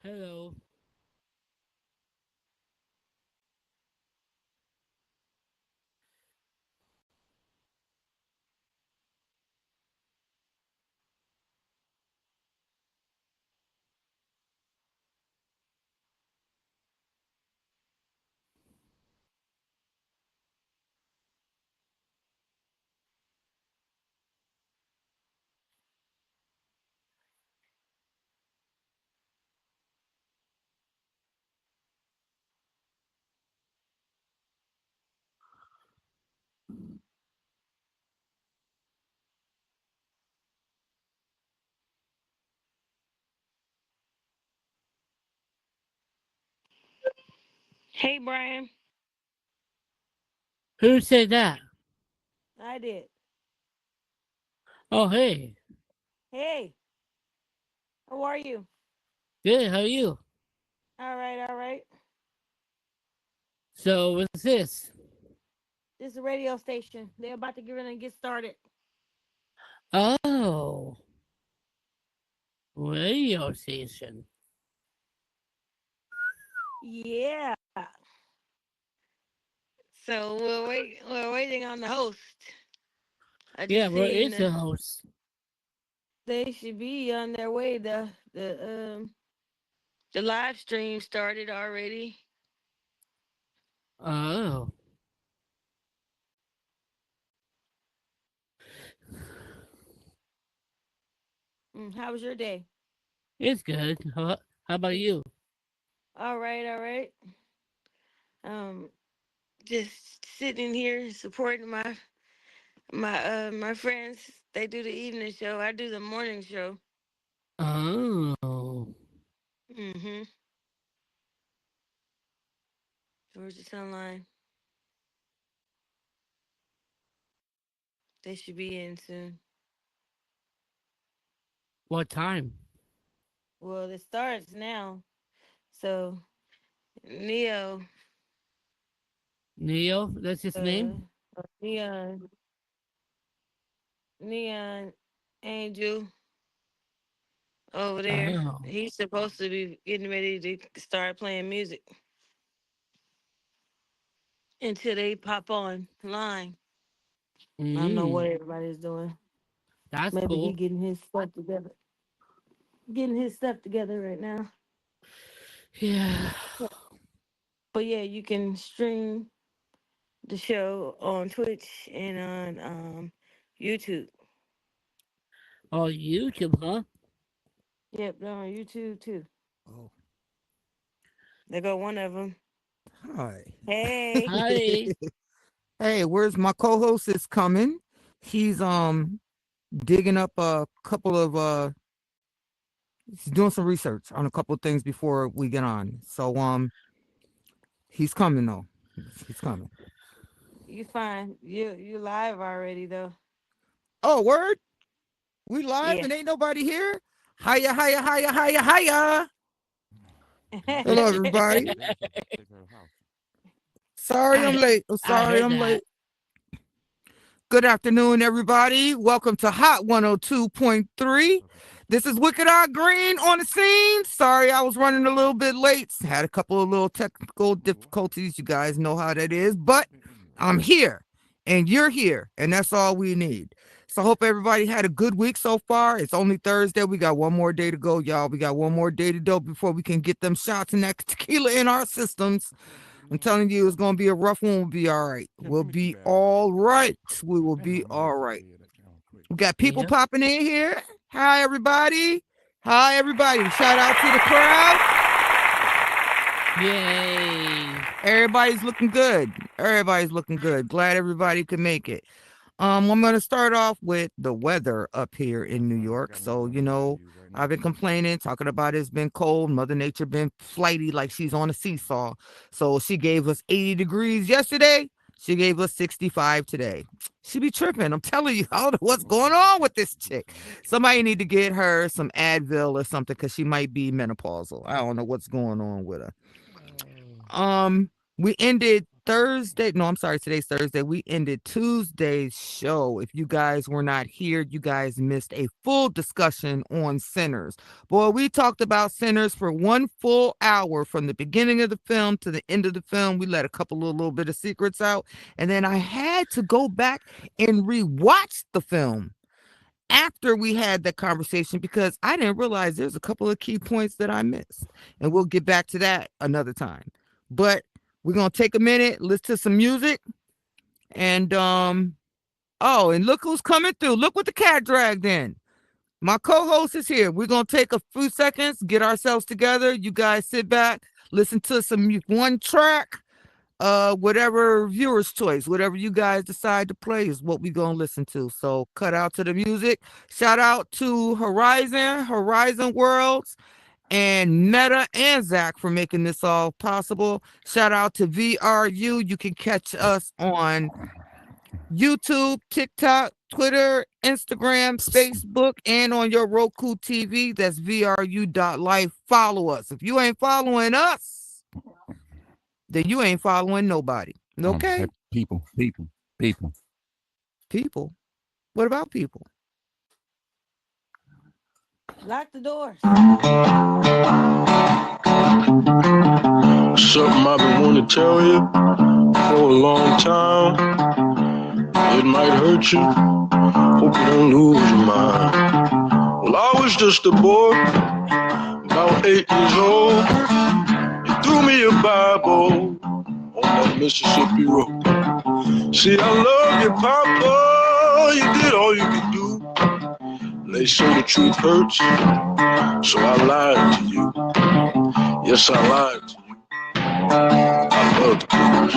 Hello. Hey, Brian. Who said that? I did. Oh, hey. Hey, how are you? Good. How are you? All right, all right. So, what's this? This is a radio station. They're about to get ready and get started. Oh, radio station. Yeah. So we're waiting on the host. I Yeah, just where seen is the host? they should be on their way. The live stream started already. Oh, How was your day? it's good. How about you? All right, all right. Um, just sitting here supporting my friends. They do the evening show. I do the morning show. Oh, Mm-hmm. Georgia Sunline. They should be in soon. what time? Well, it starts now. So Neo, Neo, that's his uh, name? Neon, Neon Angel over there. Oh. He's supposed to be getting ready to start playing music until they pop on line. I don't know what Mm, everybody's doing. that's Maybe he cool. getting his stuff together. Getting his stuff together right now. Yeah. But yeah, you can stream the show on Twitch and on YouTube. Oh, YouTube, huh? Yep, they're on YouTube too. Oh, They got one of them. hi. Hey. Hi. Hey, where's my co-host is coming? He's digging up a couple of he's doing some research on a couple of things before we get on. So he's coming though. He's coming. You fine. You live already though. Oh, word? We live Yeah. and ain't nobody here? Hiya, hiya, hiya, hiya, hiya. Hello I everybody. Sorry I'm late. I'm I sorry heard I'm that. late. Good afternoon, everybody. Welcome to Hot 102.3. This is Wicked Eye Green on the scene. Sorry, I was running a little bit late. Had a couple of little technical difficulties. You guys know how that is, but I'm here and you're here, and that's all we need. So, I hope everybody had a good week so far. It's only Thursday. We got one more day to go, y'all. We got one more day to go before we can get them shots and that tequila in our systems. I'm telling you, it's gonna be a rough one. We'll be all right. We'll be all right. We will be all right. We got people Yep. popping in here. Hi, everybody. Hi, everybody. Shout out to the crowd. Yay. Everybody's looking good. Everybody's looking good. Glad everybody could make it. I'm gonna start off with the weather up here in New York. So, I've been complaining, talking about it's been cold. Mother Nature been flighty like she's on a seesaw. So she gave us 80 degrees yesterday. She gave us 65 today. She be tripping. I'm telling you, I don't know what's going on with this chick. Somebody need to get her some Advil or something because she might be menopausal. I don't know what's going on with her. Oh. We ended Thursday. No, I'm sorry. Today's Thursday. We ended Tuesday's show. If you guys were not here, you guys missed a full discussion on Sinners. Boy, we talked about Sinners for 1 full hour from the beginning of the film to the end of the film. We let a couple of little bit of secrets out. And then I had to go back and rewatch the film after we had that conversation because I didn't realize there's a couple of key points that I missed. And we'll get back to that another time. But we're gonna take a minute, listen to some music, and oh, and look who's coming through. Look what the cat dragged in. My co-host is here. We're gonna take a few seconds, get ourselves together. You guys sit back, listen to some one track, whatever viewer's choice, whatever you guys decide to play is what we're gonna listen to. So cut out to the music. Shout out to Horizon Worlds, and Meta and Zach for making this all possible. Shout out to VRU. You can catch us on YouTube, TikTok, Twitter, Instagram, Facebook, and on your Roku TV. That's VRU.life. Follow us. If you ain't following us, then you ain't following nobody. Okay? People. People. What about people? Lock the doors. Something I've been wanting to tell you for a long time. It might hurt you. Hope you don't lose your mind. Well, I was just a boy, about 8 years old. You threw me a Bible on that Mississippi road. See, I love you, Papa. You did all you could do. They say the truth hurts, so I lied to you. Yes, I lied to you. I love the blues.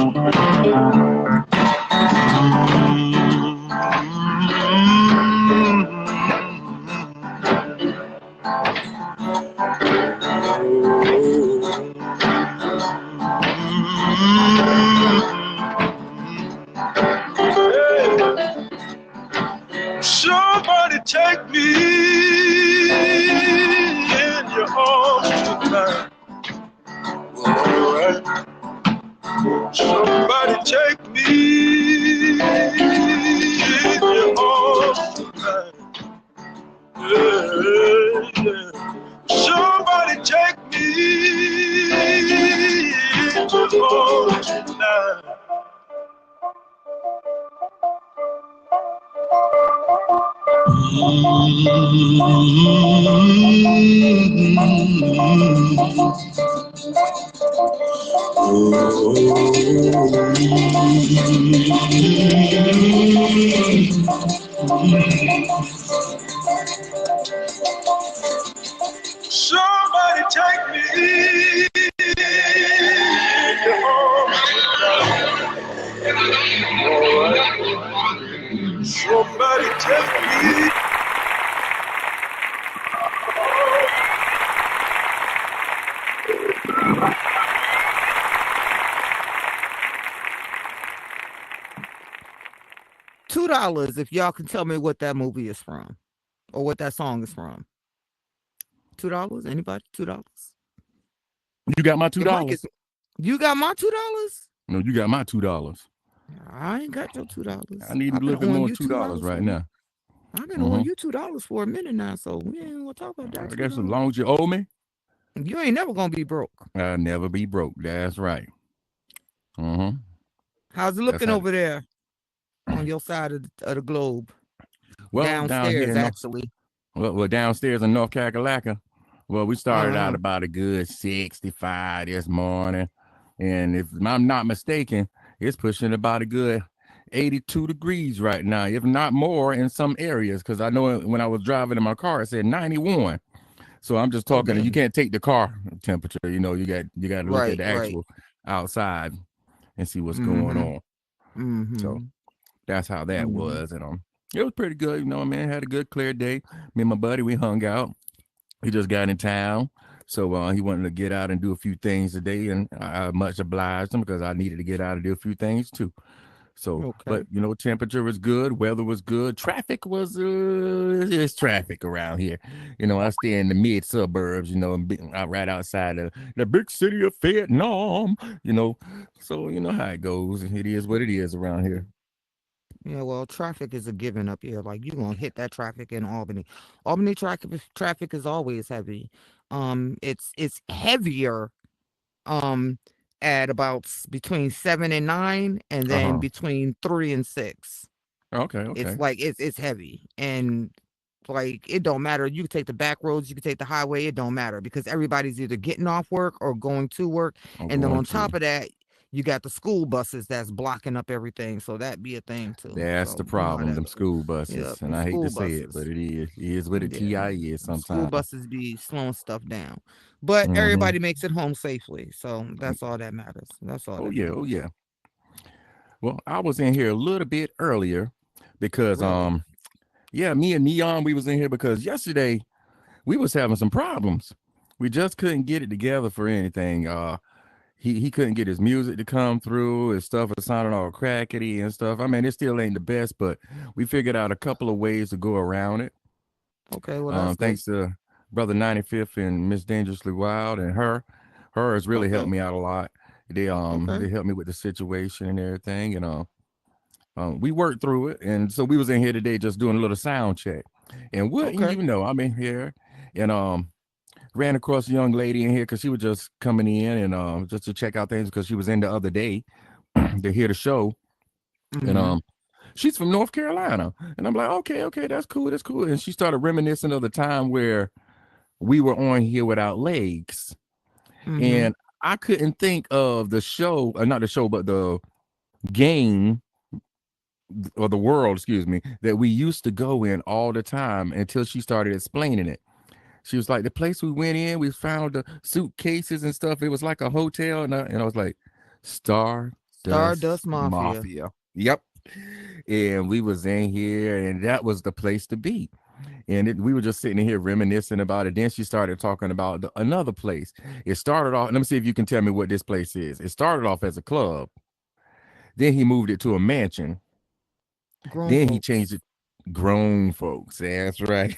Somebody take me in your arms tonight. Alright. Somebody take me in your arms tonight. Yeah. Somebody take me in your arms tonight. Somebody take me in your arms tonight. All right. Somebody take me. $2 if y'all can tell me what that movie is from or what that song is from. $2? Anybody? $2? You got my $2. You got my $2? No, you got my $2. I ain't got your $2. I need a little bit more $2 right now. I've been on you $2 for a minute now, so we ain't gonna talk about that. I guess as long as you owe me, you ain't never gonna be broke. I'll never be broke. That's right. How's it looking over there on your side of the globe? Well, downstairs, down actually. Well, downstairs in North Carolina. Well, we started out about a good 65 this morning, and if I'm not mistaken, it's pushing about a good 82 degrees right now, if not more in some areas, because I know when I was driving in my car, it said 91. So I'm just talking, you can't take the car temperature, you know, you got to look at the actual outside and see what's going on. So that's how that was. And it was pretty good, you know, man. Had a good clear day. Me and my buddy, we hung out. He just got in town. So he wanted to get out and do a few things today, and I much obliged him because I needed to get out and do a few things too. So, Okay. but temperature was good, weather was good, traffic was there's traffic around here. I stay in the mid suburbs, right outside of the big city of Vietnam. You know, so you know how it goes. It is what it is around here. Yeah, well, traffic is a given up here. Like you gonna hit that traffic in Albany. Albany traffic is always heavy. It's heavier um at about between 7 and 9, and Uh then huh. between 3 and 6. Okay. It's Okay. like it's heavy, and like it don't matter. You can take the back roads, you can take the highway. It don't matter because everybody's either getting off work or going to work, I'm and then going on to. top of that, you got the school buses that's blocking up everything. So that be a thing too. That's So the you know how problem. that Them goes. school Yeah, buses, and the I hate to school say it, but buses. it is what a Yeah, ti is school sometimes. buses be slowing stuff down, but Mm-hmm. everybody makes it home safely. So that's all that matters. That's all Oh that yeah. Oh matters. yeah. Well, I was in here a little bit earlier because Really. yeah, me and Neon, we was in here because yesterday we was having some problems. We just couldn't get it together for anything. He couldn't get his music to come through. His stuff was sounding all crackety and stuff. I mean, it still ain't the best, but we figured out a couple of ways to go around it. Okay, well that's good. Thanks to Brother 95th and Miss Dangerously Wild and her has really helped Okay, me out a lot. They okay, they helped me with the situation and everything, and we worked through it. And so we was in here today just doing a little sound check. And wouldn't okay. you know, I'm in here and ran across a young lady in here because she was just coming in and just to check out things because she was in the other day to hear the show. And Mm-hmm. she's from North Carolina. And I'm like, okay, okay, that's cool. And she started reminiscing of the time where we were on here without legs. Mm-hmm. And I couldn't think of the show, not the show, but the game or the world, excuse me, that we used to go in all the time until she started explaining it. She was like, the place we went in, we found the suitcases and stuff. It was like a hotel. And I was like, Stardust Stardust Mafia. Mafia. Yep. And we was in here and that was the place to be. And we were just sitting here reminiscing about it. Then she started talking about another place. It started off, let me see if you can tell me what this place is. It started off as a club. Then he moved it to a mansion. Grown Then he changed folks. it. Grown folks. That's right.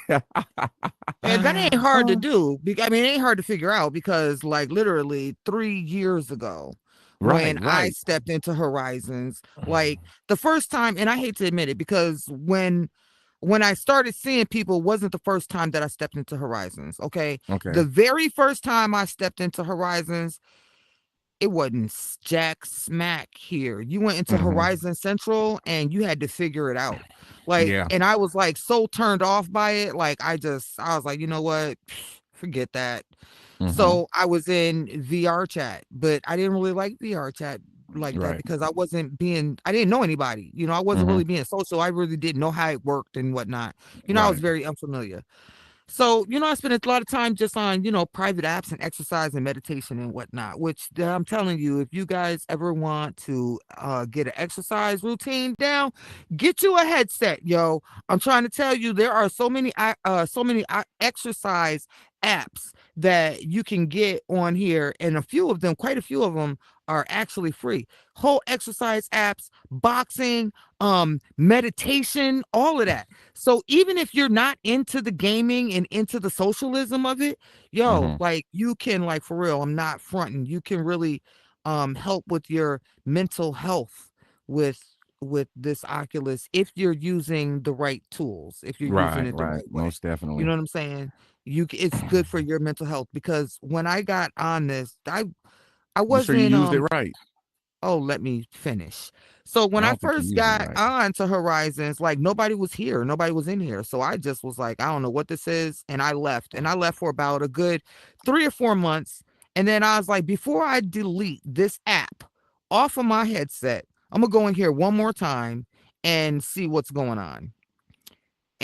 And that ain't hard to Oh, do. I mean, it ain't hard to figure out because, like, literally 3 years ago, right, when I right. stepped into Horizons, like the first time, and I hate to admit it because when I started seeing people wasn't the first time that I stepped into Horizons. Okay, Okay. the very first time I stepped into Horizons, it wasn't jack smack here. You went into Hmm. Horizon Central and you had to figure it out. Like, Yeah. and I was like so turned off by it. Like, I was like, you know what? Forget that. Hmm. So I was in VR chat, but I didn't really like VR chat like that Right. because I didn't know anybody. I wasn't Hmm. really being social. I really didn't know how it worked and whatnot. I was Right. very unfamiliar. So, I spend a lot of time just on, private apps and exercise and meditation and whatnot, which I'm telling you, if you guys ever want to get an exercise routine down, get you a headset, yo. I'm trying to tell you, there are so many exercise apps that you can get on here, and quite a few of them are actually free. Whole exercise apps, boxing, meditation, all of that. So even if you're not into the gaming and into the socialism of it, yo, Hmm. like you can, like, for real, I'm not fronting. You can really help with your mental health with this Oculus if you're using the right tools, if you're using Right. it the Right. right way. Most You know definitely. what I'm saying? It's good for your mental health because when I got on this, I You sure you wasn't used it right? Oh, let me finish. So I when I don't think you first used it got right. on to Horizons, like nobody was here, nobody was in here. So I just was like, I don't know what this is, and I left. And I left for about a good 3 or 4 months. And then I was like, before I delete this app off of my headset, I'm gonna go in here one more time and see what's going on.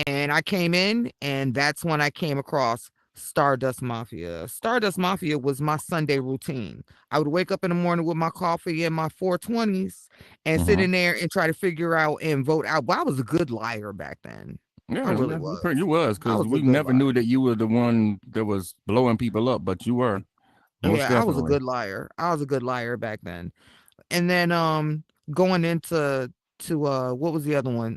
And I came in, and that's when I came across Stardust Mafia. Stardust Mafia was my Sunday routine. I would wake up in the morning with my coffee and my 420s and sit Hmm. in there and try to figure out and vote out. But I was a good liar back then. I Yeah, really you was. was I because was a we good never knew liar. that you were the one that was blowing people up, but you were most Yeah, I was a definitely. good liar. I was a good liar back then. And then going into what was the other one?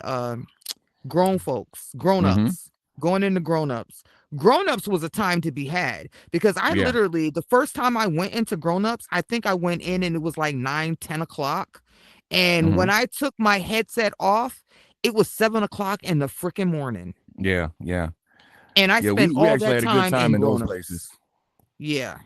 Grown folks, Mm-hmm. grown-ups, going into grown-ups. Grown-ups was a time to be had because I Yeah. literally, the first time I went into grown-ups, I think I went in and it was like 9, 10 o'clock. And Mm-hmm. when I took my headset off, it was 7 o'clock in the freaking morning. Yeah. Yeah. And I Yeah. spent We all actually that had a good time time in in those grown-ups. places. Yeah.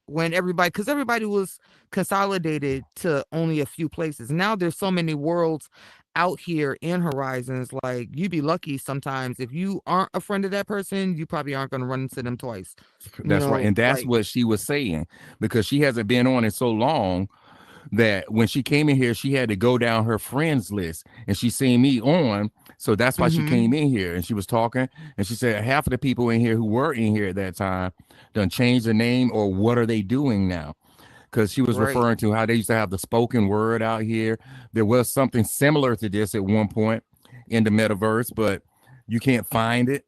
When because everybody was consolidated to only a few places. Now there's so many worlds out here in Horizons. Like you'd be lucky sometimes if you aren't a friend of that person, you probably aren't going to run into them twice. That's right. And that's Like, what she was saying because she hasn't been on it so long that when she came in here, she had to go down her friends list and she seen me on. So that's why she came in here and she was talking and she said half of the people in here who were in here at that time done changed their name or what are they doing now? Because she was right. referring to how they used to have the spoken word out here. There was something similar to this at one point in the metaverse, but you can't find it.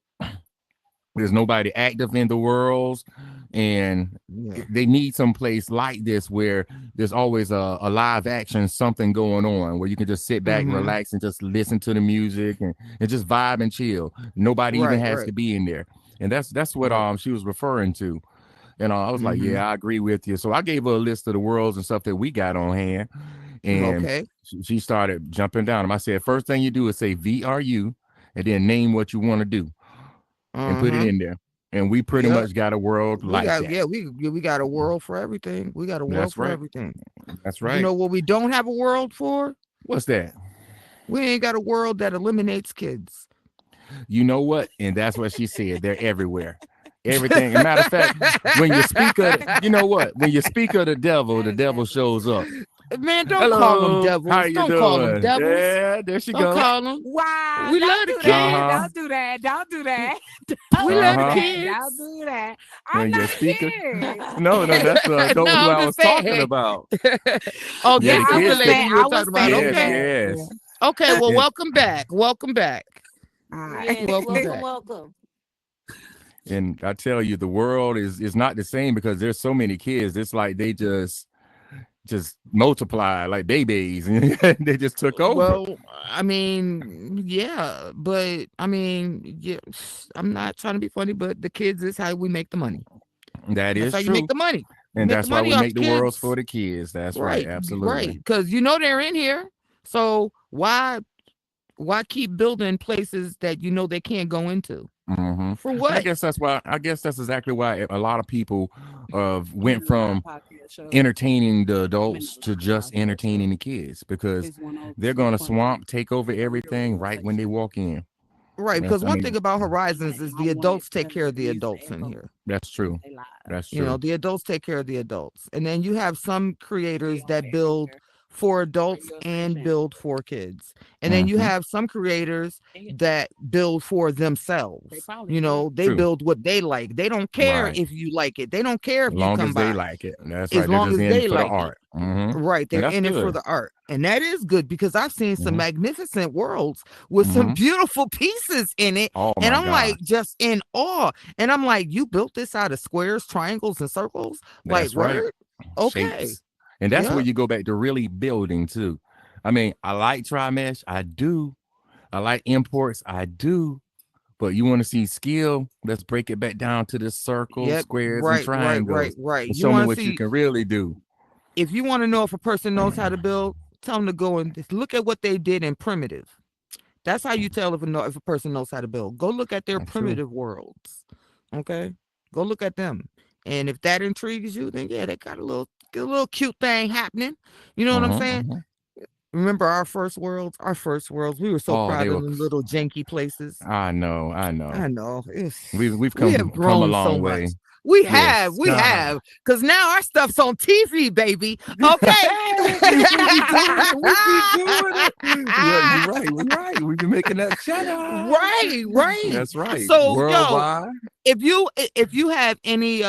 There's nobody active in the worlds, and Yeah. they need some place like this where there's always a live action something going on where you can just sit back and relax and just listen to the music and just vibe and chill. Nobody even Right, has right, to be in there, and that's what right. she was referring to. And I was like, yeah, I agree with you. So I gave her a list of the worlds and stuff that we got on hand, and Okay. she started jumping down them. I said, first thing you do is say VRU, and then name what you want to do and put it in there. And we pretty Yep. much got a world We like got that. we got a world for everything. We got a world That's for right. everything. That's You right. know what we don't have a world for? What's that? We ain't got a world that eliminates kids. You know what? And that's what she said. They're everywhere. Everything. As a matter of fact, when you speak of, you know what? When you speak of the devil shows up. Man, don't call them Hello, how devils. you Don't call them doing? devils. Yeah, there she Don't goes. call them. Wow, We love don't the do that. kids. Don't do that. Don't do that. We Don't love do the Uh-huh. that. kids. Don't do that. I'm When you not a speak of, kid. no, that's those No, who I'm I was just talking saying. about. Oh, Yeah, Yeah, the this I is the was kids lady saying you were I was talking about. saying yes, Okay. that. yes. Yeah. Okay, well, And, welcome back. Welcome back. All right. Yes, Welcome welcome, back. welcome. and I tell you, the world is not the same because there's so many kids. It's like they just multiply like babies and they just took over. Well, I mean, yeah, but I mean, yeah, I'm not trying to be funny, but the kids is how we make the money. That That's is how you make true. the money. You And make the that's why money we off make the the worlds for kids. the kids. That's right. Right, Absolutely. right. Because you know they're in here. So why keep building places that you know they can't go into? Hmm. For And I what? guess that's why. I guess that's exactly why a lot of people You went know, our from podcast show. entertaining the I mean, adults not to our just podcast show. entertaining the kids because It's they're gonna 102.3. swamp, take over The real everything right when they station. walk in. Right, That's, because I one mean, thing about Horizons is the adults take care of the 91.7 is the adults in echo. here. that's true. They live. That's You know, true. the adults take care of the adults. And then you have some creators We that are build everywhere. for adults Radio and station. build for kids. And then you Hmm. have some creators Yeah, that build for they themselves. probably You should. know, they True. build what they like. They don't care Right. if you like it. They don't care As if you long come as they by, like it. That's as right. They're long just as in they for the like it. art. Hmm. Right, And they're that's in it for good. the art. And that is good because I've seen some Hmm. magnificent worlds with some Hmm. beautiful pieces in it. Oh And my I'm God. like just in awe. And I'm like, you built this out of squares, triangles, and circles? Like, That's right. word? Okay. Shapes. And that's where Yep. you go back to really building too. I mean, I like tri-mesh. I do. I like imports. I do. But you want to see skill? Let's break it back down to the circles, Yep. squares, and Right, right, right, triangles right. and You show me want to what you see can really do. if you want to know if a person knows how to build, tell them to go and just look at what they did in primitive. That's how you tell if a person knows how to build. Go look at their That's true. primitive worlds. Okay? Go look at them. And if that intrigues you, then yeah, they got a little cute thing happening. You know what I'm Hmm. saying? Hmm. Remember our first worlds? Our first worlds. We were so Oh, proud they of were. them little janky places. I know. I know. I know. We've We have come a grown so long much. way. We Yes. have, because now our stuff's on TV, baby. Okay. We be doing it. Yeah, you're right. We're right. We've been making that shut up. Right. That's right. So, yo, Worldwide. if you have any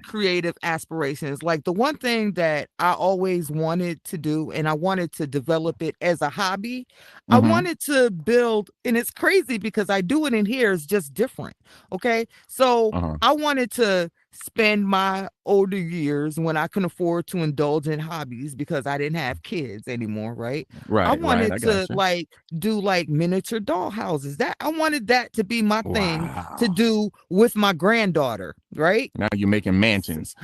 creative aspirations, like the one thing that I always wanted to do and I wanted to develop it as a hobby, I Hmm. wanted to build, and it's crazy because I do it in here, it's just different. Okay, so Uh-huh. I wanted to spend my older years when I can afford to indulge in hobbies because I didn't have kids anymore, right? I Right. wanted I to got you. like do like miniature doll houses. That I wanted that to be my thing to Wow. do with my granddaughter, right? Now you're making mansions.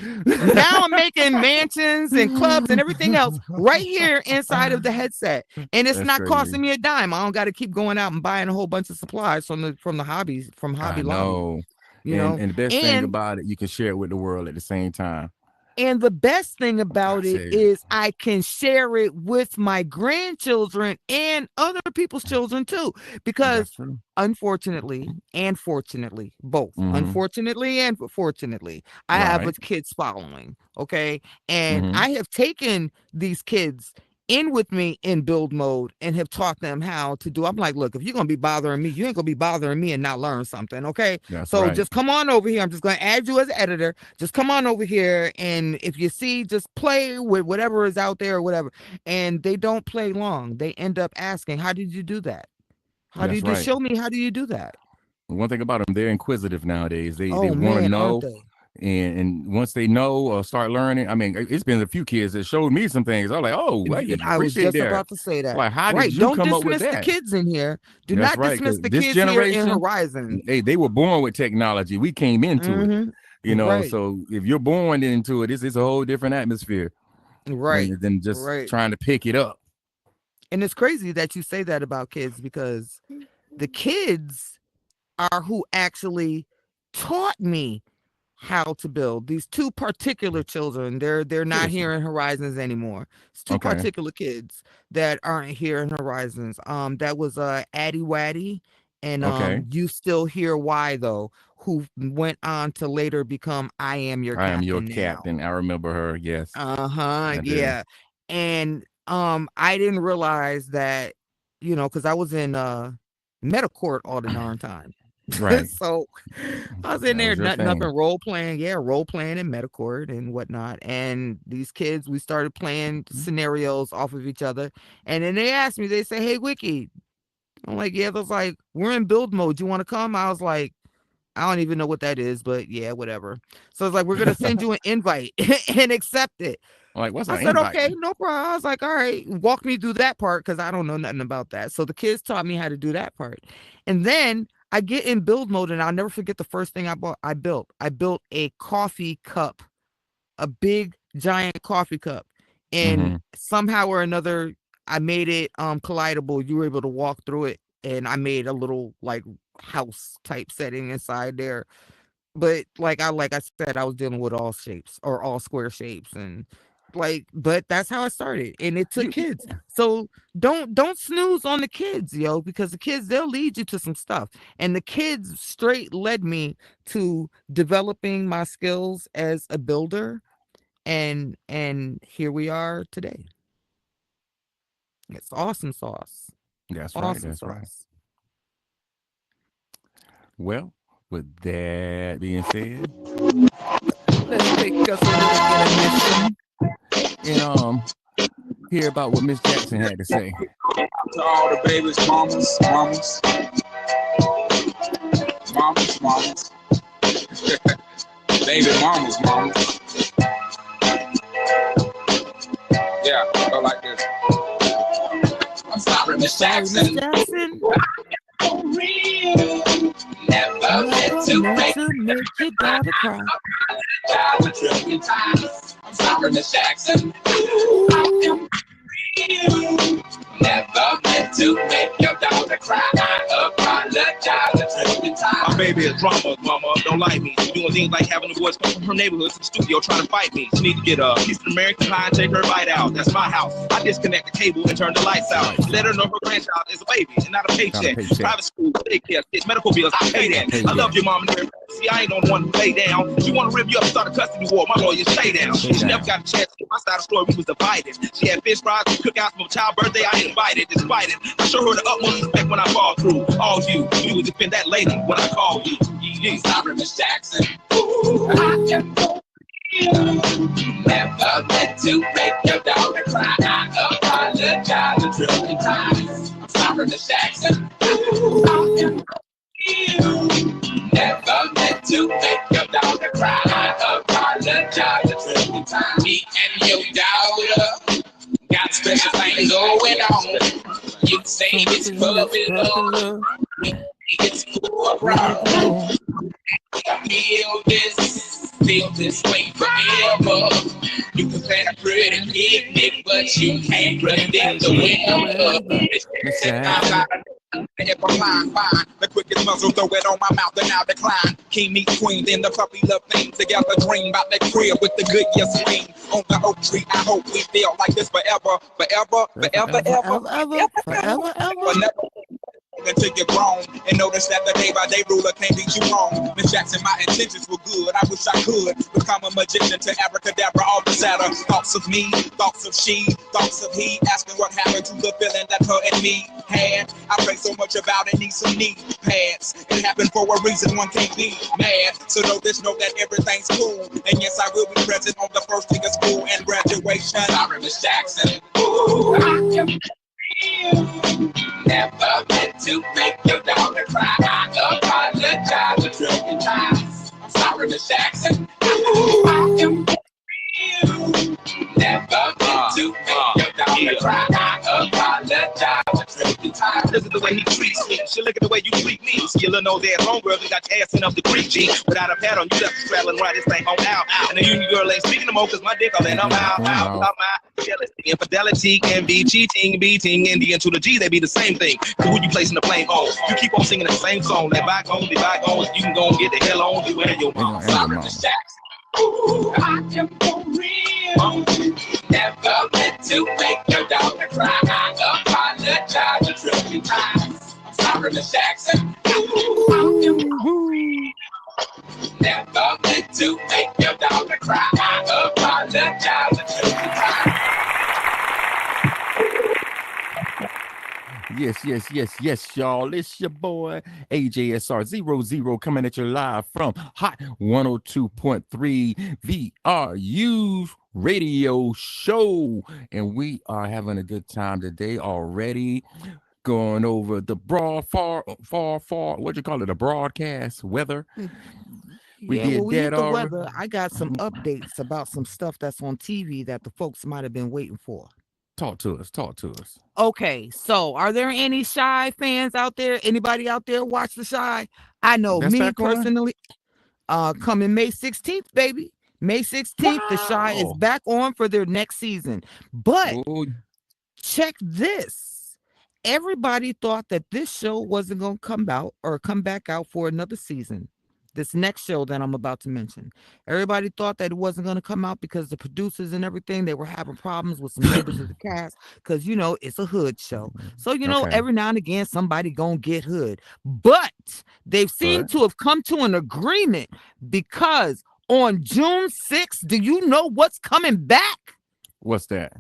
Now I'm making mansions and clubs and everything else right here inside of the headset, and it's That's not crazy. costing me a dime. I don't got to keep going out and buying a whole bunch of supplies from the hobbies from I Hobby Lobby, know. you know. And the best thing And about it, you can share it with the world at the same time. the best thing I about it say is I can share it with my grandchildren and other people's children too, that's because true. unfortunately and fortunately, both Mm-hmm. unfortunately and fortunately, I have a Right. kids following. Okay. And Mm-hmm. I have taken these kids in with me in build mode and have taught them how to do. I'm like, look, if you're gonna be bothering me, you ain't gonna be bothering me and not learn something. Okay. That's So right. just come on over here. I'm just gonna add you as an editor. Just come on over here, and if you see, just play with whatever is out there or whatever. And they don't play long. They end up asking, how did you do that? How do you That's do? right. Show me, how do you do that? One thing about them, they're inquisitive nowadays. They Oh want to man, aren't know, they? and once they know or start learning, I mean, it's been a few kids that showed me some things. I'm like, oh, I Yeah, get to I was appreciate just there. about to say that. Like, how did Right. you Don't come up with dismiss the that? kids in here. Do That's not right, dismiss because the this kids here in generation, Horizon. hey, they were born with technology. We came into it, Right. So if you're born into it, it's a whole different atmosphere Right. than just Right. trying to pick it up. And it's crazy that you say that about kids, because the kids are who actually taught me how to build. These two particular children, they're not Seriously. here in Horizons anymore. It's two Okay. particular kids that aren't here in Horizons. That was Addie Waddy and Okay. You Still Hear Why Though, who went on to later become I Am Your I am your Captain now. captain. I remember her. Yes, I do. Yeah. And I didn't realize that, because I was in Metacourt all the darn time. Right. So I was in That there, was your nothing thing. role playing, role playing in Metacourt and whatnot. And these kids, we started playing scenarios off of each other. And then they asked me, they say, "Hey, Wiki." I'm like, yeah. They was like, "We're in build mode. You want to come?" I was like, I don't even know what that is, but yeah, whatever. So it's like, we're gonna send you an invite and accept it. Like, what's I an said, invite? okay, no problem. I was like, all right, walk me through that part, because I don't know nothing about that. So the kids taught me how to do that part. And then I get in build mode, and I'll never forget the first thing I bought. I built a coffee cup, a big giant coffee cup. And somehow or another, I made it collidable. You were able to walk through it, and I made a little like house type setting inside there. But like I said, I was dealing with all shapes or all square shapes, and but that's how I started, and it took You, kids. So don't snooze on the kids, yo, because the kids, they'll lead you to some stuff, and the kids straight led me to developing my skills as a builder, and here we are today. It's awesome sauce. that's right. Awesome That's right. sauce. Well, with that being said, Let's take us a little intermission and hear about what Miss Jackson had to say. To all the babies, mamas, baby mamas. Yeah, go like this. I'm sorry, Miss Jackson. For real. Never meant to make your daughter cry. I a trillion times. I'm sorry, Miss Jackson. I am real. Never meant to make your daughter cry. I apologize a trillion times. My baby is drama, mama, don't like me. She doing things like having the boys come from her neighborhood to the studio trying to fight me. She need to get a piece of American pie and take her bite out. That's my house. I disconnect the cable and turn the lights out. Let her know her grandchild is a baby and not a paycheck. Private school, daycare, kids, medical bills, I pay that. I love your mom and her. See, I ain't on one to lay down. She want to rip you up and start a custody war. My lawyer, stay down. She never got a chance to get my side of the story. We was divided. She had fish fries and cookouts for a child birthday. I invited, despite it. I show her the utmost respect when I fall through. All you would defend that lady when I call you. Sorry, Miss Jackson. Ooh, I am never meant to make your daughter cry. I apologize a trillion times. I'm sorry, Miss Jackson. Ooh, I am never meant to make your daughter cry. I going on. You say this club is love. It's cool around. Feel this way forever. You can plan a pretty picnic, but you can't predict the weather. If I'm lying, fine. The quickest muzzle, throw it on my mouth and I'll decline. King meets queen, then the puppy love thing. Together dream about that crib with the good year swing. On the oak tree, I hope we feel like this forever, forever, forever, forever. Until you're grown and notice that the day by day ruler can't beat you wrong. Miss Jackson, my intentions were good. I wish I could become a magician to abracadabra all the sadder. Thoughts of me, thoughts of she, thoughts of he, asking what happened to the feeling that her and me had. I pray so much about it, need some knee pads. It happened for a reason, one can't be mad. So know this, know that everything's cool. And yes, I will be present on the first day of school and graduation. Sorry, Miss Jackson. Ooh, I am never meant to make your daughter cry. I apologize a trillion times. I'm sorry, Miss Jackson. Ooh, I am never meant to make your daughter cry. I apologize a trillion times. This is the way he treats me. She look at the way you treat me. See your little nose ass homegirl, you got your ass in up the creek, G. Without a pad on, you left straddling right this thing on out. And the union girl ain't speaking no more, cause my dick all in. I'm out. Jealousy, infidelity can be cheating, beating, and the N to the G, they be the same thing. Cause who you placing the blame on? You keep on singing the same song. Let bygones be bygones. You can go and get the hell on you and your mom. Sorry, Miss Jackson. Ooh, I am for real. Never meant to make your daughter cry. I apologize a trillion times. I'm sorry, Miss Jackson. Ooh, I am never meant to make your daughter cry. I apologize a trillion times. Yes, y'all. It's your boy AJSR00 coming at you live from Hot 102.3 VRU radio show. And we are having a good time today already. Going over the far, what you call it, a broadcast weather. We hit the weather. I got some updates about some stuff that's on TV that the folks might have been waiting for. Talk to us. Okay, so are there any Shy fans out there? Anybody out there watch the Shy? I know That's me personally. Coming May 16th, baby. May 16th, The Shy is back on for their next season. But check this. Everybody thought that this show wasn't going to come back out for another season. This next show that I'm about to mention. Everybody thought that it wasn't going to come out because the producers and everything, they were having problems with some members of the cast because, it's a hood show. So, every now and again, somebody going to get hood. But they've seemed to have come to an agreement because on June 6th, do you know what's coming back? What's that?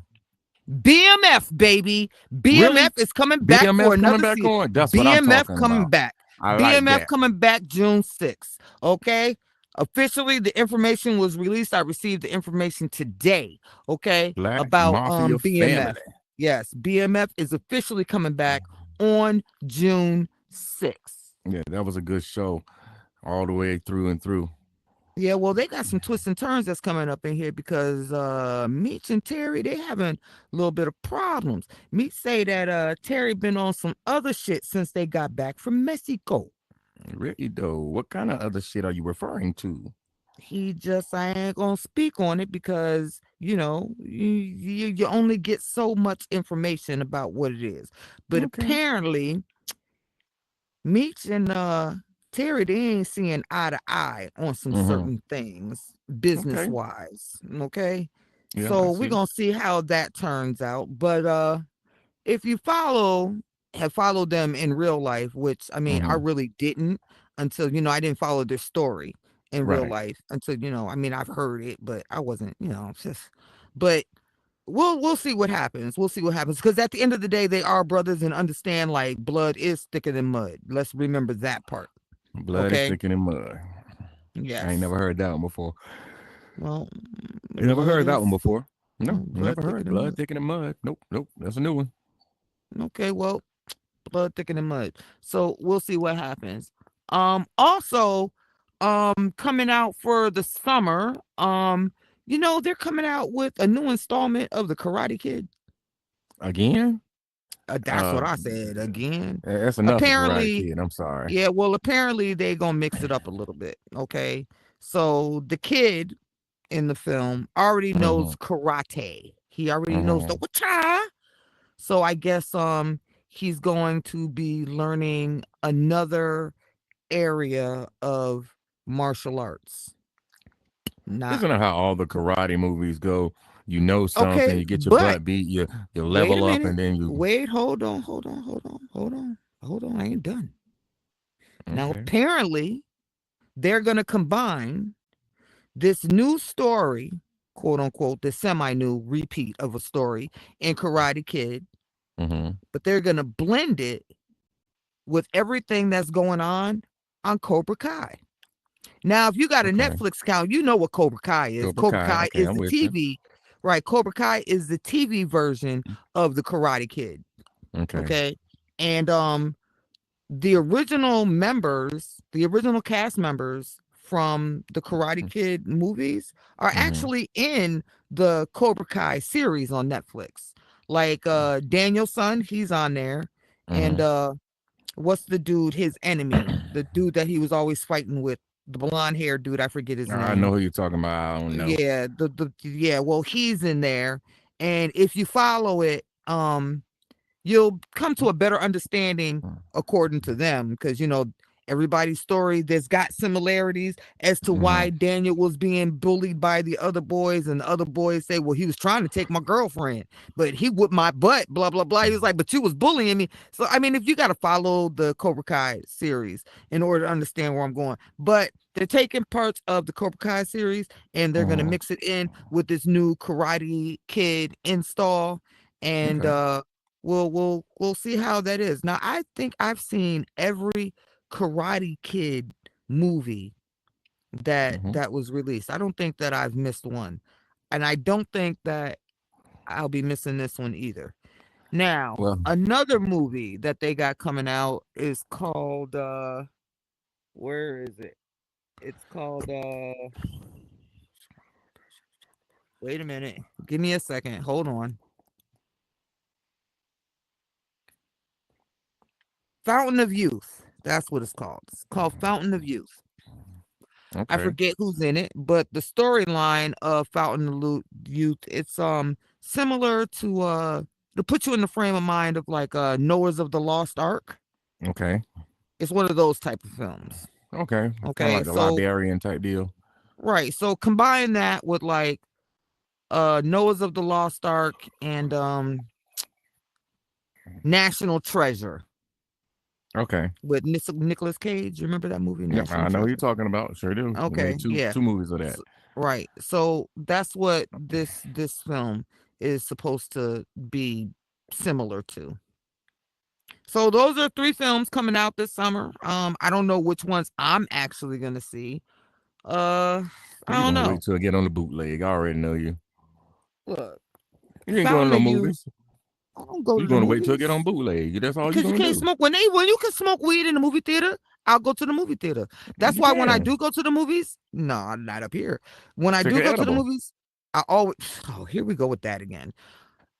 BMF, baby. BMF is coming back for another season. That's what I'm talking coming about. back. BMF coming back June 6th. Okay. Officially, the information was released. I received the information today. Okay. About BMF. Family. Yes, BMF is officially coming back on June 6th. Yeah, that was a good show all the way through and through. Yeah, well, they got some twists and turns that's coming up in here because Meech and Terry, they having a little bit of problems. Meech say that Terry been on some other shit since they got back from Mexico. Really, though? What kind of other shit are you referring to? I ain't gonna speak on it because, you only get so much information about what it is. But apparently, Meech and Terry, they ain't seeing eye to eye on some certain things, business-wise, okay? Yeah, so we're going to see how that turns out. But if you have followed them in real life, which, I mean, I really didn't until, I didn't follow their story in real life until, I've heard it, but I wasn't, but we'll see what happens. We'll see what happens because at the end of the day, they are brothers and understand like blood is thicker than mud. Let's remember that part. Blood is thicker than mud. Yes. I ain't never heard that one before. Well, I never heard that one before. No, never heard blood thicker than mud. Nope. That's a new one. Okay, well, blood thicker than mud. So we'll see what happens. Also, coming out for the summer, they're coming out with a new installment of The Karate Kid. Again? That's what I said again. That's enough of Karate Apparently, Kid. I'm sorry. yeah, well, apparently they gonna mix it up a little bit. Okay. So the kid in the film already knows karate. He already knows the wacha. So I guess he's going to be learning another area of martial arts. Not Isn't it how all the karate movies go? You know something, okay, you get your but butt beat, you wait a level up, minute. and then you. Wait, hold on. I ain't done. Now Okay. apparently they're gonna combine this new story, quote unquote, the semi-new repeat of a story in Karate Kid, but they're gonna blend it with everything that's going on Cobra Kai. Now, if you got a Okay. Netflix account, you know what Cobra Kai is. Cobra Cobra Kai. Kai Okay, is I'm the with you. TV, right? Cobra Kai is the TV version of the Karate Kid. Okay. Okay. And the original members, the original cast members from the Karate Kid movies are actually in the Cobra Kai series on Netflix. Like Daniel Son, he's on there. And what's the dude, his enemy, the dude that he was always fighting with, the blonde hair dude, I forget his I name. know who you're talking about. I don't know. Yeah, well, he's in there. And if you follow it, you'll come to a better understanding according to them, because everybody's story, there's got similarities as to why Daniel was being bullied by the other boys, and the other boys say, well, he was trying to take my girlfriend, but he whipped my butt, blah blah blah. He was like, but you was bullying me. So I mean, if you got to follow the Cobra Kai series in order to understand where I'm going, but they're taking parts of the Cobra Kai series and they're going to mix it in with this new Karate Kid install. And we'll see how that is. Now, I think I've seen every Karate Kid movie that was released. I don't think that I've missed one. And I don't think that I'll be missing this one either. Now, Well, another movie that they got coming out is called where is it? It's called wait a minute. Give me a second. Hold on. Fountain of Youth. That's what it's called. It's called Fountain of Youth. I okay. forget who's in it, but the storyline of Fountain of Youth, it's similar to put you in the frame of mind of like Noah's of the Lost Ark. Okay. It's one of those type of films. Okay. Kind of Okay, like the so librarian type deal. right, so combine that with like Noah's of the Lost Ark and National Treasure. Okay. With Nicolas Cage. You remember that movie? Yep, National I know who Treasure? you're talking about. Sure do. They Okay, made yeah. two movies of that. Right. So that's what this film is supposed to be similar to. So those are 3 films coming out this summer. I don't know which ones I'm actually gonna see. I You're don't gonna know. wait till I get on the bootleg. I already know you. Look, You ain't going Fountain to no of Youth. movies. I don't go You're to the gonna wait till I movies get on bootleg. That's all you're because you gonna can't do. smoke when you can smoke weed in the movie theater. I'll go to the movie theater. That's You why when I can do go to the movies, no, not up here. When I take do an go to the edible. movies, I always here we go with that again.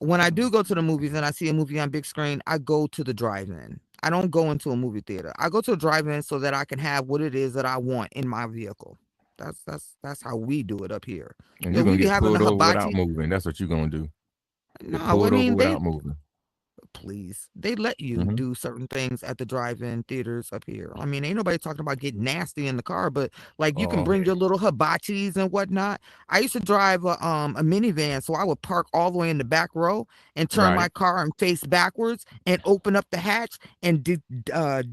When I do go to the movies and I see a movie on big screen, I go to the drive-in. I don't go into a movie theater. I go to a drive-in so that I can have what it is that I want in my vehicle. That's how we do it up here. And Yeah, you're we gonna be get having the pulled over without hibachi. moving. That's what you're gonna do. Get No, I pulled over mean without moving. please. They let you do certain things at the drive-in theaters up here. I mean, ain't nobody talking about getting nasty in the car, but like you can bring your little hibachis and whatnot. I used to drive a minivan, so I would park all the way in the back row and turn my Right. car and face backwards and open up the hatch and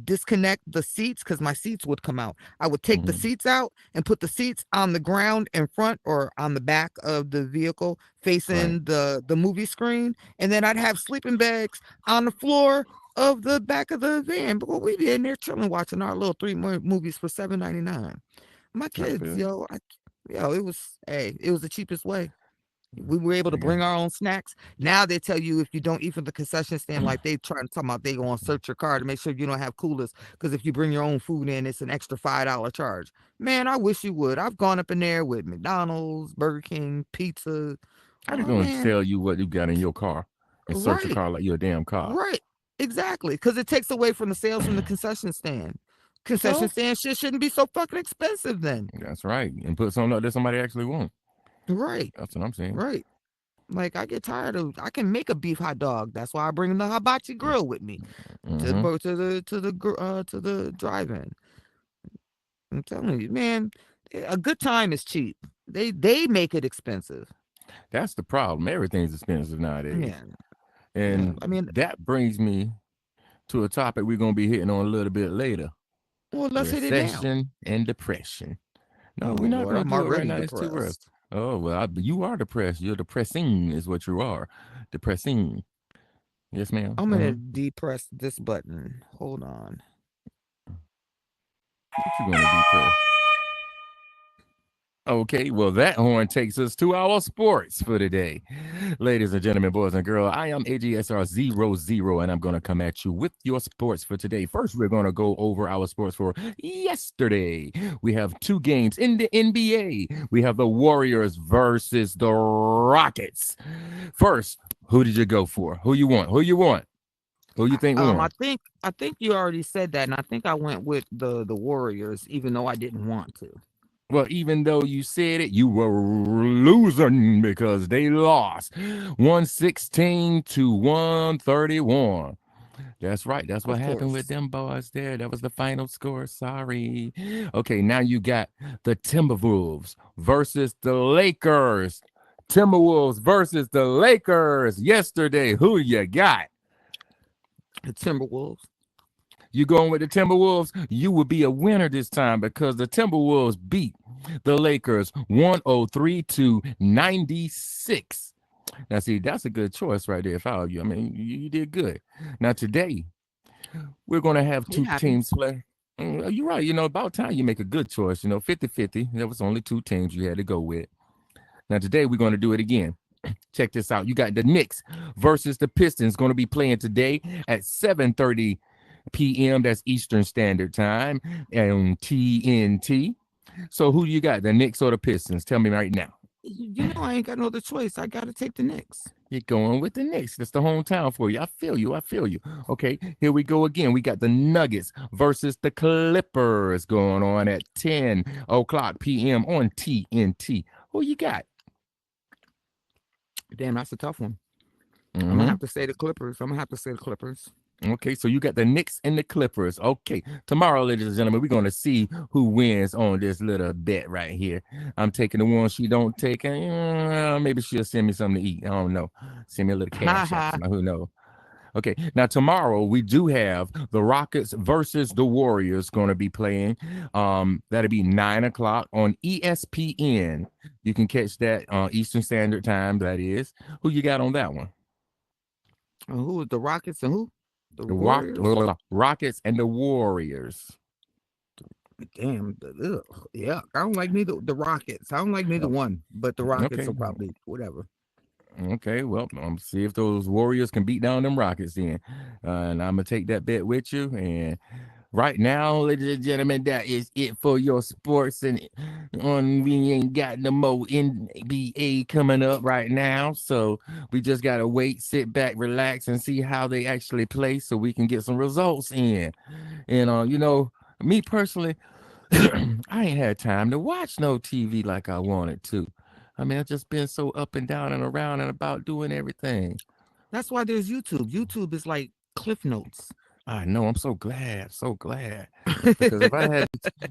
disconnect the seats because my seats would come out. I would take the seats out and put the seats on the ground in front or on the back of the vehicle facing the movie screen, and then I'd have sleeping bags on the floor of the back of the van. But we be in there chilling, watching our little 3 movies for $7.99. My I kids, feel. it was the cheapest way. We were able to Yeah. bring our own snacks. Now they tell you if you don't eat from the concession stand, like they try to talk about, they going to search your car to make sure you don't have coolers. Because if you bring your own food in, it's an extra $5 charge. Man, I wish you would. I've gone up in there with McDonald's, Burger King, pizza. How they Oh gonna man, tell you what you got in your car? and search your Right. car like you're a damn car. Right. Exactly. Because it takes away from the sales from the concession stand. Concession So stand shit shouldn't be so fucking expensive then. that's right, and put something up that somebody actually wants. Right. That's what I'm saying. Right. Like I get tired of. I can make a beef hot dog. That's why I bring the hibachi grill with me Mm-hmm. to the drive-in. I'm telling you, man, a good time is cheap. They make it expensive. That's the problem. Everything's expensive nowadays. Yeah. And I mean, that brings me to a topic we're going to be hitting on a little bit later. well, let's hit it now. Recession and depression. No, Oh, we're not Lord, going I'm to do it right already now. It's too rough. depressed. Oh, well, you are depressed. You're depressing is what you are. Depressing. Yes, ma'am. I'm gonna depress this button. Hold on. What you going to depress? Okay, well, that horn takes us to our sports for today. Ladies and gentlemen, boys and girls, I am AGSR00, and I'm going to come at you with your sports for today. First, we're going to go over our sports for yesterday. We have 2 games in the NBA. We have the Warriors versus the Rockets. First, who did you go for? Who you want? Who you want? Who you think won? I think you already said that, and I think I went with the Warriors, even though I didn't want to. Well, even though you said it, you were losing because they lost 116 to 131. That's right. That's what happened with them boys there. That was the final score. Sorry. Okay, now you got the Timberwolves versus the Lakers. Timberwolves versus the Lakers yesterday. Who you got? The Timberwolves. You going with the Timberwolves? You will be a winner this time because the Timberwolves beat the Lakers 103 to 96. Now, see, that's a good choice right there if I were you. I mean, you did good. Now, today, we're going to have 2 teams play. You're right. You know, about time you make a good choice. You know, 50-50. There was only 2 teams you had to go with. Now, today, we're going to do it again. Check this out. You got the Knicks versus the Pistons going to be playing today at 7:30 p.m. That's Eastern Standard Time on TNT. So who do you got, the Knicks or the Pistons? Tell me right now. You know I ain't got no other choice. I got to take the Knicks. You're going with the Knicks. That's the hometown for you. I feel you. Okay, here we go again. We got the Nuggets versus the Clippers going on at 10 o'clock p.m. on TNT. Who you got? Damn, that's a tough one. I'm going to have to say the Clippers. Okay, so you got the Knicks and the Clippers. Okay, tomorrow, ladies and gentlemen, we're going to see who wins on this little bet right here. I'm taking the one she don't take. Maybe she'll send me something to eat. I don't know. Send me a little cash out. Who knows? Okay, now tomorrow we do have the Rockets versus the Warriors going to be playing. That'll be 9 o'clock on ESPN. You can catch that on Eastern Standard Time, that is. Who you got on that one? Who is the Rockets and who? The Rockets and the Warriors. Damn, yeah. I don't like neither the Rockets. I don't like neither one, but the Rockets will probably whatever. Okay, well, see if those Warriors can beat down them Rockets then. And I'm gonna take that bet with you. And right now, ladies and gentlemen, that is it for your sports. And we ain't got no more NBA coming up right now, so we just gotta wait, sit back, relax, and see how they actually play, so we can get some results in. And you know, me personally, I ain't had time to watch no TV like I wanted to. I mean, I've just been so up and down and around and about doing everything. That's why there's YouTube. YouTube is like Cliff Notes. I know. I'm so glad. Because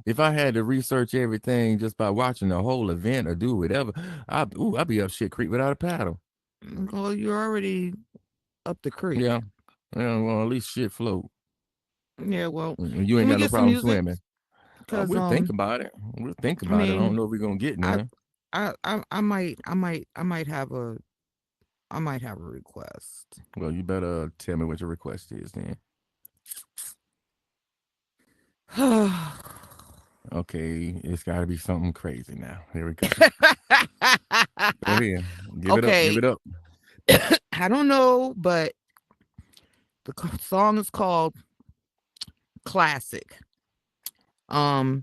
if I had to research everything just by watching the whole event or do whatever, I'd be up shit creek without a paddle. Well, you're already up the creek. Yeah. Well, at least shit float. Yeah. Well, you ain't got no problem swimming. We'll think about it. I don't know if we're gonna get none. I might have a request. Well, you better tell me what your request is then. Okay, it's got to be something crazy now. Here we go. Go ahead. Give it up. I don't know, but the song is called Classic. The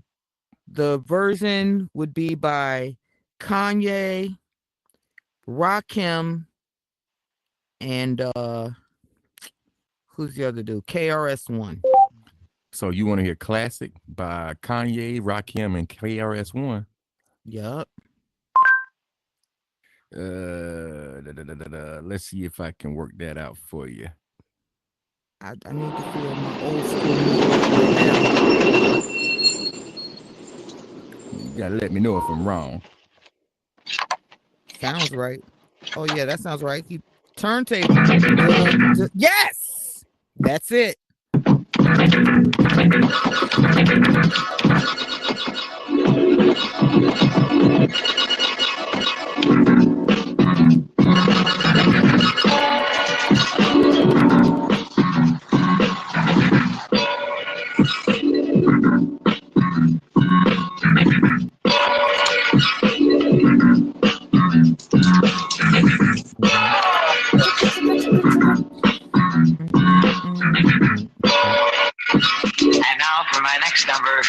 version would be by Kanye, Rakim, and who's the other dude? KRS-One. So you want to hear Classic by Kanye, Rakim, and KRS-One? Yup. Let's see if I can work that out for you. I need to feel my old school right now. You gotta let me know if I'm wrong. Sounds right. Oh yeah, that sounds right. He turntable. Yes, that's it. And now for my next number,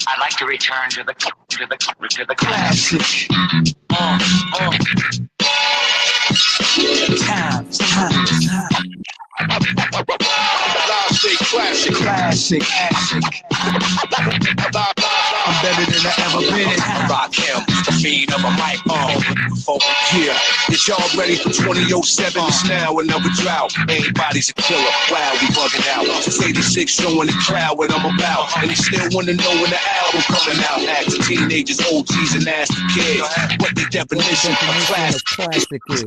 I'd like to return to the classic. Classic. I'm better than I ever been. Rock him, the fiend of a mic yeah. Is y'all ready for 2007? It's now another drought. Everybody's a killer. Wow, we bugging out. Since 86, showing the crowd what I'm about. And they still want to know when the album coming out. Acting teenagers, OGs, and nasty kids. What the definition of classic is.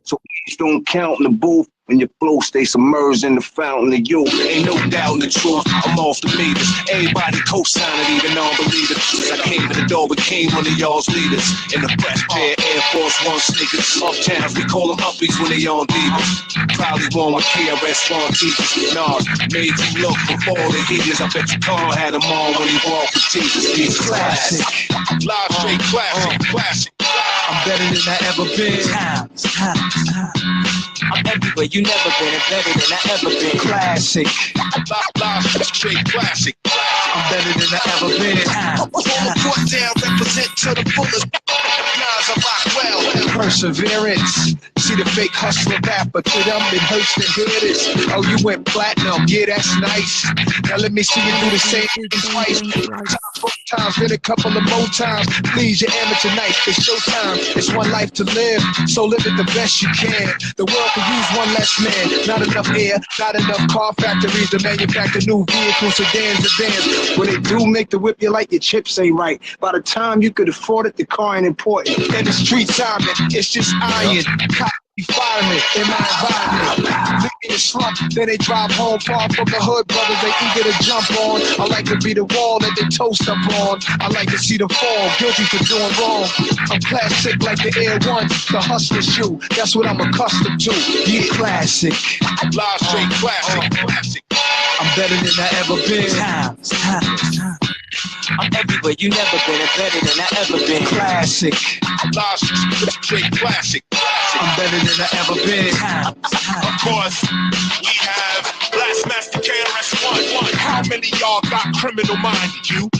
So age don't count in the booth. When your flow stay submerged in the fountain of youth. Ain't no doubt in the truth, I'm off the meters. Everybody co-signing, even non-believers. I came to the door, became one of y'all's leaders. In the fresh pair, Air Force One sneakers. Uptowns, we call them uppies when they on divas. Probably one with KRS-One teachers. Nah, made you look before the heaters. I bet you Carl had them on when he walked with Jesus. He's classic. Live straight classic. I'm better than I ever been. I'm everywhere you never been, and better than I ever been. Classic. Live straight classic. I'm better than I ever been. Put down, represent to the fullest. Nas, I rock well. Perseverance. See the fake hustler rapper. To them it hurts to hear this. Oh, you went platinum. Yeah, that's nice. Now let me see you do the same thing twice. Times, then a couple of more times. Please, your amateur night. It's showtime. It's one life to live. So live it the best you can. The world could use one less man. Not enough air, not enough car factories to manufacture new vehicles, sedans, and vans. When they do make the whip, you like your chips ain't right. By the time you could afford it, the car ain't important. And the street timing, it's just iron. Fireman in my environment. Look in the slump, then they drive home far from the hood, brothers they eager to jump on. I like to be the wall that they toast up on. I like to see them fall, guilty for doing wrong. I'm classic like the Air One, the hustler shoe. That's what I'm accustomed to. Yeah, classic. Live straight classic. I'm better than I ever been. I'm everywhere you never been, and better than I ever been. Classic. Live straight classic. I'm better than I ever been. Of course, we have Blastmaster KRS-One. How many y'all got criminal minded? You,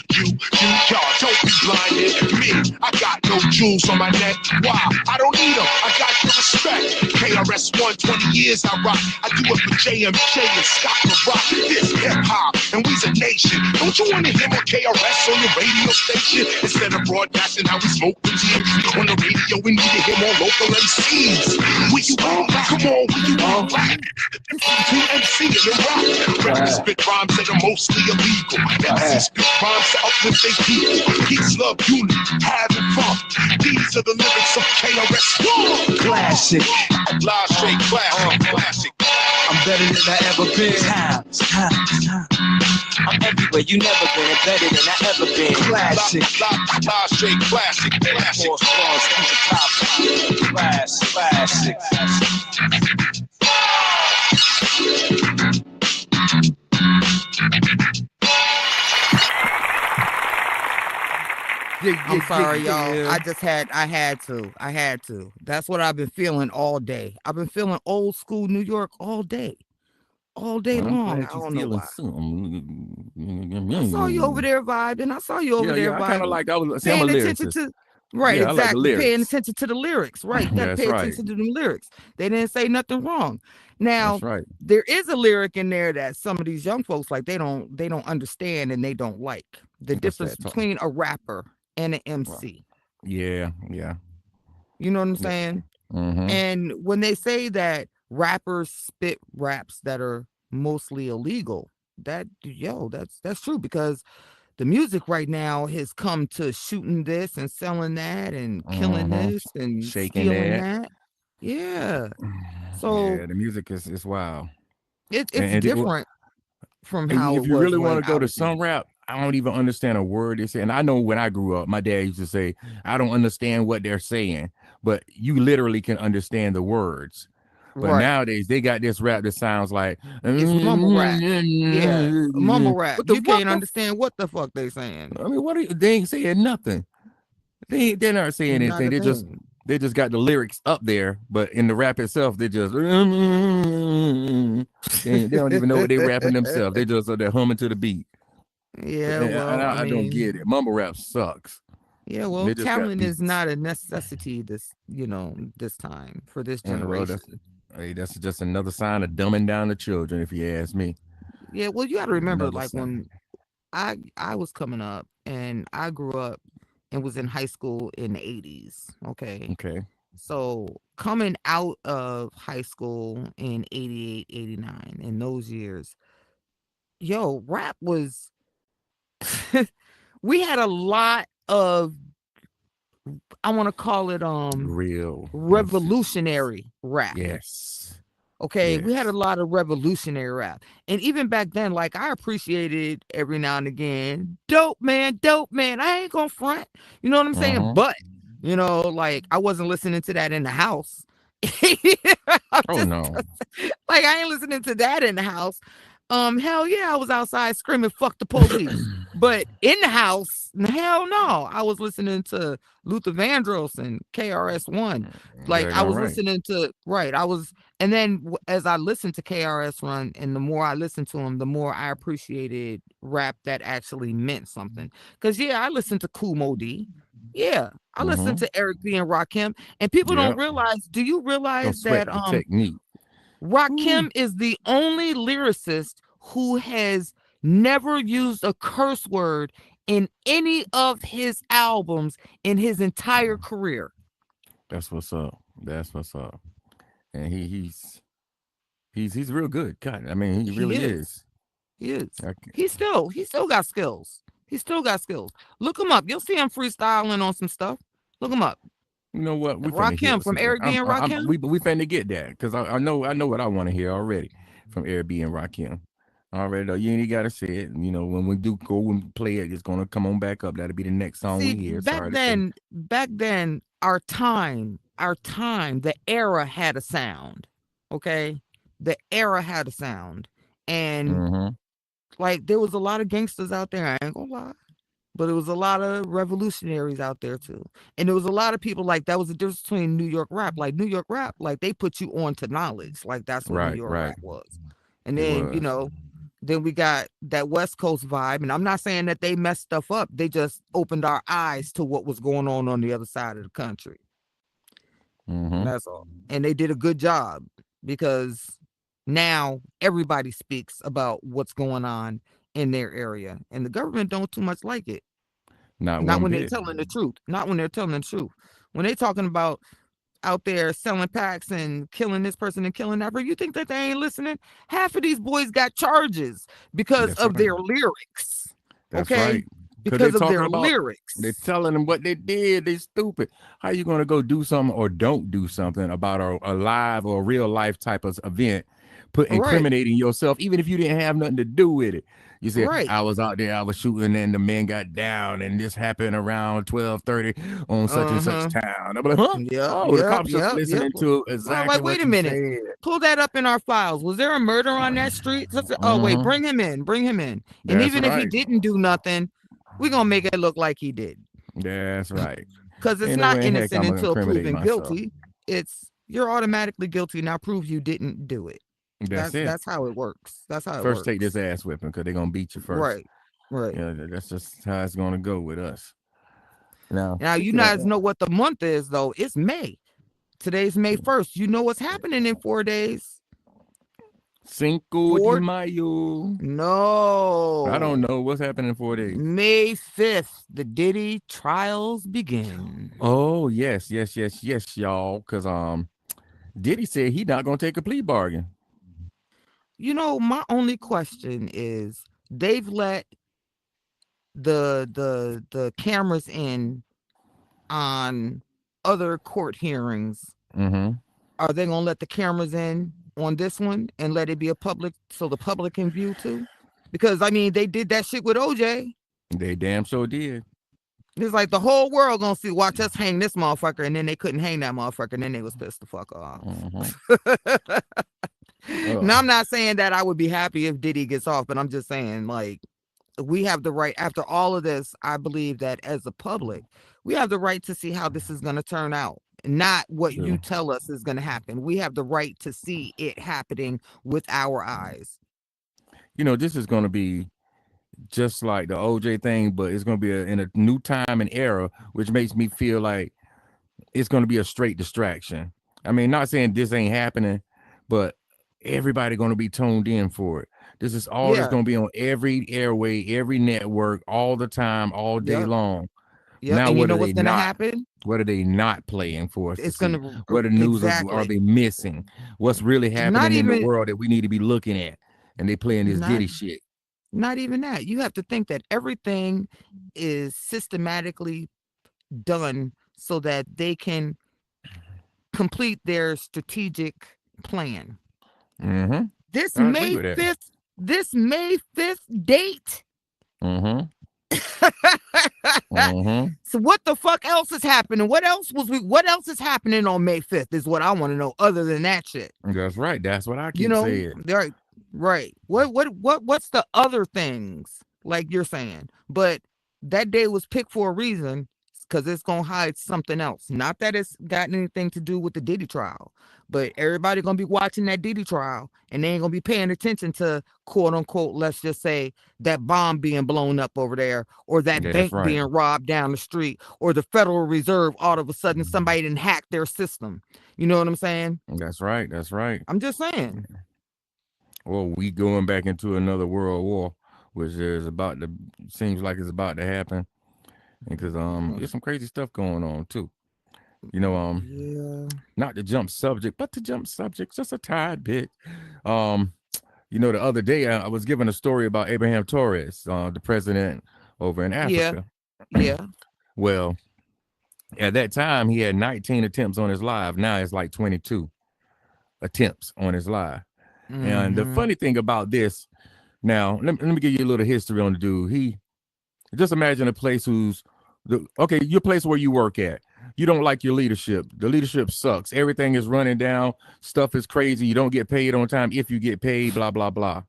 y'all don't be blinded. Me, I got no jewels on my neck. Why? I don't need them. I got your respect. KRS-One, 20 years I rock. I do it for JMJ and Scott the Rock. This hip hop, and we's a nation. Don't you want to hear more KRS on your radio station? Instead of broadcasting how we smoke the TMZ on the radio, we need to hear more local MCs. Where you on? Come on, where you on? This is TMC and the rock. Rappers spit rhymes that are mostly illegal. MCs spit rhymes to uplift their people. Peace, love, unity, having fun. These are the lyrics of KRS-One. Classic. Live straight classic. I'm better than I ever been. I'm everywhere you never been, and better than I ever been. Classic. Live straight classic. Classic. I'm sorry, y'all. I had to. That's what I've been feeling all day. I've been feeling old school New York all day long. I don't know why. I saw you over there vibing. I kind of like I was. See, I'm a lyricist. Right, Yeah, I like the exactly. Paying lyrics. attention to the lyrics. Right. You got to That's pay right. attention to the lyrics. They didn't say nothing wrong. Now, That's right. there is a lyric in there that some of these young folks like they don't understand and they don't like. The What's difference that? between a rapper and an Well, MC. yeah, yeah. You know what I'm Yeah. saying? Mm-hmm. And when they say that rappers spit raps that are mostly illegal, that's true because the music right now has come to shooting this and selling that and killing Mm-hmm. this and Shaking stealing that. that. Yeah. So Yeah, the music is wild. it's And different from how if it you was really want when to I go to was young. some rap, I don't even understand a word they say. And I know when I grew up, my dad used to say, I don't understand what they're saying, but you literally can understand the words. But Right. nowadays they got this rap that sounds like what It's mumble rap. Yeah. Mumble rap. the You what can't the understand what the fuck they saying. I mean, what are you, they ain't saying nothing. They're not saying Not anything. a thing. They just got the lyrics up there, but in the rap itself, they just they don't even know what they rapping themselves. They just are there humming to the beat. Yeah, And well, I I don't mean, get it. Mumble rap sucks. yeah, well, They just got talent is beats. not a necessity this time for this Well, generation. that's just another sign of dumbing down the children, if you ask me. Yeah, well, you got to remember, Another like sign. when I was coming up and I grew up and was in high school in the 80s. Okay. Okay. So coming out of high school in 88, 89, in those years, rap was, we had a lot of, I want to call it, Real. revolutionary rap. Yes. Okay, we had a Yes. lot of revolutionary rap. And even back then, like I appreciated every now and again, dope man, dope man. I ain't gonna front. You know what I'm saying? Mm-hmm. But, like I wasn't listening to that in the house. I'm Oh just no. like I ain't listening to that in the house. Hell yeah, I was outside screaming fuck the police. But in the house, hell no. I was listening to Luther Vandross and KRS-One. Like I Daggone was right. listening to and then as I listened to KRS-One and the more I listened to him, the more I appreciated rap that actually meant something. Cause yeah, I listened to Kool Moe Dee. Yeah, I listened Mm-hmm. to Eric B and Rakim, and people don't Yep. realize. Do you Don't realize sweat that the technique. Ooh. Rakim is the only lyricist who has never used a curse word in any of his albums in his entire career? That's what's up. That's what's up. And he's real good. God, I mean, he He really is. is. He is. I, He still got skills. He still got skills. Look him up. You'll see him freestyling on some stuff. Look him up. you know what? We finna Rakim hear from some. Eric B and Rakim. We finna get that because I know what I want to hear already from Eric B and Rakim. Already though, you ain't gotta say it. You know, when we do go and play it, it's gonna come on back up. That'll be the next song See, we hear. Sorry to say. back then, our time, the era had a sound. Okay, the era had a sound, and Mm-hmm. like there was a lot of gangsters out there. I ain't gonna lie, but there was a lot of revolutionaries out there too, and there was a lot of people like that was the difference between New York rap. Like New York rap, like they put you on to knowledge. Like that's what New Right, York right. rap was, and It then was. then we got that West Coast vibe, and I'm not saying that they messed stuff up. They just opened our eyes to what was going on the other side of the country. Mm-hmm. That's all. And they did a good job because now everybody speaks about what's going on in their area, and the government don't too much like it. Not Not one when they're bit. telling the truth. Not when they're telling the truth. When they talking about out there selling packs and killing this person and killing that person, you think that they ain't listening? Half of these boys got charges because That's of right. their lyrics. That's Okay? right. Because they're Because of talking their about, they're lyrics. telling them what they did. They stupid. How you going to go do something or don't do something about a live or real life type of event, Right. incriminating yourself, even if you didn't have nothing to do with it? You said, Right. I was out there, I was shooting, and the men got down, and this happened around 12:30 on such and such town. I'm like, huh? Yep, Oh, the yep, cops just yep, yep. listening to Well, exactly like, wait what a you minute. said. Pull that up in our files. Was there a murder on that street? Oh, wait, Mm-hmm. bring him in. Bring him in. And That's even if he right. didn't do nothing, we're gonna make it look like he did. That's right. Because it's Ain't no not way in heck innocent I'm going to until incriminate proven myself. guilty. It's you're automatically guilty. Now prove you didn't do it. That's it. That's how it works. That's how it First, take this works. ass whipping because they're going to beat you first. Right. Right. Yeah, that's just how it's going to go with us. Now, Now you speaking of guys know what the month is, though. It's May. Today's May 1st. You know what's happening in 4 days? Cinco de Mayo. No. I don't know what's happening in 4 days. May 5th, the Diddy trials begin. Oh, yes, y'all. Because Diddy said he not gonna take a plea bargain. You know, my only question is they've let the cameras in on other court hearings. Mm-hmm. Are they gonna let the cameras in on this one and let it be a public so the public can view too? Because I mean, they did that shit with OJ. They damn sure did. It's like the whole world gonna see, watch us hang this motherfucker, and then they couldn't hang that motherfucker, and then they was pissed the fuck off. Now, I'm not saying that I would be happy if Diddy gets off, but I'm just saying, like, we have the right, after all of this, I believe that as a public, we have the right to see how this is going to turn out, not what you tell us is going to happen. We have the right to see it happening with our eyes. You know, this is going to be just like the OJ thing, but it's going to be in a new time and era, which makes me feel like it's going to be a straight distraction. I mean, not saying this ain't happening, but everybody going to be tuned in for it. This is all that's going to be on every airway, every network, all the time, all day long. Now, and you know what's going to happen? What are they not playing for us? It's going to. What are news are they missing? What's really happening in the world that we need to be looking at? And they playing this Diddy shit. Not even that. You have to think that everything is systematically done so that they can complete their strategic plan. Mm-hmm. This May 5th date. Mm-hmm. Mm-hmm. So what the fuck else is happening? What else is happening on May 5th is what I want to know, other than that shit. That's right. That's what I keep saying. Right. What's the other things, like you're saying? But that day was picked for a reason, because it's gonna hide something else. Not that it's got anything to do with the Diddy trial, but everybody gonna be watching that Diddy trial, and they ain't gonna be paying attention to, quote unquote, let's just say, that bomb being blown up over there, or that bank being robbed down the street, or the Federal Reserve all of a sudden somebody didn't hack their system. You know what I'm saying? That's right. That's right. I'm just saying. Well, we going back into another world war, which is seems like it's about to happen. Because there's some crazy stuff going on too. You know, not to jump subject, but to jump subject just a tad bit. You know, the other day I was given a story about Abraham Torres, the president over in Africa. Yeah. Well, at that time he had 19 attempts on his life. Now it's like 22 attempts on his life. Mm-hmm. And the funny thing about this, now let me give you a little history on the dude. Just imagine a place your place where you work at. You don't like your leadership. The leadership sucks. Everything is running down. Stuff is crazy. You don't get paid on time. If you get paid, blah, blah, blah.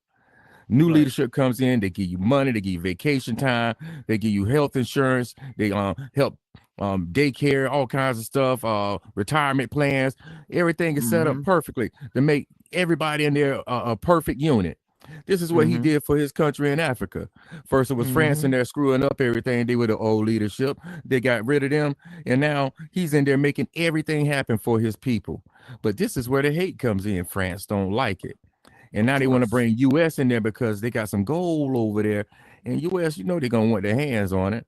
New leadership comes in. They give you money. They give you vacation time. They give you health insurance. They help daycare, all kinds of stuff, retirement plans. Everything is set up perfectly to make everybody in there a perfect unit. This is what he did for his country in Africa. First, it was France in there screwing up everything. They were the old leadership. They got rid of them. And now he's in there making everything happen for his people. But this is where the hate comes in. France don't like it. And now they want to bring U.S. in there because they got some gold over there. And U.S., you know, they're going to want their hands on it.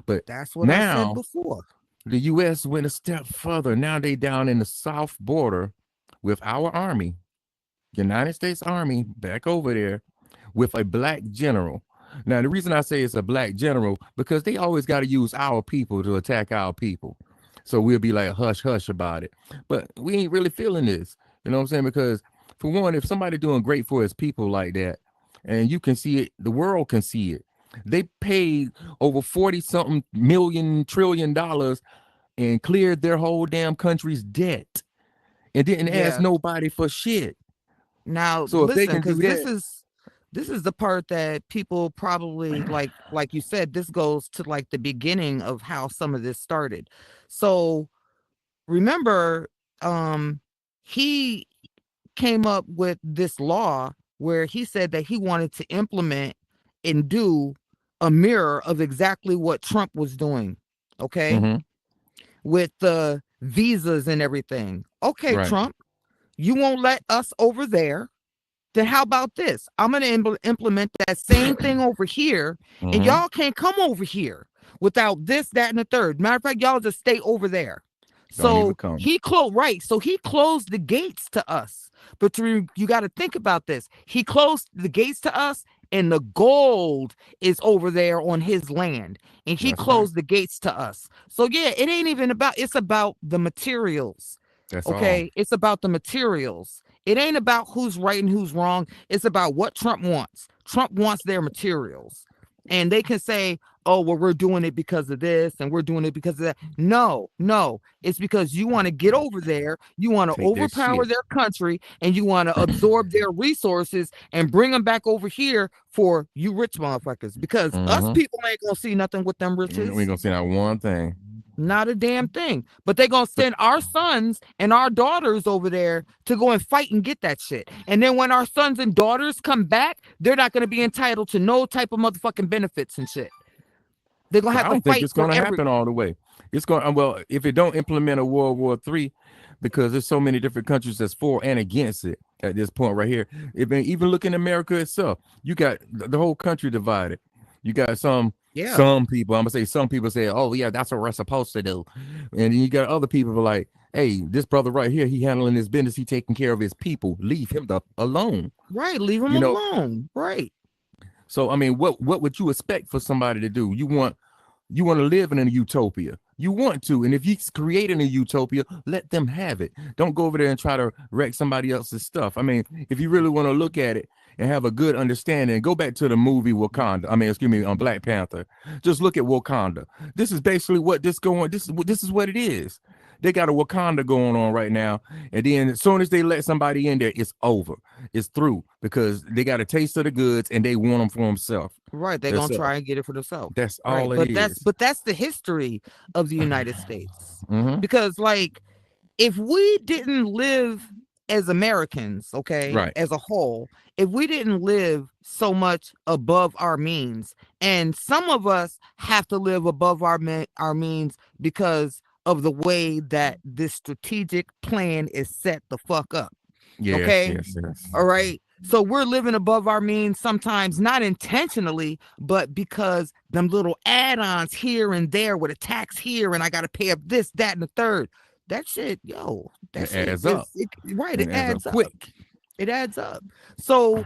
But that's what I said before. The U.S. went a step further. Now they down in the south border with our army. United States Army back over there with a black general. Now, the reason I say it's a black general, because they always got to use our people to attack our people. So we'll be like hush, hush about it. But we ain't really feeling this. You know what I'm saying? Because for one, if somebody doing great for his people like that, and you can see it, the world can see it. They paid over 40-something million trillion dollars and cleared their whole damn country's debt and didn't ask nobody for shit. Now, so listen, because this is the part that people probably like you said, this goes to like the beginning of how some of this started. So remember, he came up with this law where he said that he wanted to implement and do a mirror of exactly what Trump was doing. okay, with the visas and everything. Okay, Right. Trump, you won't let us over there. Then how about this? I'm going to implement that same thing over here, and y'all can't come over here without this, that, and the third. Matter of fact, y'all just stay over there. Don't even So come. he closed the gates to us. But you got to think about this. He closed the gates to us, and the gold is over there on his land, and he That's closed the gates to us. So yeah, it ain't even about. It's about the materials. That's okay, it's about the materials. It ain't about who's right and who's wrong. It's about what Trump wants. Trump wants their materials. And they can say, oh, well, we're doing it because of this and we're doing it because of that. No, it's because you want to get over there. You want to Take their overpower shit. their country, and you want to absorb their resources and bring them back over here for you rich motherfuckers. Because us people ain't going to see nothing with them riches. We ain't gonna see not one thing. Not a damn thing. But they're going to send our sons and our daughters over there to go and fight and get that shit. And then when our sons and daughters come back, they're not going to be entitled to no type of motherfucking benefits and shit. They're going to have to fight. I don't think it's going to happen all the way. It's going, well, if it don't implement a World War III, because there's so many different countries that's for and against it at this point right here. Even look in America itself, you got the whole country divided. You got some people, I'm gonna say some people say, oh yeah, that's what we're supposed to do. And then you got other people who are like, hey, this brother right here, he handling his business, he taking care of his people. Leave him alone. Right, leave him alone. Right. So I mean, what would you expect for somebody to do? You want to live in a utopia. You want to, and if he's creating a utopia, let them have it. Don't go over there and try to wreck somebody else's stuff. I mean, if you really want to look at it and have a good understanding, go back to the movie Wakanda. On Black Panther. Just look at Wakanda. This is basically what this is what it is. They got a Wakanda going on right now, and then as soon as they let somebody in there, it's over. It's through because they got a taste of the goods and they want them for themselves. Right, they're gonna try and get it for themselves. That's all it is. But that's the history of the United States. Because like, if we didn't live as Americans, okay, as a whole, if we didn't live so much above our means, and some of us have to live above our means because of the way that this strategic plan is set the fuck up. Yes. All right. So we're living above our means sometimes, not intentionally, but because them little add-ons here and there with a tax here, and I got to pay up this, that, and the third. That shit, that adds up. It adds up quick. It adds up. So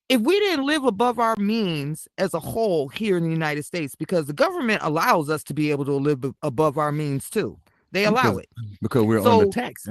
if we didn't live above our means as a whole here in the United States, because the government allows us to be able to live above our means too. They allow it. Because we're on the tax.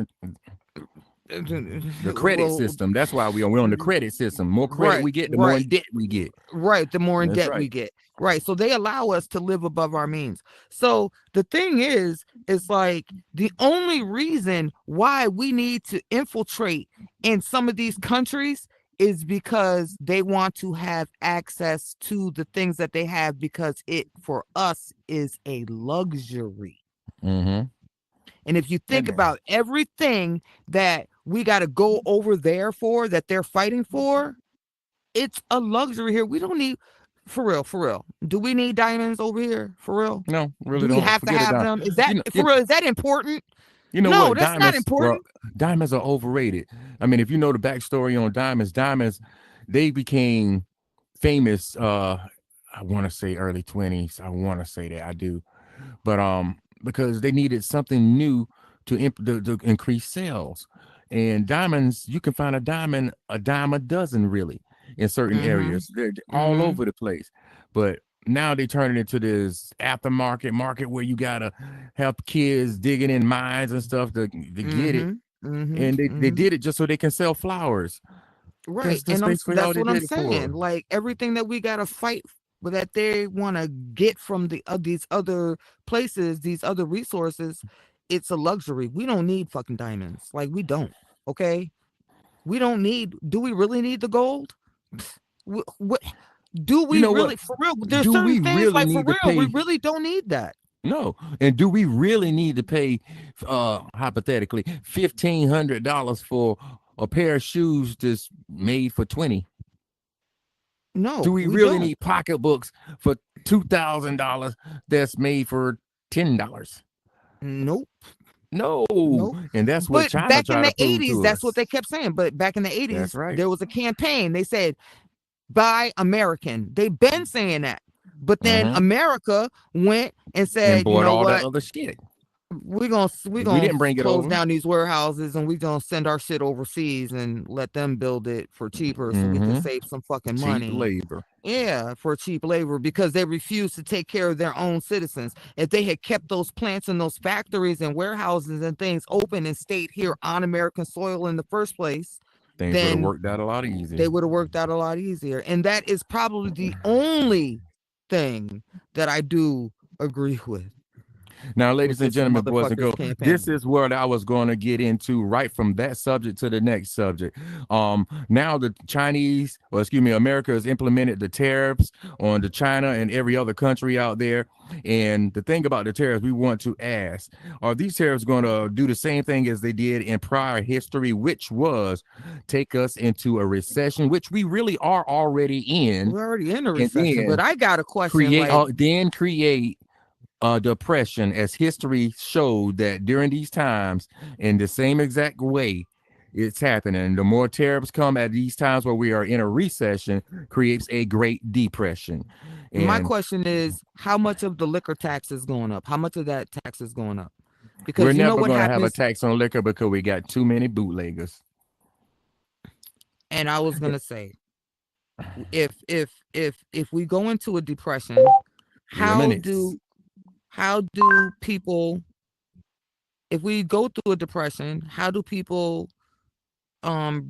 The credit system. That's why we're on the credit system. More credit we get, the more in debt we get. Right. The more in debt we get. Right. So they allow us to live above our means. So the thing is like the only reason why we need to infiltrate in some of these countries is because they want to have access to the things that they have, because it for us is a luxury. And if you think about everything that we got to go over there for, that they're fighting for, it's a luxury here. We don't need, for real. Do we need diamonds over here? For real? No, really do we don't. have to have them? Is that for real? Is that important? You know no, what? That's not important. Diamonds are overrated. I mean, if you know the backstory on diamonds, they became famous. I want to say early 20s. I want to say that I do, but because they needed something new to increase sales. And diamonds, you can find a dime a dozen really in certain areas. They're all over the place. But now they turn it into this aftermarket market where you gotta help kids digging in mines and stuff to get it. And they did it just so they can sell flowers. Right. And that's what I'm saying. Like everything that we gotta fight but that they want to get from these other places, these other resources, it's a luxury. We don't need fucking diamonds. Like, we don't. Okay, we don't need. Do we really need the gold? What do we really? For real, there's certain things really like for real. We really don't need that. No. And do we really need to pay hypothetically $1,500 for a pair of shoes that's made for $20? No. Do we really need pocketbooks for $2,000 that's made for $10. Nope. No. Nope. And that's what But China back in tried the to prove 80s, to that's us. what they kept saying. But back in the 80s, That's right. there was a campaign. They said, buy American. They've been saying that. But then America went and said, and bought you know all what? that other shit. We're gonna We didn't bring it close over. down these warehouses and we're gonna send our shit overseas and let them build it for cheaper so we can save some fucking Cheap money. labor. Yeah, for cheap labor, because they refuse to take care of their own citizens. If they had kept those plants and those factories and warehouses and things open and stayed here on American soil in the first place, Things would have then worked out a lot easier. they would have worked out a lot easier. And that is probably the only thing that I do agree with. Now, ladies and gentlemen, boys and girls, campaign. this is what I was going to get into right from that subject to the next subject. Now the America has implemented the tariffs on the China and every other country out there. And the thing about the tariffs, we want to ask, are these tariffs going to do the same thing as they did in prior history, which was take us into a recession, which we really are already in? We're already in a recession, but I got a question. Create depression, as history showed that during these times, in the same exact way it's happening. The more tariffs come at these times where we are in a recession, creates a great depression. And my question is, how much of the liquor tax is going up? How much of that tax is going up? Because we're you know never what going to happens, have a tax on liquor because we got too many bootleggers. And I was gonna say, if we go into a depression, how do people, if we go through a depression, how do people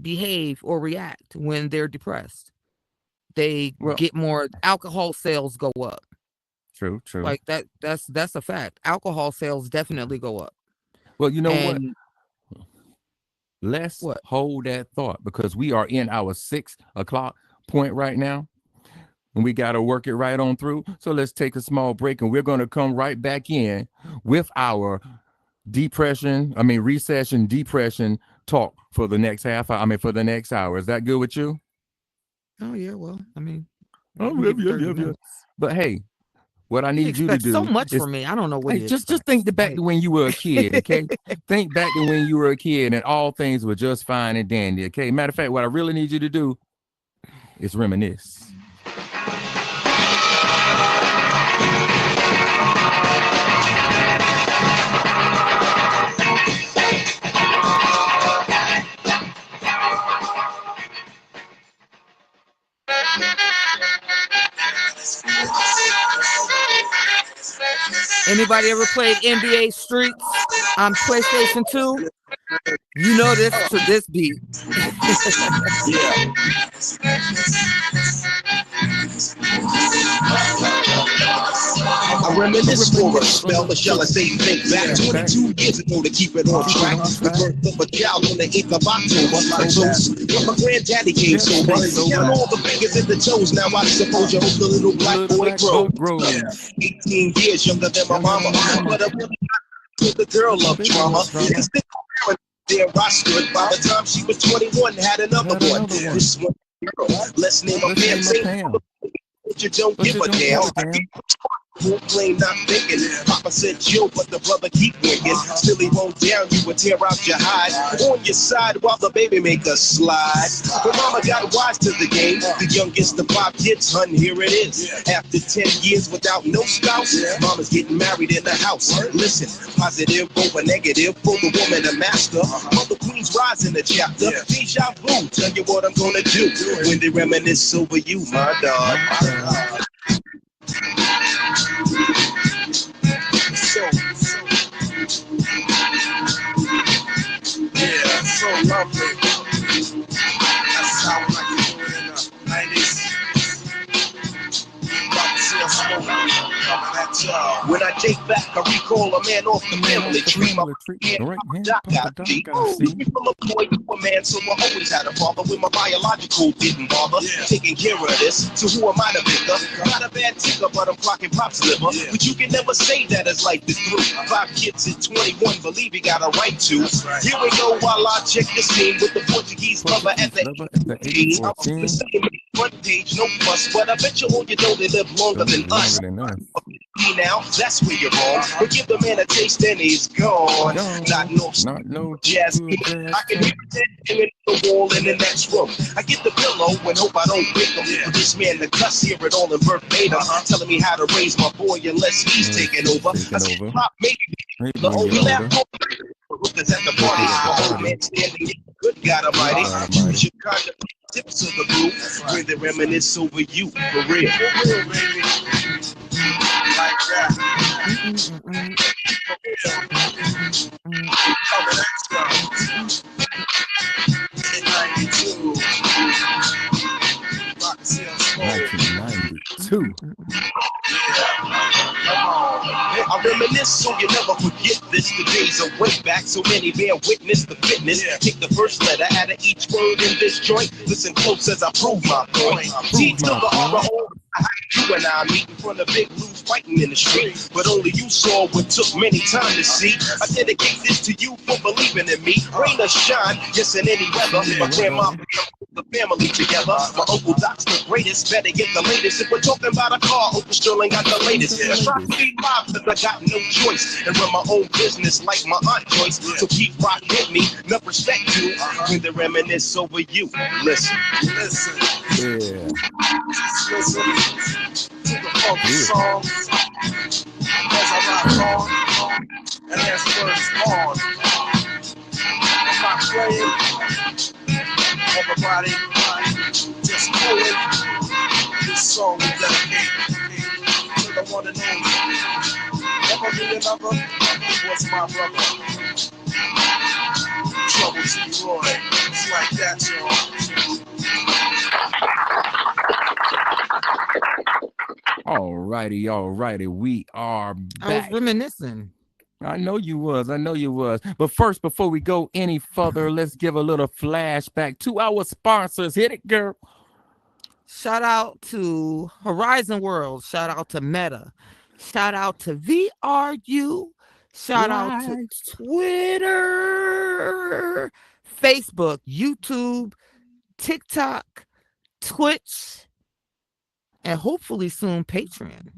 behave or react when they're depressed? They get more, alcohol sales go up. True. Like that's a fact. Alcohol sales definitely go up. Well, you know what? Let's hold that thought, because we are in our 6 o'clock point right now. And we got to work it right on through. So let's take a small break, and we're going to come right back in with our recession, depression talk for the next for the next hour. Is that good with you? Oh, yeah. Well, yeah. But hey, what I need you to do so much for me. I don't know what just think back to when you were a kid, okay? Think back to when you were a kid and all things were just fine and dandy, okay? Matter of fact, what I really need you to do is reminisce. Anybody ever played NBA Streets on PlayStation 2? You know this to this beat. I reminisce for a spell, or shall I say think back 22 years ago to keep it on track. The birth of a child on the 8th of October. A toast when my granddaddy came sober. Count all the fingers and the toes. Now I suppose you hope the little black boy grows. 18 years younger than my mama, but I really not the girl love drama. Cause there I stood. By the time she was 21, had another one. This one girl, let's name a Pam. But you don't give a damn. Who claim not thinking? Papa said chill, but the brother keep winking. Still he won't down you would tear out your hide on your side while the baby make a slide. But mama got wise to the game. The youngest of 5 kids, hun, here it is. After 10 years without no spouse, mama's getting married in the house. Listen, positive over negative, for the woman a master. Mother queens rise in the chapter. Deja vu, tell you what I'm gonna do when they reminisce over you, my dog. So lovely. That's how I like to do it in the 90s. About to see us smoke. Coming at When I take back, I recall a man off the family tree. My right hand, doc Papa got Doc deep. got see. Me from a boy to a man, so I always had a father when my biological didn't bother taking care of this. So who am I to pick up? Not a bad ticker, but I'm clocking pop's liver. But you can never say that his life is through. 5 kids at 21, believe he got a right to. Here we go while I check the scene with the Portuguese lover at the 18. I'm the same front page, no fuss, but I bet you all you know they live longer than us. Now that's where you're wrong. But give the man a taste and he's gone. Not no jazz. I can hear it in the wall in the next room. I get the pillow and hope I don't wake him. For this man to cuss, hear it all in verbatim, telling me how to raise my boy unless he's taking over. I said, Pop, maybe the whole lap. Because at the party, the whole man standing. Good God Almighty, you should kind of tips of the blue when they reminisce over you for real. Baby. Like that. In 92. 1992. I reminisce so you never forget this. The days are way back, so many bear witness the fitness. Take the first letter out of each word in this joint. Listen close as I prove my point. T to the R-O. You and I meet in front of Big Blues fighting in the street, but only you saw what took many time to see. I dedicate this to you for believing in me. Rain or shine, yes, in any weather. My grandma the family together. My Uncle Doc's the greatest, better get the latest. If we're talking about a car, Uncle Sterling got the latest. I try to feed my cause I got no choice and run my own business like my Aunt Joyce. So keep rocking with me, enough respect you when they reminisce over you. Listen. Yeah. Listen to the funky song as I rock on, and as words on. I'm not playing. Everybody, just know it. This song is dedicated to the one and only. Never be another. What's my brother? Trouble to you, Roy. It's like that, y'all. All righty. We are back. I was reminiscing. I know you was. But first, before we go any further, let's give a little flashback to our sponsors. Hit it, girl. Shout out to Horizon World. Shout out to Meta. Shout out to VRU. Shout out to Twitter, Facebook, YouTube, TikTok, Twitch, and hopefully soon Patreon.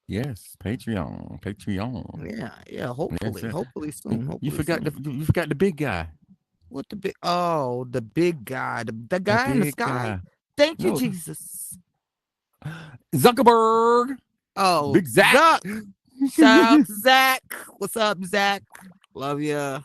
Yes, Patreon. Yeah. Hopefully soon. You forgot the big guy. What the big? Oh, the big guy. The guy in the sky. Guy. Thank you, Jesus. Zuckerberg. Oh, Big Zach. Shout out to Zach. What's up, Zach? Love ya.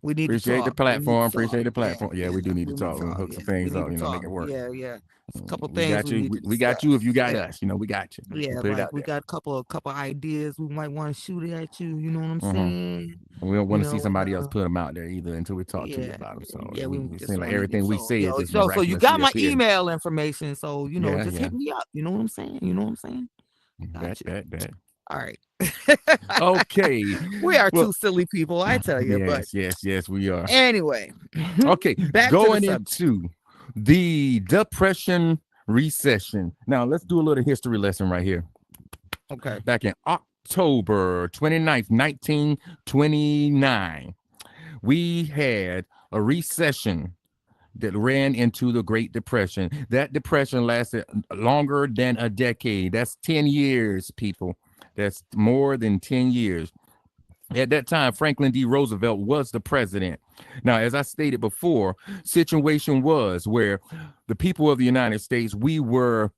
We need Appreciate to talk. the platform. Yeah, we do need to talk. Hook some things up. Make it work. Yeah. A couple We things got you. We got you if you got us. We got you. Yeah, Put it like out we there. got a couple ideas we might want to shoot at you. You know what I'm saying? We don't want to see somebody else put them out there either until we talk to you about them. So yeah, we just seem like wanna everything we say is just so you got my miraculously appearing. email information. So just hit me up. You know what I'm saying? Bet. All right. Okay. We are two silly people, I tell you. Yes, we are. Anyway. Okay. Back going to the into the Depression recession. Now let's do a little history lesson right here. Okay. Back in October 29th, 1929, we had a recession that ran into the Great Depression. That depression lasted longer than a decade. That's 10 years, people. That's more than 10 years. At that time, Franklin D. Roosevelt was the president. Now, as I stated before, situation was where the people of the United States, we were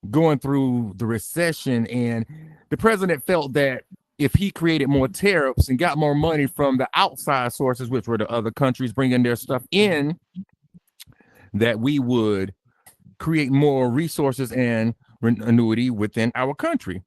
going through the recession, and the president felt that if he created more tariffs and got more money from the outside sources, which were the other countries bringing their stuff in, that we would create more resources and annuity within our country.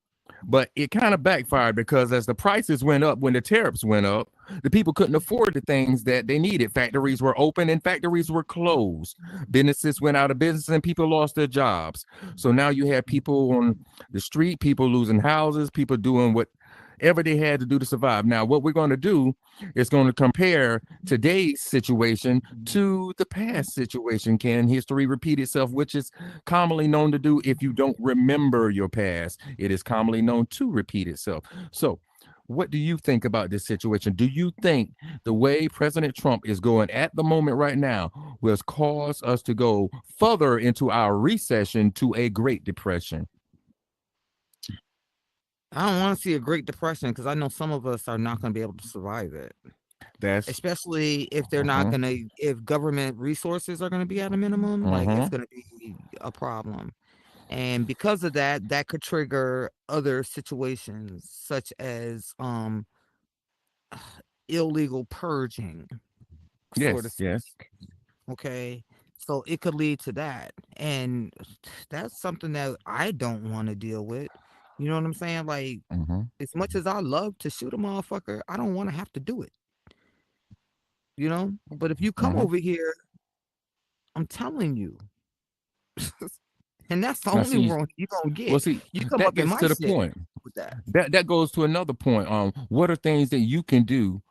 But it kind of backfired because as the prices went up, when the tariffs went up, The people couldn't afford the things that they needed. Factories were open and factories were closed. Businesses went out of business and people lost their jobs. So now you have people on the street, people losing houses, people doing whatever they had to do to survive. Now, what we're going to do is going to compare today's situation to the past situation. Can history repeat itself, which is commonly known to do if you don't remember your past? It is commonly known to repeat itself. So, what do you think about this situation? Do you think the way President Trump is going at the moment right now will cause us to go further into our recession to a Great Depression? I don't want to see a Great Depression because I know some of us are not going to be able to survive it. That's especially if they're not going to, if government resources are going to be at a minimum, like it's going to be a problem. And because of that, that could trigger other situations such as illegal purging, sort of. yes. Okay. So it could lead to that. And that's something that I don't want to deal with. You know what I'm saying? Like, as much as I love to shoot a motherfucker, I don't want to have to do it. You know? But if you come over here, I'm telling you. And that's the only one you're going to get. Well, see, you come that up in gets my to the shit point. with that. That goes to another point. What are things that you can do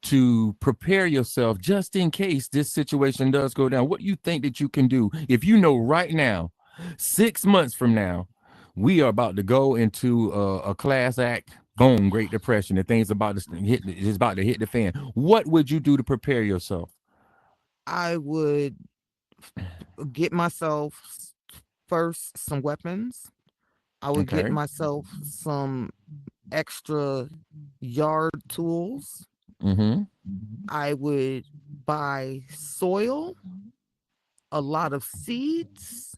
to prepare yourself just in case this situation does go down? What do you think that you can do if you know right now, 6 months from now, we are about to go into a class act, boom, Great Depression, and things about to hit the fan? What would you do to prepare yourself? I would get myself first some weapons. I would get myself some extra yard tools. I would buy soil, a lot of seeds,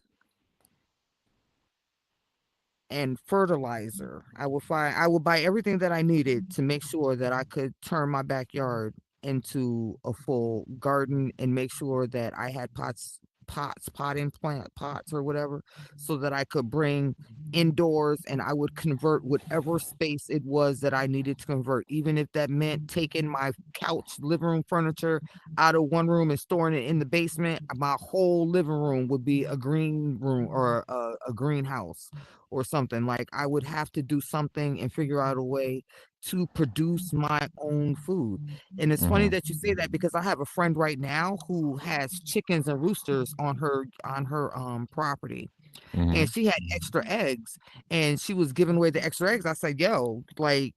and fertilizer. I would buy everything that I needed to make sure that I could turn my backyard into a full garden and make sure that I had potting plant pots or whatever, so that I could bring indoors and I would convert whatever space it was that I needed to convert, even if that meant taking my couch, living room furniture out of one room and storing it in the basement. My whole living room would be a green room or a greenhouse or something. Like, I would have to do something and figure out a way to produce my own food. And it's funny that you say that, because I have a friend right now who has chickens and roosters on her property. And she had extra eggs and she was giving away the extra eggs. I said, yo, like,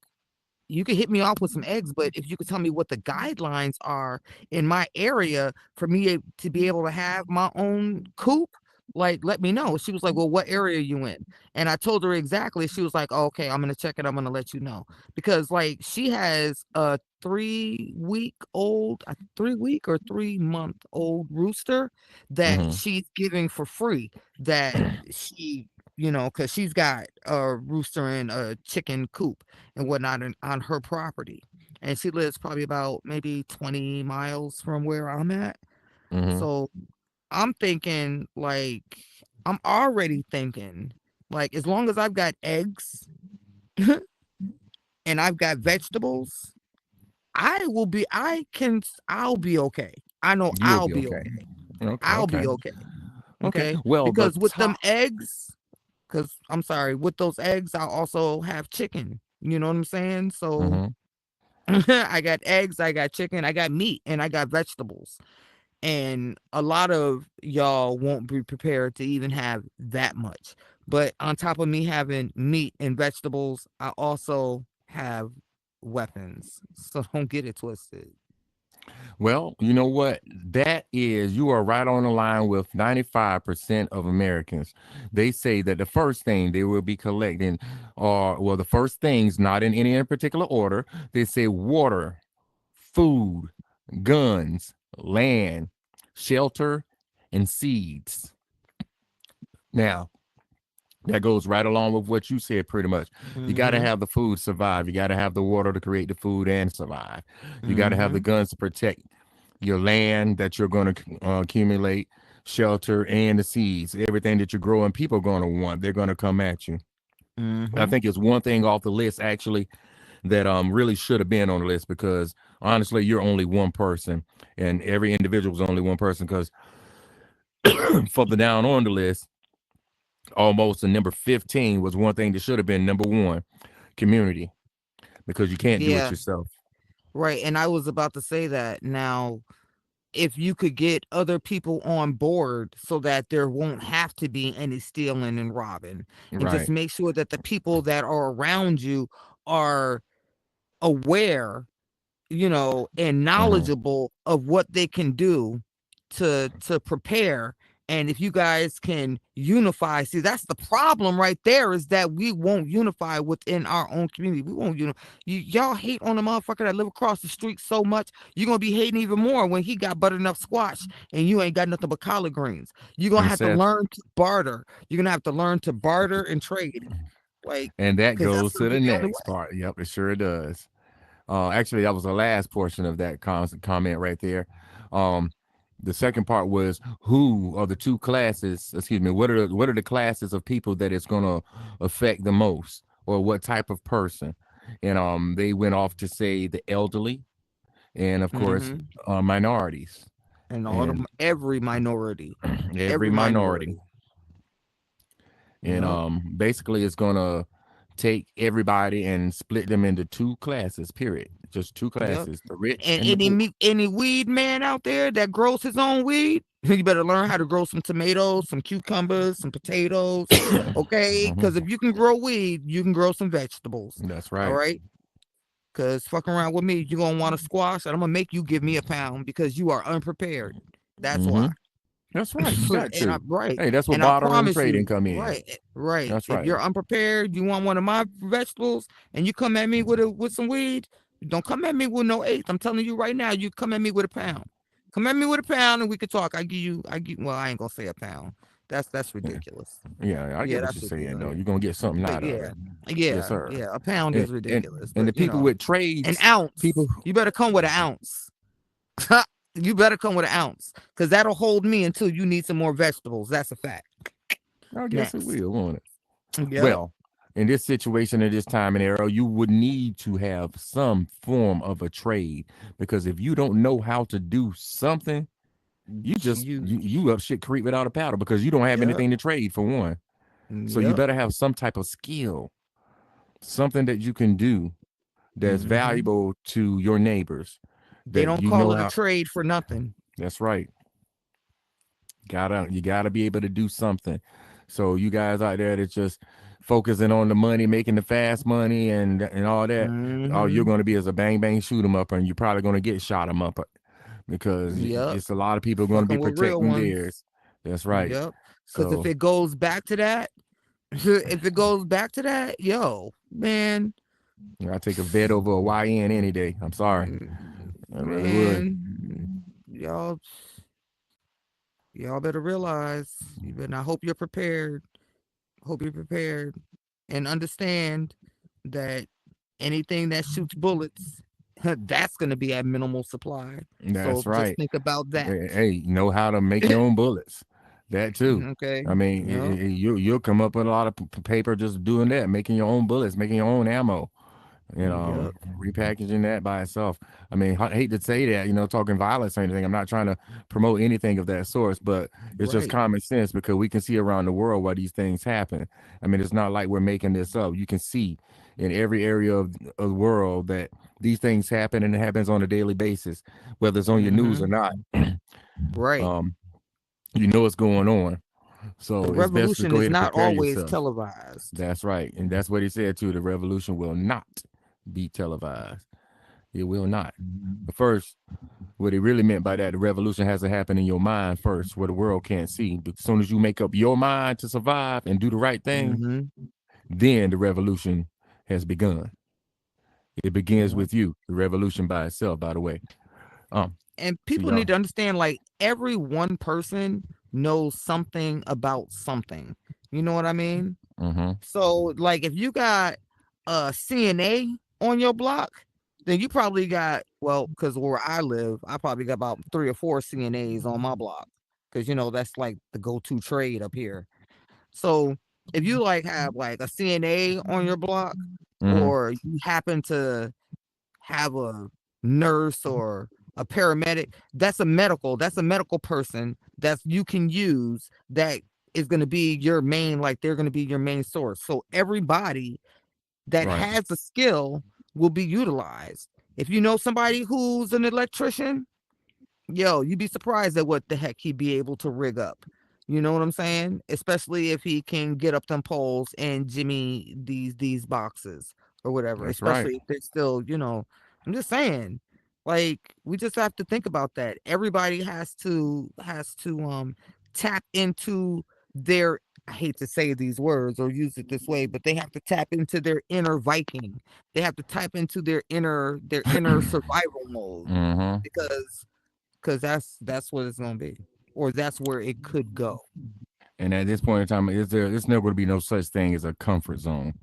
you could hit me off with some eggs, but if you could tell me what the guidelines are in my area for me to be able to have my own coop, like, let me know. She was like, well, what area are you in? And I told her exactly. She was like, oh, okay, I'm going to check it. I'm going to let you know. Because, like, she has a 3-week or 3-month old rooster that she's giving for free, that she, because she's got a rooster and a chicken coop and whatnot on her property. And she lives probably about maybe 20 miles from where I'm at. So I'm thinking, like, I'm already thinking, like, as long as I've got eggs and I've got vegetables, I'll be okay. I know I'll be okay. I'll be okay. Okay. Well, because with them eggs, I'm sorry, with those eggs, I'll also have chicken. You know what I'm saying? So I got eggs, I got chicken, I got meat, and I got vegetables. And a lot of y'all won't be prepared to even have that much. But on top of me having meat and vegetables, I also have weapons. So don't get it twisted. Well, you know what? You are right on the line with 95% of Americans. They say that the first thing they will be collecting the first things, not in any particular order, they say water, food, guns, land, shelter, and seeds. Now, that goes right along with what you said pretty much. You got to have the food to survive. You got to have the water to create the food and survive. You got to have the guns to protect your land that you're going to accumulate, shelter, and the seeds. Everything that you're growing, people are going to want. They're going to come at you. I think it's one thing off the list, actually, that really should have been on the list, because honestly, you're only one person, and every individual is only one person. Because further down on the list, almost the number 15 was one thing that should have been number one: community, because you can't do it Yeah, yourself. right. And I was about to say that. Now, if you could get other people on board so that there won't have to be any stealing and robbing, and just Right. make sure that the people that are around you are aware, and Hmm. knowledgeable of what they can do to prepare. And if you guys can unify, see, that's the problem right there, is that we won't unify within our own community. We won't, y'all hate on the motherfucker that live across the street so much. You're gonna be hating even more when he got butternut squash and you ain't got nothing but collard greens. You're gonna And have to Seth, learn to barter. You're gonna have to learn to barter and trade, like, and that because that's goes gonna to be the the only next way. part. Yep, it sure does. Actually, that was the last portion of that comment right there. Um, the second part was, who are the two classes? Excuse me. What are the classes of people that it's going to affect the most, or what type of person? And they went off to say the elderly, and of course, Hmm. minorities, And and every minority, every every minority. minority. And Yep. basically, it's going to take everybody and split them into two classes. Period. Just two Yep. classes: the rich And and the poor. any weed man out there that grows his own weed, you better learn how to grow some tomatoes, some cucumbers, some potatoes. Okay? Because if you can grow weed, you can grow some vegetables. That's All right. right. Because fucking around with me, you're gonna want to squash, and I'm gonna make you give me a pound because you are unprepared. That's Mm-hmm. why. That's right. You got And I to. right. Hey, that's where And I barter and promise trading you, come in. right, right. That's If right. you're unprepared, you want one of my vegetables, and you come at me with some weed, don't come at me with no eighth. I'm telling you right now, you come at me with a pound. Come at me with a pound, and we can talk. Well, I ain't gonna say a pound. That's Yeah. ridiculous. Yeah, I Yeah, get what that's you're saying though. ridiculous. You're gonna get something But out of yeah, it. Yes, yeah, sir. yeah. A pound And is and, ridiculous, and but the people with an trades, ounce. people. You better come with an ounce. You better come with an ounce, because that'll hold me until you need some more vegetables. That's a fact. I guess it Next. will, won't it? Yep. Well, in this situation, at this time and era, you would need to have some form of a trade, because if you don't know how to do something, you just You. you up shit creek without a paddle, because you don't have Yep. anything to trade for one. So you Yep. better have some type of skill, something that you can do that's Hmm. valuable to your neighbors, They that don't you call know it a how. trade for nothing. That's right. You gotta be able to do something. So you guys out there that's just focusing on the money, making the fast money and all that, all you're Hmm. going to be is a bang bang shoot 'em up, and you're probably going to get shot 'em up, because Yep. it's a lot of people going to be Fucking with real protecting ones. theirs. That's right. Yep. Because if So it goes back to that, if it goes back to that, yo, man, I take a vet over a YN any day. I'm sorry, I really would. man, y'all better realize. You better. I hope you're prepared. Hope you're prepared and understand that anything that shoots bullets, that's going to be at minimal supply. That's So just right. think about that. Hey, know how to make your own bullets. That too. Okay. I mean, Yep. you'll come up with a lot of paper just doing that, making your own bullets, making your own ammo. Yep. Repackaging that by itself. I mean, I hate to say that, talking violence or anything. I'm not trying to promote anything of that sort, but it's just Right. common sense, because we can see around the world why these things happen. I mean, it's not like we're making this up. You can see in every area of the world that these things happen, and it happens on a daily basis, whether it's on your news or Hmm. not. Right. um, you know what's going on. The So it's best to revolution go is ahead and not prepare always yourself. televised. That's right. And that's what he said too. The revolution will not be televised. It will not. Mhm. But first, what he really meant by that, the revolution has to happen in your mind first, where the world can't see. But as soon as you make up your mind to survive and do the right thing, Mhm. then the revolution has begun. It begins Yeah. with you. The revolution by itself, by the way. And So people y'all. need to understand, like, every one person knows something about something. You know what I mean? Mm-hmm. So, like, if you got a CNA on your block, then you probably got, well, because where I live, I probably got about 3 or 4 CNAs on my block, because that's like the go-to trade up here. So if you like have like a CNA on your block, Mm-hmm. or you happen to have a nurse or a paramedic, that's a medical person that you can use that is going to be your main, like they're going to be your main source. So everybody that Right. has a skill will be utilized. If you know somebody who's an electrician, yo, you'd be surprised at what the heck he'd be able to rig up. You know what I'm saying? Especially if he can get up them poles and jimmy these boxes or whatever. That's right. Especially if they're still, I'm just saying, like we just have to think about that. Everybody has to tap into their, I hate to say these words or use it this way, but they have to tap into their inner Viking. They have to tap into their inner survival mode, Mm-hmm. because that's what it's gonna be, or that's where it could go. And at this point in time, there's never going to be no such thing as a comfort zone.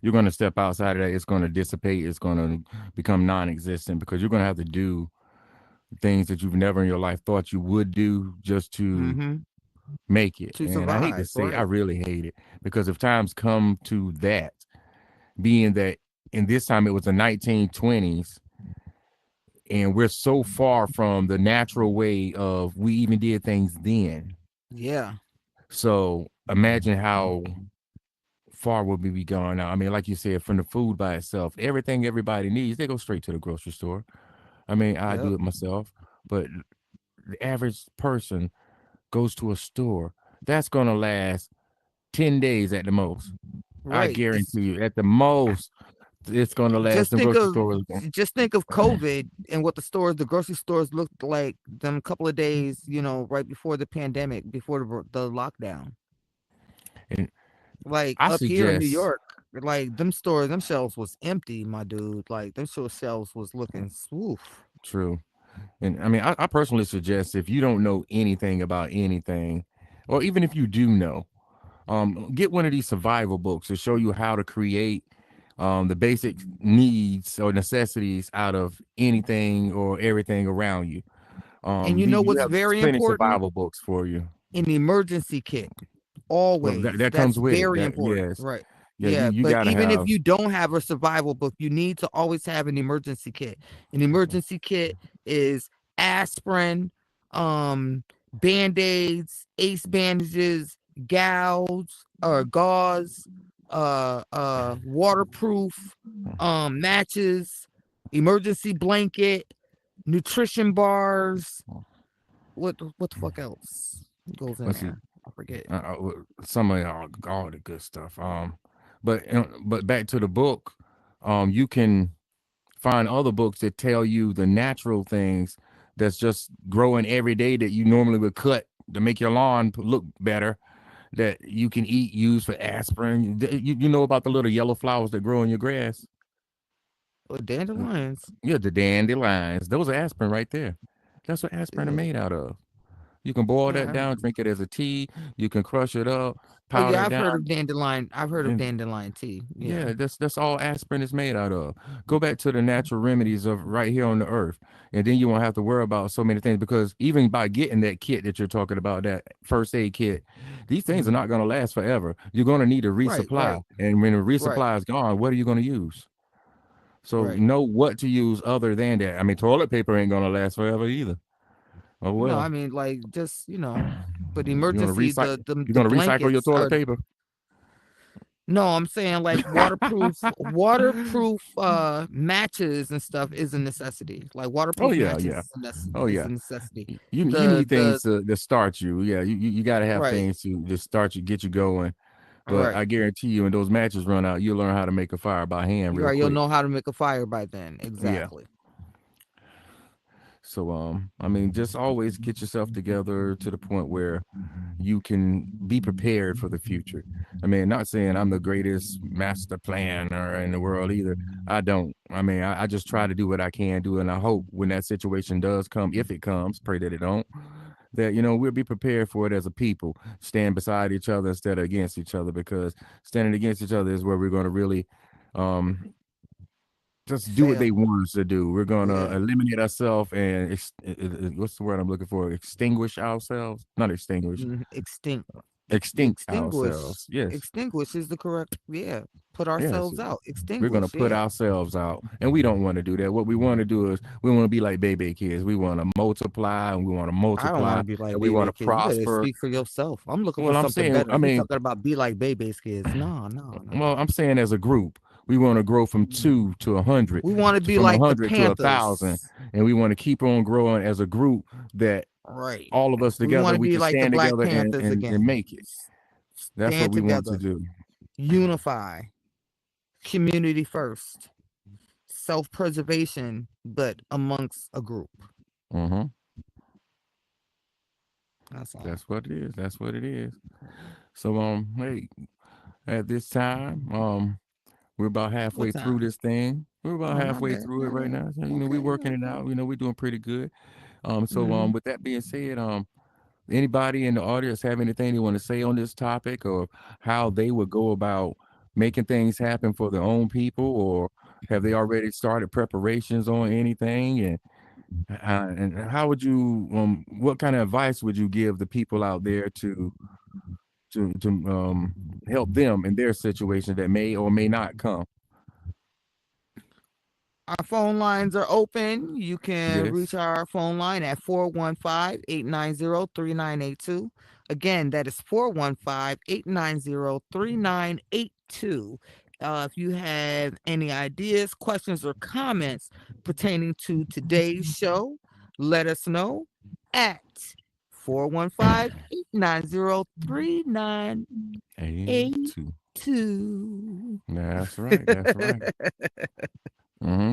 You're going to step outside of that. It's going to dissipate. It's going to become non-existent because you're going to have to do things that you've never in your life thought you would do just to Mm-hmm. make it. To And I hate to survive, say, I right? really hate it because if times come to that, being that in this time it was the 1920s, and we're so far from the natural way of we even did things then. Yeah. So imagine how far would we be going now? I mean, like you said, from the food by itself, everything everybody needs, they go straight to the grocery store. I mean, I Yep. do it myself, but the average person goes to a store. That's gonna last 10 days at the most. I Right. It's guarantee you, at the most, it's gonna last. just The think grocery of store just think of COVID and what the grocery stores looked like them couple of days, right before the pandemic, before the lockdown. and Like I up here in New suggest York, like them stores, them shelves was empty, my dude. Like them shelves was looking swoof. true. And I mean, I personally suggest if you don't know anything about anything, or even if you do know, get one of these survival books to show you how to create the basic needs or necessities out of anything or everything around you. And you know You what's have very plenty of important? survival books for you. An emergency kit. Well, Always. that That's comes with it. very That important. yes, Right. yeah. You Yeah. you But gotta even if have. you don't have a survival book, you need to always have an emergency kit. An emergency kit is aspirin, um, band-aids, ace bandages, gauze or gauze, waterproof, matches, emergency blanket, nutrition bars. What the fuck else goes in Let's see. there? I forget. Some of all the good stuff. But back to the book. You can find other books that tell you the natural things that's just growing every day that you normally would cut to make your lawn look better, that you can eat, use for aspirin. You know about the little yellow flowers that grow in your grass? Dandelions. Yeah, the dandelions. Those are aspirin right there. That's what aspirin are Yeah. made out of. You can boil that Yeah. down, drink it as a tea. You can crush it up, Oh powder yeah, it I've heard down, of dandelion. I've heard of and dandelion tea. Yeah. yeah, that's all aspirin is made out of. Go back to the natural remedies of right here on the earth, and then you won't have to worry about so many things. Because even by getting that kit that you're talking about, that first aid kit, these things are Mhm. not going to last forever. You're going to need a Right. resupply, Right. and when the Right. resupply is gone, what are you going to use? So Right. know what to use other than that. I mean, toilet paper ain't going to last forever either. Oh No, I well, mean like just but you're going to emergency recycle. the You're the going to recycle your blankets toilet are. paper. No, I'm saying like waterproof matches and stuff is a necessity. Like Oh waterproof yeah, matches yeah. is Oh is yeah. a necessity. You The need the things to start you. Yeah, you got to have right, things to start you, get you going. But right. I guarantee you, when those matches run out, you'll learn how to make a fire by hand real You'll quick. know how to make a fire by then. Yeah. Exactly. So I mean, just always get yourself together to the point where you can be prepared for the future. I mean, not saying I'm the greatest master planner in the world either. I don't. I mean, I just try to do what I can do, and I hope when that situation does come, if it comes, pray that it don't, that we'll be prepared for it as a people, stand beside each other instead of against each other, because standing against each other is where we're going to really um just do what they Fail. want us to do. We're gonna Yeah. eliminate ourselves and what's the word I'm looking for? Extinguish ourselves, not extinguish, Extinct. extinct ourselves. Yes. Extinguish is the correct. Yeah. Put Yes. ourselves out. We're going to Extinguish. put Yeah. ourselves out. And we don't want to do that. What we want to do is we want to be like baby kids. We want to multiply and we want to I don't want multiply to be like and we want baby to kids. You better prosper. speak for yourself. I'm looking for Well, I'm something saying, better. You talking about be like baby's kids? No, no, no. well, I'm saying as a group, we want to grow from 2 to 100, We want to be from like the 100 to 1,000, Panthers. and we want to keep on growing as a group that Right. all of us We want together, to we be can like the stand Black together Panthers and again. make it. That's what Stand we want to together. do. Unify. Community first. Self-preservation, but amongst a group. Mm-hmm. That's all. That's what it is. That's what it is. So, hey, at this time, we're about halfway What through time? this thing. We're about Oh, my halfway bad. through it My right bad. now. So, Okay. we're working it Okay. out. We're doing pretty good. Mhm. With that being said, anybody in the audience have anything they want to say on this topic or how they would go about making things happen for their own people, or have they already started preparations on anything? And how would you, what kind of advice would you give the people out there to help them in their situation that may or may not come? Our phone lines are open. You can reach Yes. our phone line at 415-890-3982. Again, that is 415-890-3982. If you have any ideas, questions, or comments pertaining to today's show, let us know at 415-890-3982. 82. That's right. That's right.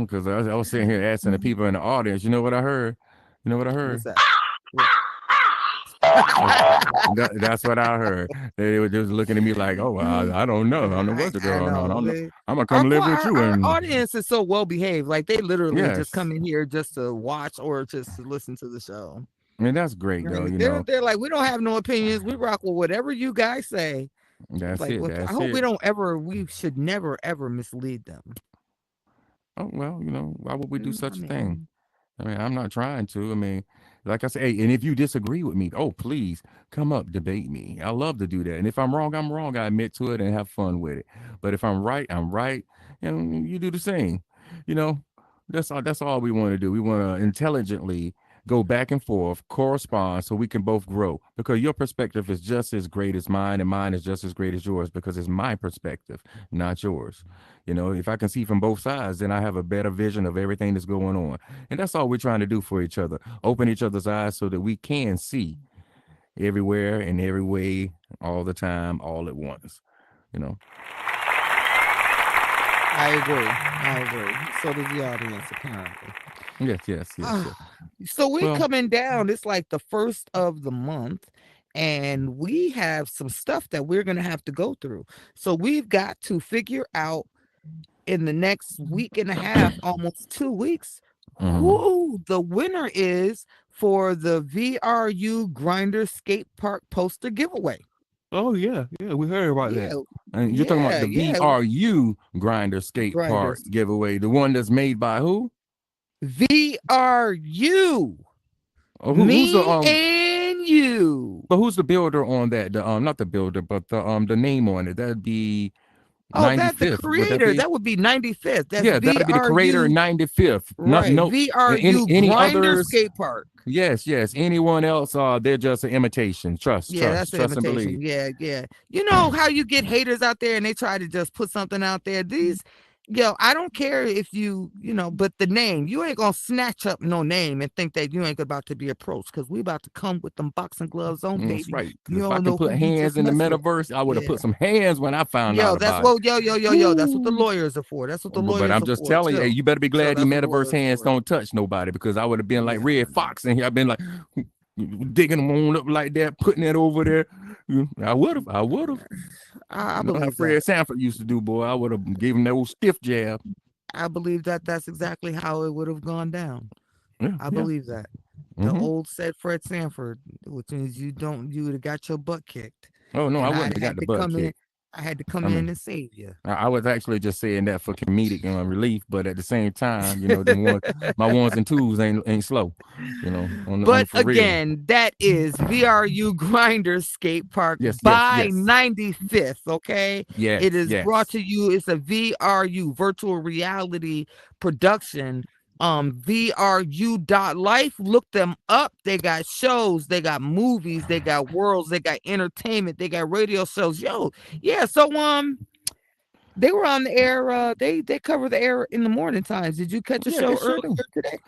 Because I was sitting here asking the people in the audience, you know what I heard? You know what I heard? What's that? What? That's what I heard. They were just looking at me like, oh, I don't know. I don't know what's I going on. know. I'm going to come live with you. Our And audience is so well behaved. Like they literally just yes. come in here just to watch or just to listen to the show. I mean, that's great, though, Right. They're like, we don't have no opinions. We rock with whatever you guys say. That's Like, it. I That's hope it. we should never ever mislead them. Oh, well, why would we do such a thing? mean, I mean, I'm not trying to. I mean, like I say, hey, and if you disagree with me, oh, please come up, debate me. I love to do that. And if I'm wrong, I'm wrong. I admit to it and have fun with it. But if I'm right, I'm right. And you do the same. You know, that's all we want to do. We want to intelligently go back and forth, correspond so we can both grow. Because your perspective is just as great as mine, and mine is just as great as yours because it's my perspective, not yours. If I can see from both sides, then I have a better vision of everything that's going on. And that's all we're trying to do for each other. Open each other's eyes so that we can see everywhere in every way, all the time, all at once. I agree. So does the audience, apparently. Yes. So we're Well, coming down. It's like the first of the month, and we have some stuff that we're gonna have to go through. So we've got to figure out in the next week and a half, almost 2 weeks, who the winner is for the VRU Grinder Skate Park poster giveaway. oh yeah, we heard about Yeah, that. And you're talking about the VRU Grinder Skate Park Grinders. giveaway, the one that's made by who? VRU. Oh, Me who's the and you. But who's the builder on that? The not the builder, but the name on it. That'd be Oh, that's the 95th. Would creator. That would be 95th. That's Yeah, that'd be the creator VRU. 95th. Right. No, VRU any Grinder others? Skate Park. Yes. Anyone else? They're just an imitation. Trust That's the and believe. imitation. Yeah. You know how you get haters out there and they try to just put something out there. I don't care if but the name, you ain't gonna snatch up no name and think that you ain't about to be approached because we about to come with them boxing gloves on, baby. That's right. You If I don't can know put who you hands just in the messed with. metaverse, I would have Yeah. put some hands when I found out That's about it. yo. That's what the lawyers are for. That's what the lawyers But I'm are just for. telling you, too. you better be glad So these that's what the metaverse lawyers are hands for. don't touch nobody because I would have been like Yeah. Red Fox in here. I've been like digging them on up like that, putting that over there. I would have. I You know how believe Fred that. Sanford used to do, boy. I would have gave him that old stiff jab. I believe that that's exactly how it would have gone down. I believe that. The old said Fred Sanford, which means you would have got your butt kicked. Oh no, And I I'd wouldn't have got had the to butt come in. kicked. I had to come I in mean, and save you. I was actually just saying that for comedic relief, but at the same time, my ones and twos ain't slow, on the But for real. again, that is VRU Grinder Skate Park Yes, yes, by yes, 95th. Okay. yes, It is brought yes. to you. It's a VRU virtual reality production. VRU.life. Look them up. They got shows, they got movies, they got worlds, they got entertainment, they got radio shows. Yo, yeah. So they were on the air. They cover the air in the morning times. Did you catch a Yeah, show they sure earlier do. today?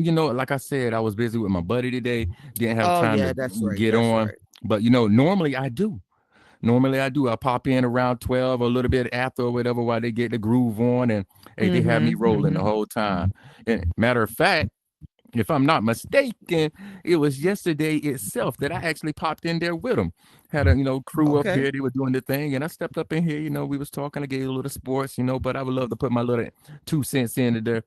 Like I said, I was busy with my buddy today. Didn't have Oh time yeah, to that's right. get That's on. right. But normally I do. Normally I do. I pop in around 12 or a little bit after or whatever while they get the groove on, and hey, they have me rolling the whole time. And matter of fact, if I'm not mistaken, it was yesterday itself that I actually popped in there with them. Had a crew up Okay. here. They were doing the thing, and I stepped up in here. We was talking. I gave a little sports, but I would love to put my little 2 cents into the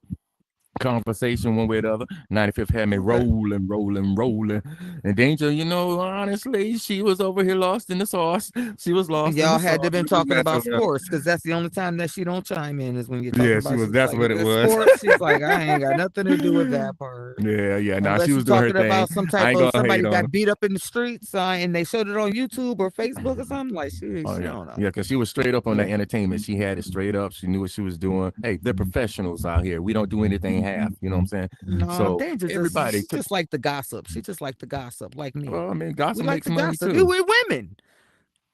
conversation one way or the other. 95th had me Okay. rolling. And Danger, honestly, she was over here lost in the sauce. She was lost in the Y'all had to sauce. been We was talking messing about with her. sports because that's the only time that she don't chime in is when you're talking Yeah, she about. was. She's That's like, what is it there was. sports? She's like, I ain't got nothing to do with that part. Yeah. Nah, she Unless you're was doing her talking thing. about some I type ain't of gonna hate somebody on got her. beat up in the streets and they showed it on YouTube or Facebook or something. Like she Oh yeah, don't know. yeah, because she was straight up on Yeah. that entertainment. She had it straight up. She knew what she was doing. Hey, they're professionals out here. We don't do anything half. You know what I'm saying? No, So Danger everybody she took. just like the gossip. She just like the gossip, like me. Well, I mean, We gossip like makes the money gossip. too. We women.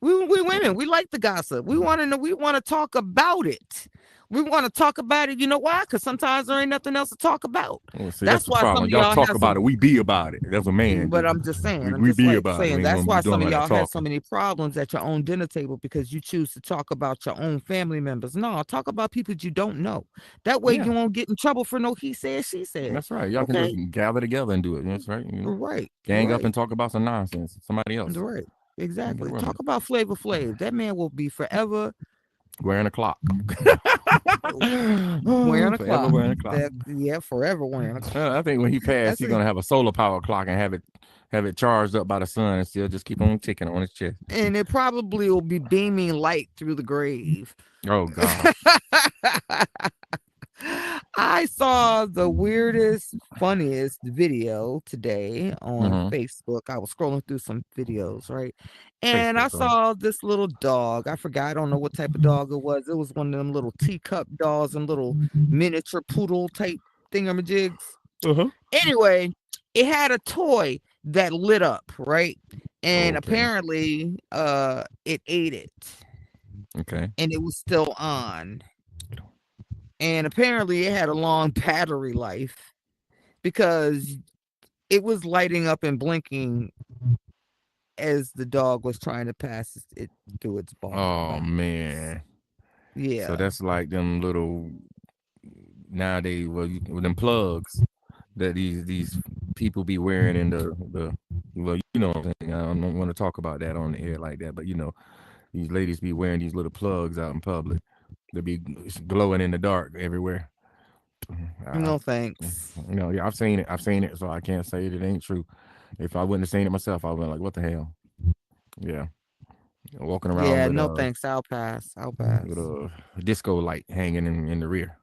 We women, we like the gossip. We want to know. We want to talk about it. We want to talk about it. You know why? Because sometimes there ain't nothing else to talk about. Well, see, that's That's the why some problem. of Y'all y'all talk have about some. it. We be about it. That's what man But do. I'm just saying. I'm We just be like about it. saying. We ain't That's gonna be why doing some of all that y'all have so talking. many problems at your own dinner table because you choose to talk about your own family members. No, talk about people you don't know. That way Yeah, you won't get in trouble for no he said, she said. that's right. Y'all can just Okay. gather together and do it. That's right. Right. Gang up Right. and talk about some nonsense. Somebody else. Right. Get Exactly. around Talk it. about Flavor Flav. That man will be forever Wearing a clock. wearing a Forever clock. wearing a clock. Forever wearing a clock. I think when he passed, That's he's it. gonna have a solar power clock and have it charged up by the sun and still just keep on ticking on his chest. And it probably will be beaming light through the grave. Oh God. I saw the weirdest, funniest video today on Mm-hmm. Facebook. I was scrolling through some videos, right? And I Facebook, right? saw this little dog. I forgot, I don't know what type of dog it was. It was one of them little teacup dogs and little miniature poodle type thingamajigs. Uh-huh. Anyway, it had a toy that lit up, right? And Okay. apparently it ate it Okay. and it was still on. And apparently it had a long battery life because it was lighting up and blinking as the dog was trying to pass it through its ball. Oh Like, man. yeah. So that's like them little nowadays with them plugs that these people be wearing in the well, what I'm saying. I don't want to talk about that on the air like that, but these ladies be wearing these little plugs out in public. They be glowing in the dark everywhere. No thanks. Yeah, I've seen it, so I can't say it ain't true. If I wouldn't have seen it myself, I would have been like, what the hell? Yeah. Walking around Yeah, with no thanks. I'll pass. I'll pass. a disco light hanging in the rear.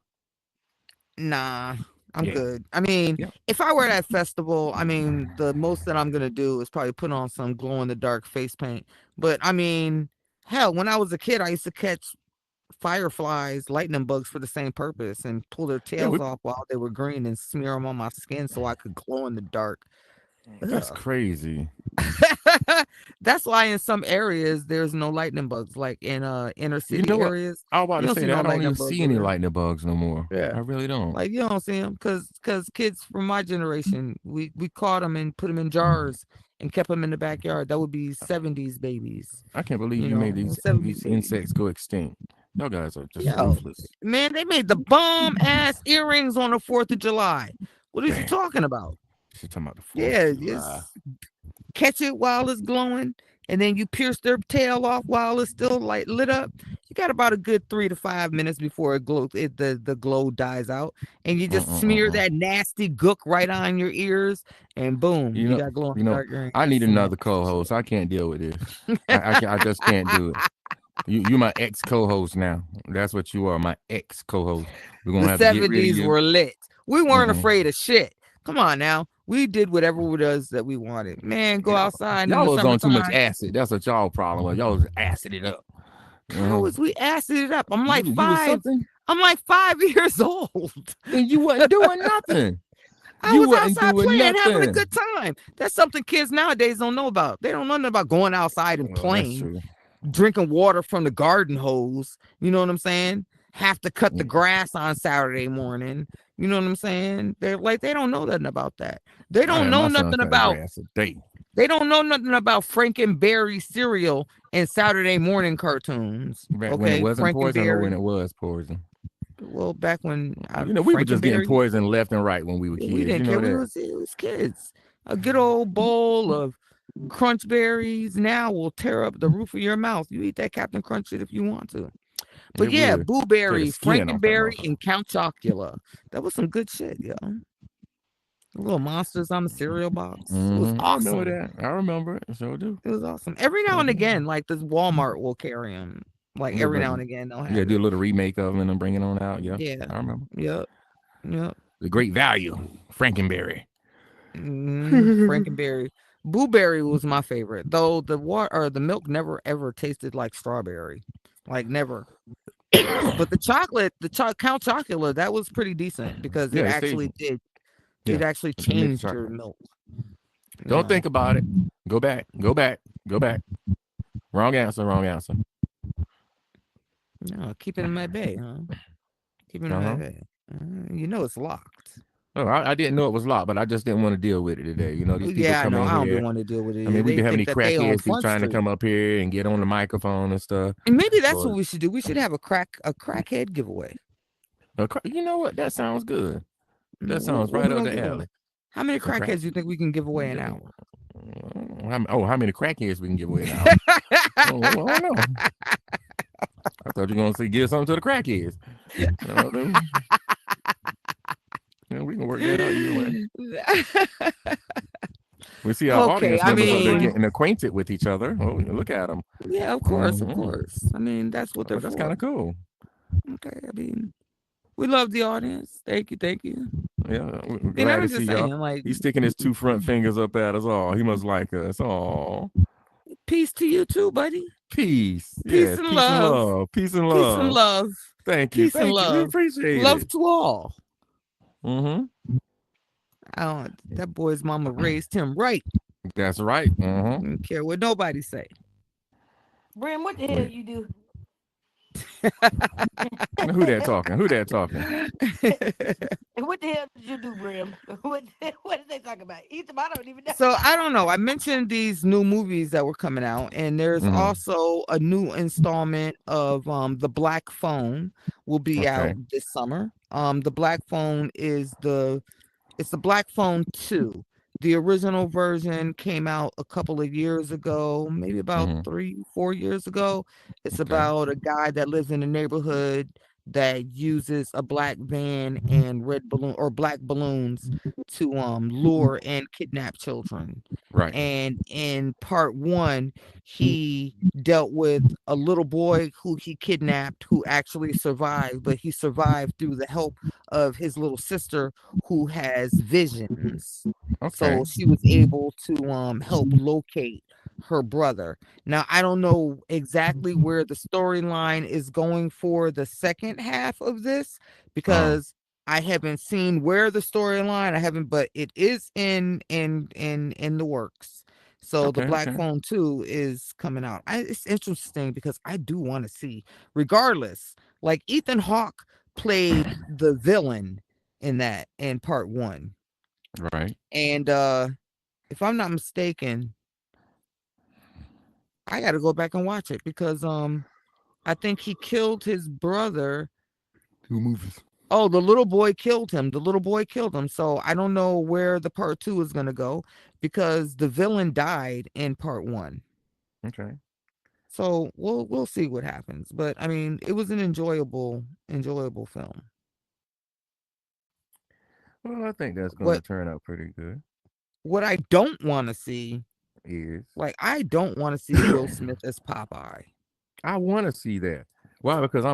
Nah, I'm Yeah. good. I mean, Yeah. if I were at festival, I mean, the most that I'm gonna do is probably put on some glow in the dark face paint. But I mean, hell, when I was a kid, I used to catch fireflies, lightning bugs for the same purpose and pull their tails off while they were green and smear them on my skin so I could glow in the dark. That's Ugh. crazy. That's why in some areas there's no lightning bugs, like in inner city What? areas. I was about You to don't say see that no I don't lightning even bugs see over any there. lightning bugs no more. Yeah. I really don't. Like you don't see them because kids from my generation, we caught them and put them in jars and kept them in the backyard. That would be 70s babies. I can't believe You you made know, 70s these babies. insects go extinct. Y'all guys are just Yo, ruthless. man, they made the bomb ass earrings on the 4th of July. What are you Damn. talking about? She's talking about the 4th Yeah, of July. just catch it while it's glowing, and then you pierce their tail off while it's still like lit up. You got about a good 3 to 5 minutes before it glows. The glow dies out, and you just smear that nasty gook right on your ears, and boom, you got glowing dark earrings. I need That's some another nasty shit. co-host. I can't deal with this. I just can't do it. You my ex co-host now. That's what you are, my ex co-host. We're gonna The have to get rid of 70s you. were lit. We weren't Mm-mm. afraid of shit. Come on now. We did whatever it was that we wanted. Man, go outside in Y'all the was on too much summertime. acid. That's what y'all problem was. Y'all was acid it up. How was we acid it up? I'm like You was 5. something, I'm like 5 years old. and you wasn't doing nothing. I You was wasn't outside doing playing, having a nothing. good time. That's something kids nowadays don't know about. They don't know nothing about going outside and Oh, that's playing, true. drinking water from the garden hose. You know what I'm saying? Have to cut the grass on Saturday morning. You know what I'm saying? They're like, they don't know nothing about that. They I don't had know my son nothing cutting about grass today. they don't know nothing about Frankenberry cereal and Saturday morning cartoons. Back when it Okay, wasn't poison or when Frankenberry. it was poison. Well, back when We were just getting Frankenberry, poisoned left and right when we were we kids. You didn't know care. We that. was it was kids. A good old bowl of crunch berries now will tear up the roof of your mouth. You eat that Captain Crunch shit if you want to. But It yeah, would tear the Blueberry, skin off that Frankenberry, motherfucker. and Count Chocula. That was some good shit, yo. Little monsters on the cereal box. It was I remember awesome. that. I remember it. So do. It was awesome. Every now and again, like this Walmart will carry them. Like Yeah, every but now and again they'll yeah, have do a it. little remake of them and bring it on out. Yeah, Yeah. I remember. Yep. Yep. The Great Value, Frankenberry. Frankenberry. Blueberry was my favorite, though the water or the milk never ever tasted like strawberry, like never. But the Count Chocula, that was pretty decent because Yeah, it stayed. it Yeah, actually it's a mixed changed your chocolate. milk. Don't Yeah. think about it. Go back. Go back. Go back. Wrong answer. Wrong answer. No, keep it in my bay, huh? Keep it in my bay. You know it's locked. Oh, I didn't know it was locked, but I just didn't want to deal with it today. You know, these people Yeah, I come know. in I don't be here. wanting to deal with it. I mean, we They be having think these that they on crackheads be Front trying to Street. come up here and get on the microphone and stuff. And maybe that's But what we should do. We should have a crackhead giveaway. you know what? That sounds good. That sounds What right we up gonna the give away? alley. How many A crack- crackheads do you think we can give away an hour? How many crackheads we can give away an hour? I don't know. I thought you were gonna say give something to the crackheads. Yeah, we can work that out either way. We see our Okay, audience I members up there mean, getting acquainted with each other. Oh, look at them. yeah, of course, of course. I mean, that's what they're That's for. kind of cool. Okay, I mean, we love the audience. Thank you. Yeah, we're And glad I'm to just see saying, y'all. like, He's sticking his 2 front fingers up at us all. He must like us. Oh, peace to you too, buddy. peace. Peace Yes, and peace and love. love. Peace and Peace and love. love. Thank you. Peace and Thank you. We love. appreciate Love it. to all. Mm-hmm. That boy's mama raised him right. That's right. Don't care what nobody say. Brim, what the hell you do? Who that talking? Who that talking? What the hell did you do, Brim? What did they talk about? Ethan, I don't even know. So I don't know. I mentioned these new movies that were coming out, and there's also a new installment of The Black Phone will be out this summer. The Black Phone is it's the Black Phone 2. The original version came out a couple of years ago, maybe about 3-4 years ago. It's about a guy that lives in a neighborhood that uses a black van and red balloon or black balloons to lure and kidnap children. Right. And in part 1, he dealt with a little boy who he kidnapped who actually survived, but he survived through the help of his little sister who has visions. So she was able to help locate her brother. Now I don't know exactly where the storyline is going for the second half of this because I haven't seen where the storyline. I haven't, but it is in the works. So the Black Phone 2 is coming out. It's interesting because I do want to see, regardless. Like Ethan Hawke played the villain in part 1. Right. And if I'm not mistaken, I got to go back and watch it because I think he killed his brother. 2 movies. Oh, the little boy killed him. So I don't know where the part 2 is going to go because the villain died in part 1. Okay. So we'll see what happens. But I mean, it was an enjoyable film. Well, I think that's going to turn out pretty good. What I don't want to see is I don't want to see Will Smith as Popeye. I want to see that. Why? Because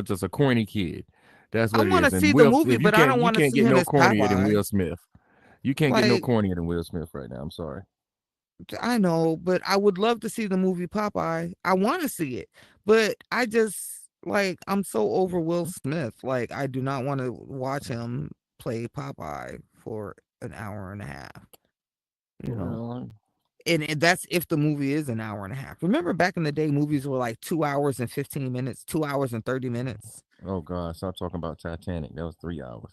just a corny kid. That's I what it want to is. And see the Will, movie, if you but I can't don't you want to can't see get him no as cornier than Popeye. Will Smith. You can't get no Like, cornier than Will Smith right now. I'm sorry. I know, but I would love to see the movie Popeye. I want to see it, but I just like I'm so over Will Smith. Like, I do not want to watch him play Popeye for an hour and a half. You know, Well, and that's if the movie is an hour and a half. Remember back in the day, movies were like 2 hours and 15 minutes, 2 hours and 30 minutes. oh God, stop talking about Titanic. That was 3 hours.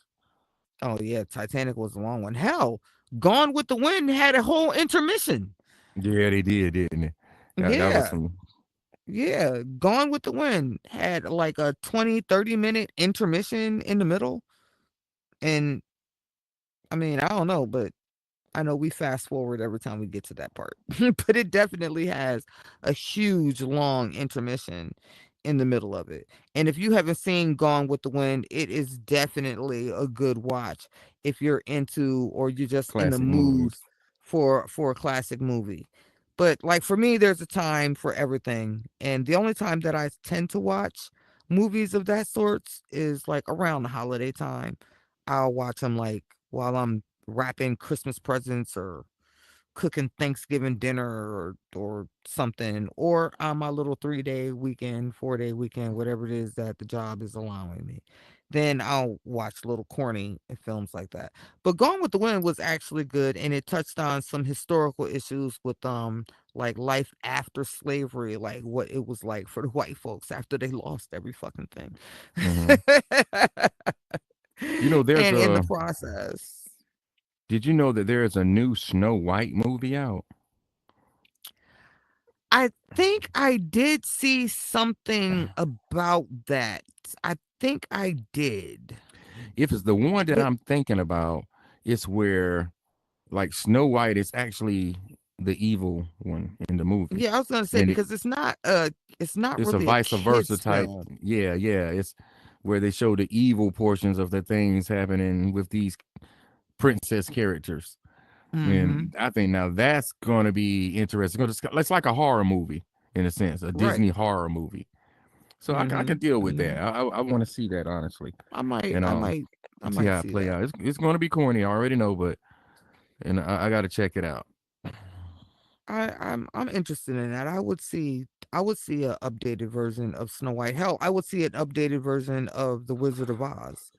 Oh yeah, Titanic was a long one. Hell, Gone with the Wind had a whole intermission. Yeah, they did, didn't they? That was Yeah. some. Yeah, Gone with the Wind had like a 20-30 minute intermission in the middle. And I mean, I don't know, but I know we fast forward every time we get to that part. But it definitely has a huge long intermission in the middle of it. And if you haven't seen Gone with the Wind, it is definitely a good watch if you're into or you're just in the Classic mood movies. for a classic movie. But like for me, there's a time for everything. And the only time that I tend to watch movies of that sorts is like around the holiday time. I'll watch them like while I'm wrapping Christmas presents or cooking Thanksgiving dinner or something, or on my little 3-day weekend, 4-day weekend, whatever it is that the job is allowing me. Then I'll watch little corny films like that. But Gone with the Wind was actually good, and it touched on some historical issues with like life after slavery, like what it was like for the white folks after they lost every fucking thing. Hmm. You know, there's And in the a. process, Did you know that there is a new Snow White movie out? I think I did see something about that. I think I did. If it's the one that But I'm thinking about, it's where like Snow White is actually the evil one in the movie, yeah, I was gonna say and because it's not it's a really a vice versa kids type. film. Yeah, yeah. It's where they show the evil portions of the things happening with these princess characters. Mm-hmm. And I think now that's going to be interesting. It's like a horror movie in a sense, a Right. Disney horror movie. So I Mm-hmm. can deal with Mm-hmm. that. I want to see that honestly, I might and I might I see might how it see play that. out. It's going to be corny. I already know, but and I got to check it out. I'm interested in that. I would see a updated version of Snow White. Hell, I would see an updated version of The Wizard of Oz.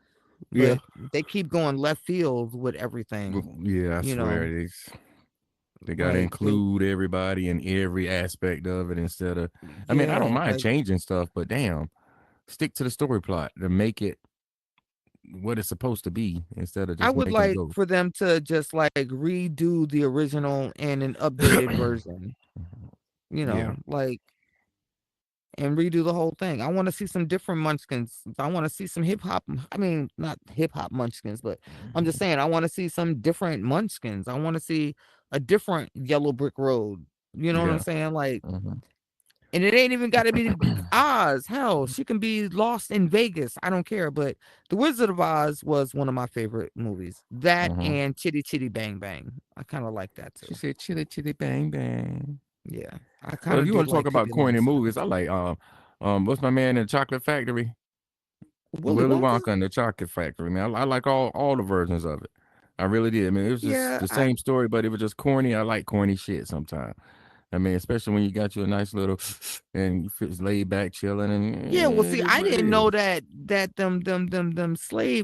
Yeah, But they keep going left field with everything. yeah. I You swear know, they got to like include everybody in every aspect of it instead of. I mean, I don't yeah, mind like changing stuff, but damn, stick to the story plot to make it what it's supposed to be instead of I just would making it like go. for them to just like redo the original and an updated version, Yeah. like and redo the whole thing. I want to see some different munchkins. I want to see some hip hop. I mean, not hip hop munchkins, but I'm just saying I want to see some different munchkins. I want to see a different Yellow Brick Road. You know what I'm Yeah. saying? Like, Hmm. and it ain't even got to be Oz. Hell, she can be lost in Vegas. I don't care. But The Wizard of Oz was one of my favorite movies. That Hmm. and Chitty Chitty Bang Bang. I kind of like that She too. said, "Chitty chitty bang bang." Yeah, I Well, kind if of you did want to talk like about Pippi corny movies, Longstocking. I like what's my man in the Chocolate Factory? Willy Willy Wonka? Wonka and the Chocolate Factory. Man, I like all the versions of it. I really did. I mean, it was just Yeah, the same story, but it was just corny. I like corny shit sometimes. I mean, especially when you got you a nice little and you feel laid back, chilling, and yeah. Well, it see, is I what it didn't know is. that them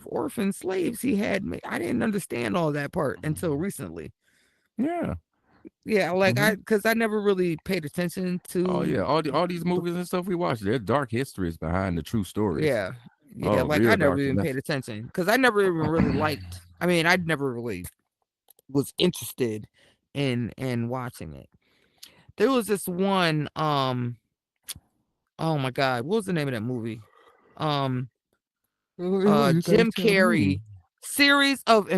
orphan slaves he had. I didn't understand all that part until recently. Yeah. Yeah, like Hmm. because I never really paid attention Oh to yeah, all these movies and stuff we watch, there's dark histories behind the true stories. yeah. Yeah, Oh, like I real never dark. even paid attention because I never even really liked. I mean, I never really was interested in watching it. There was this one. Oh my God, what was the name of that movie? Um, You gotta Jim tell me. Carrey series of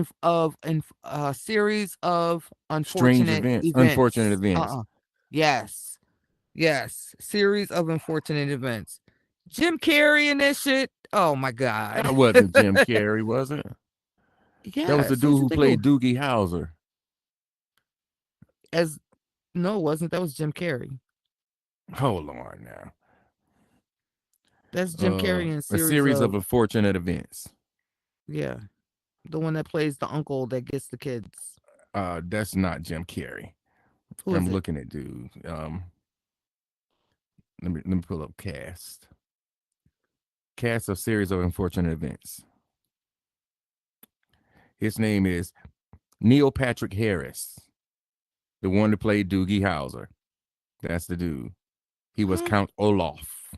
Strange unfortunate events, unfortunate events. events. Yes, yes, series of unfortunate events. Jim Carrey and this shit. Oh my God. That wasn't Jim Carrey, was it? That was the Yes, dude what you who think it was? played Doogie Howser. As no, it wasn't. That was Jim Carrey. Hold on now. That's Jim Carrey in A series of of unfortunate events. yeah, the one that plays the uncle that gets the kids. That's not Jim Carrey. Who is I'm it? looking at dude. Let me pull up cast. Cast of series of unfortunate events. His name is Neil Patrick Harris, the one that played Doogie Howser. That's the dude. He was Huh? Count Olaf.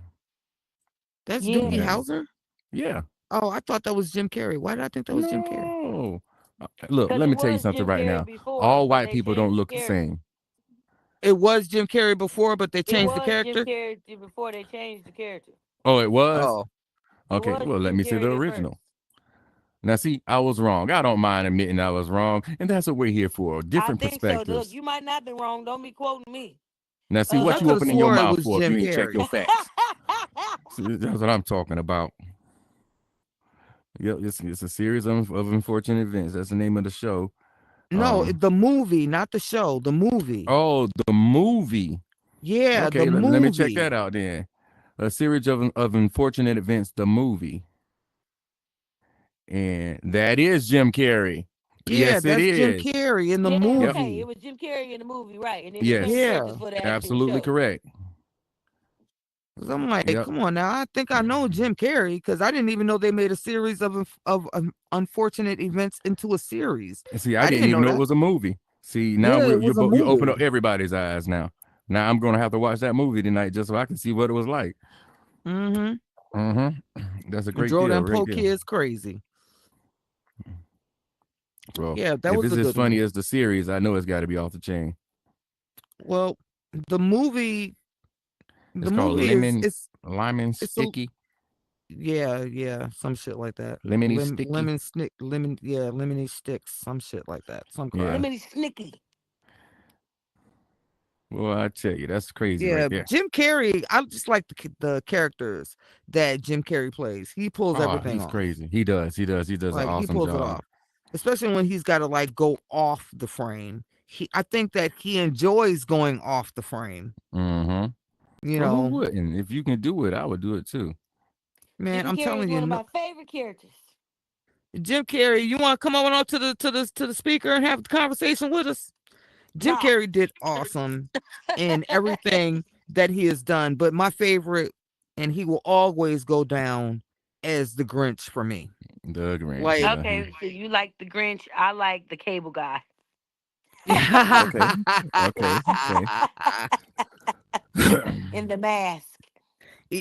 That's Yeah. Doogie Yeah. Howser. Yeah. Oh, I thought that was Jim Carrey. Why did I think that was Jim Carrey? No. Look, Because let it me tell you was something Jim right Carrey now. before, All but white they people don't changed the look the character. same. It was Jim Carrey before, but they It changed the was Jim character. Carrey before they changed the character. Oh, it was? Oh, It Okay, was well, let Jim me see the Carrey at first. original. Now, see, I was wrong. I don't mind admitting I was wrong. And that's what we're here for. I Different think so. Look, perspectives. you might not be wrong. Don't be quoting me. Now, see, 'cause I what you could have opening your swore it mouth was for if Jim you ain't check your Carrey. facts? See, that's what I'm talking about. Yep, it's a series of unfortunate events. That's the name of the show. No, the movie, not the show. The movie. Oh, the movie. Yeah, the Okay, let me check movie. that out then. A series of unfortunate events, the movie. And that is Jim Carrey. Yeah, Yes, it that's Jim is. Carrey in the Yeah, Yep. okay. It movie. was Jim Carrey in the movie, right? And then they changed the Yes. characters Yeah. for the actual Absolutely show. correct. 'Cause I'm like, Yep. come on now. I think I know Jim Carrey because I didn't even know they made a series of unfortunate events into a series. And see, I I didn't didn't even know know it that. was a movie. See, now Yeah, it was a you open up movie. everybody's eyes now. Now I'm gonna have to watch that movie tonight just so I can see what it was like. Mm-hmm. That's a It great drove deal, them great poor deal. kids crazy. Well, Yeah, that if was it's a as good funny one. as the series, I know it's got to be off the chain. Well, the movie, It's called is lemon it's a sticky, yeah, some shit like that. lemony sticky. Lemony sticks, some shit like that. Some Yeah. crap. Lemony Snicky. Well, I tell you, that's crazy right Yeah, there. Jim Carrey. I just like the characters that Jim Carrey plays. He pulls Oh, everything he's off. crazy. He does. He does. He does an Like he awesome pulls it job. off, especially when he's got to like go off the frame. I think that he enjoys going off the frame. Mm-hmm. You Well, who know, wouldn't? If you can do it, I would do it too. man, Jim I'm Carrey is telling one you, of no, my favorite characters. Jim Carrey. You want to come on up to the speaker and have the conversation with us? Jim No. Carrey did awesome in everything that he has done, but my favorite, and he will always go down as the Grinch for me. The Grinch. Like, Yeah. Okay, so you like the Grinch. I like the cable guy. Okay. Okay. Okay. In the mask.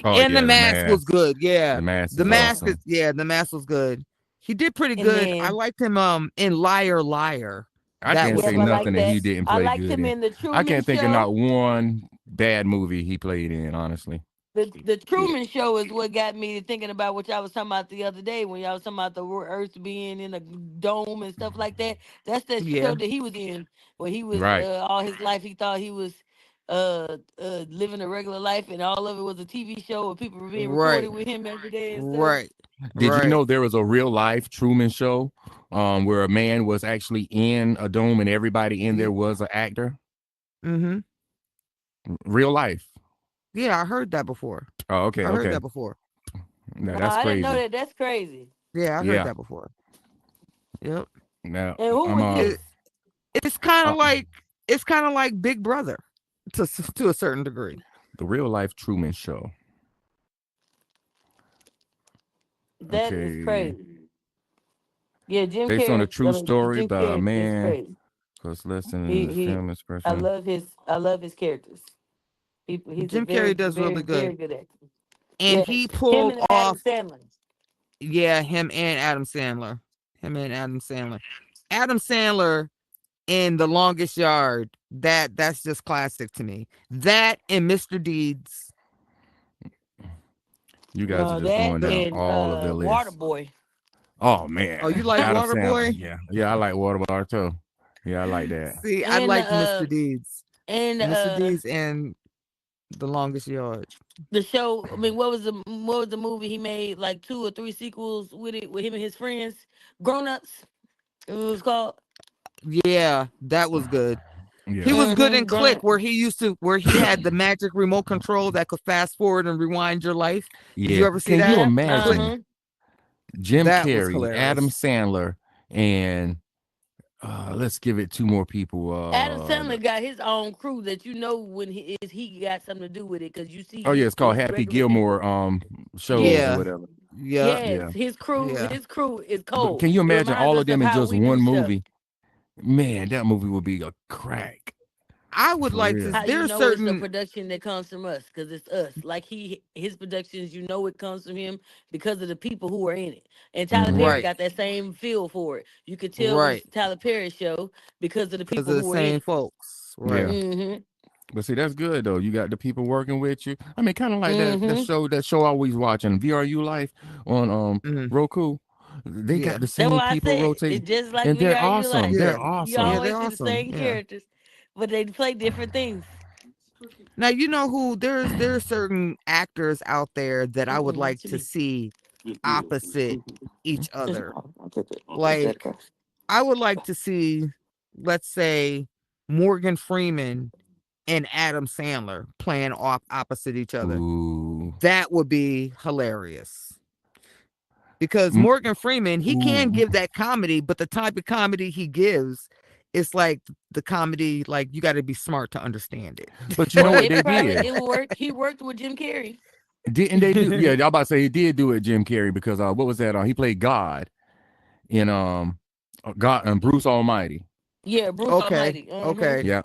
Oh and the yeah, the mask was mask. good. Yeah, The mask the is Yeah. mask is awesome. the mask was good. He did pretty And good. I then, liked him in Liar Liar. I That can't was yep, say I good. like nothing that he that. didn't I play liked good him in. in the I Truman can't think of not Show. one bad movie he played in, honestly. The Truman Show is what got me to thinking about what y'all was talking about the other day when y'all was talking about the Earth being in a dome and stuff like that. That's that show Yeah, that he was in where he was Right. all his life he thought he was living a regular life and all of it was a TV show where people were being recorded right, with him every day and stuff. right, Did you right. know there was a real life Truman Show, where a man was actually in a dome and everybody in there was an actor? Mm-hmm. Real life. Yeah, I heard that before. Oh, okay, I heard okay. that before. No, No, that's I didn't know crazy. that. That's crazy. Yeah, I heard Yeah. that before. Yep. Now And who I'm was this? It's kind uh of like Big Brother to a certain degree. the real life Truman Show. That is Okay. crazy. Yeah, Jim Based on a Carrey. true story Jim by a Carrey is man crazy. was listed in the He. film expression. I love his characters. He's a Jim Carrey very, does very, really good, very good actor. and Yes, he him pulled and Adam off. Sandler. Yeah, him and Adam Sandler. Him and Adam Sandler. Adam Sandler in The Longest Yard. That's just classic to me. That and Mr. Deeds. You guys are just That going down and all of their lists. Waterboy. Oh Oh, you man, like Adam Sandler. Waterboy? Yeah, yeah, I like Waterboy too. Yeah, I like that. See, I And like Mr. Deeds. and Mr. Deeds and The Longest Yard. the show. I mean, what was the movie he made? Like 2 or 3 sequels with it with him and his friends. Grown Ups. It was called. Yeah, that was good. He Yeah. was good in Click, That. where he had the magic remote control that could fast forward and rewind your life. Did Yeah. you ever see Can you that? Yep. Click. imagine Jim That was Carrey, Adam hilarious. Sandler, and let's give it two more people. Adam Sandler got his own crew that you know when he got something to do with it because you see Oh yeah, it's called his Happy regular people. Gilmore Yes, shows or Yeah. whatever. Yep. yes, Yeah. Yeah. his crew is But cold. can you It imagine reminds all of us of them in how just we do one stuff. movie? Man, that movie would be a crack. I would For like to. real. How you There's know it's a certain. production that comes from us because it's us. Like his productions, you know it comes from him because of the people who are in it. And Tyler Mm-hmm. Perry Right. got that same feel for it. You could tell when it's Right. Tyler Perry show because of the Because people of the who are in same it. folks. Right. Yeah. Mm-hmm. But see, that's good though. You got the people working with you. I mean, kind of like Mm-hmm. that show I always watching, VRU Life on Mhm. Roku. They Yeah. got the That's same what I people said. rotating, It's just like and we they're are you awesome. like. Yeah. They're You Yeah. awesome. They're always see the awesome. same Yeah. characters, but they play different things. Now you know who there's certain actors out there that I would Mm-mm, like what you to mean? see opposite each It's other. wrong. I'll take it. Is that Like across? I would like to see, let's say, Morgan Freeman and Adam Sandler playing off opposite each other. Ooh. That would be hilarious. Because Mm, Morgan Freeman, he can ooh. give that comedy, but the type of comedy he gives, it's like the comedy, like you got to be smart to understand But you know Well, what they did? it worked. He worked with Jim Carrey. Didn't they do? Yeah, it. I'm about to say he did do it, Jim Carrey, because what was that? He played God in God and Bruce Almighty. Yeah, Bruce Okay. Almighty. Okay. Yeah,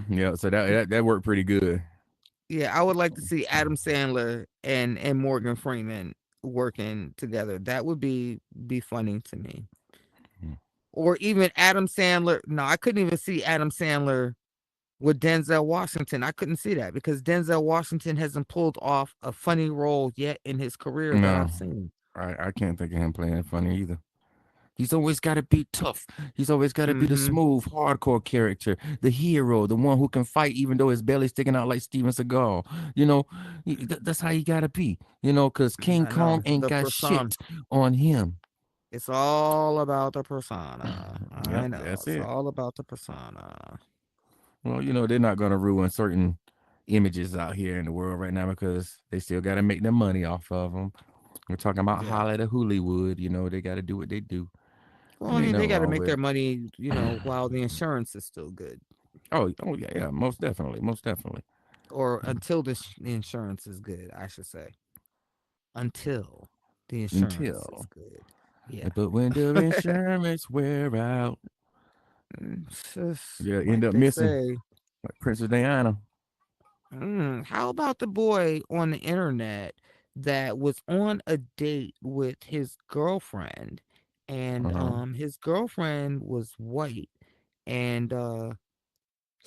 yeah. So that worked pretty good. Yeah, I would like to see Adam Sandler and Morgan Freeman working together. That would be funny to me. Mm. Or even Adam Sandler. No, I couldn't even see Adam Sandler with Denzel Washington. I couldn't see that because Denzel Washington hasn't pulled off a funny role yet in his career that No, I've seen. I can't think of him playing funny either. He's always got to be tough. He's always got to be the Mm-hmm. smooth, hardcore character, the hero, the one who can fight even though his belly's sticking out like Steven Seagal. You know, that's how you got to be. You know, because King I know Kong ain't the got persona. shit on him. It's all about the persona. I Yep, know. that's It's it. all about the persona. Well, they're not going to ruin certain images out here in the world right now because they still got to make their money off of them. We're talking about Yeah. Hollywood, Hollywood. They got to do what they do. Well, And I ain't mean, they nothing got to wrong make with their it. money, while the insurance is still good, Oh yeah, yeah, most definitely, most definitely. or until the insurance is good, I should say. Until the insurance is Until, good. Yeah. but when the insurance wear out, It's just yeah, end like up they missing say. like Princess Diana. How about the boy on the internet that was on a date with his girlfriend, and Uh-huh. his girlfriend was white, and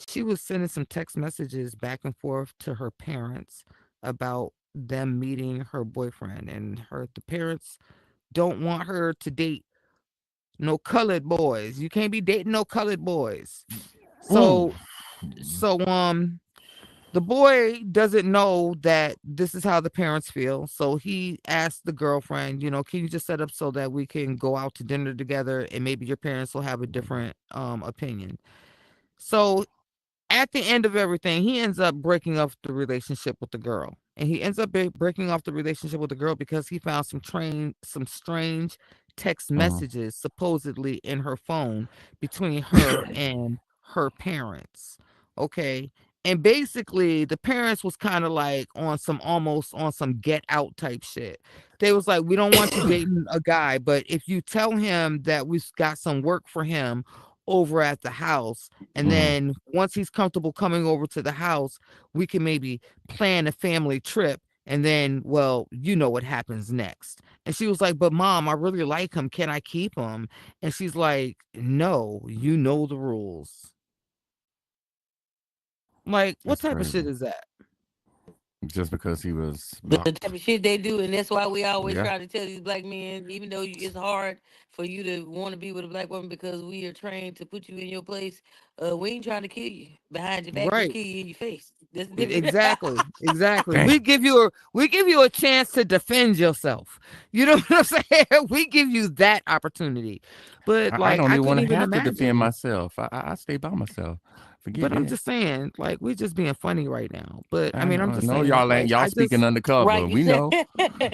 she was sending some text messages back and forth to her parents about them meeting her boyfriend, and the parents don't want her to date no colored boys. You can't be dating no colored boys. Ooh. So the boy doesn't know that this is how the parents feel. So he asked the girlfriend, can you just set up so that we can go out to dinner together and maybe your parents will have a different opinion. So at the end of everything, he ends up breaking off the relationship with the girl. And he ends up breaking off the relationship with the girl because he found some strange text Uh-huh. messages supposedly in her phone between her and her parents. Okay. And basically the parents was kind of like almost on some get out type shit. They was like, we don't want you dating a guy, but if you tell him that we've got some work for him over at the house, and Mhm. then once he's comfortable coming over to the house, we can maybe plan a family trip. And then, well, you know what happens next. And she was like, but mom, I really like him. Can I keep him? And she's like, no, you know the rules. Like, what That's type of shit crazy. is that? just because he was The black. type of shit they do, and that's why we always Yeah. try to tell these black men, even though it's hard for you to want to be with a black woman because we are trained to put you in your place. We ain't trying to kill you behind your back. We Right. kill you in your face. That's the difference. Exactly. Exactly. Damn. We give you a chance to defend yourself. You know what I'm saying? We give you that opportunity. But I like don't I even want couldn't to even have to defend imagine. myself. I stay by myself. Forget But I'm that. just saying, like, we just being funny right now. But I mean, I'm just know saying, y'all ain't like, y'all I speaking just undercover. Right, you We said. know.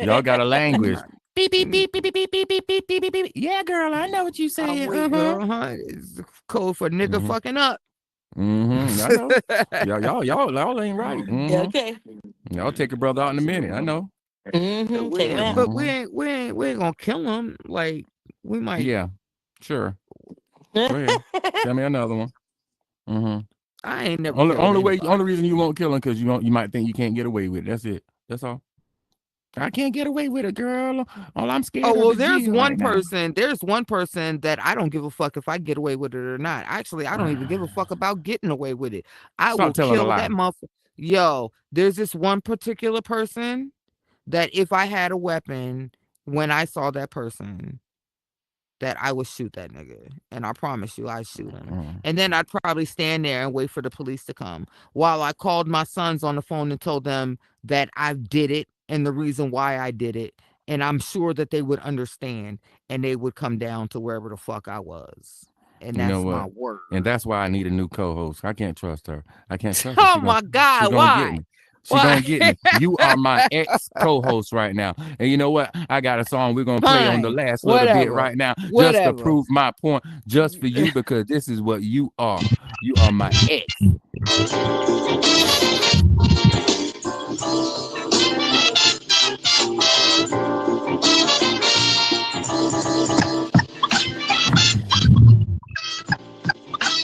Y'all got a I'm language. not. Beep beep beep beep beep beep beep beep beep beep beep. Beep. Yeah, girl, I know what you I'm saying. weak, girl, huh? It's code for nigga Mm-hmm. fucking up. I know. Y'all ain't right. Yeah, okay. Y'all take a brother out in a minute. I know. Take him out. But we ain't gonna kill him. Like we might. Yeah, sure. Go ahead. Tell me another one. I ain't never killed Only anybody. reason you won't kill him because you might think you can't get away with it. That's it. That's all. I can't get away with it, girl. All I'm scared Oh of well, is jail right now. There's one person that I don't give a fuck if I get away with it or not. Actually, I don't even give a fuck about getting away with it. I Stop will telling a kill lie. that motherfucker. Yo, there's this one particular person that if I had a weapon, when I saw that person, that I would shoot that nigga. And I promise you, I'd shoot him. And then I'd probably stand there and wait for the police to come while I called my sons on the phone and told them that I did it and the reason why I did it. And I'm sure that they would understand and they would come down to wherever the fuck I was. And You know that's my what? word. And that's why I need a new co-host. I can't trust her. I can't trust her. Oh my She God, gonna get why? me. She Why? gonna get me. You are my ex co-host right now. And you know what? I got a song we're gonna play on the Fine. last little bit Whatever. right now, just to Whatever. prove my point, just for you, because this is what you are. You are my ex.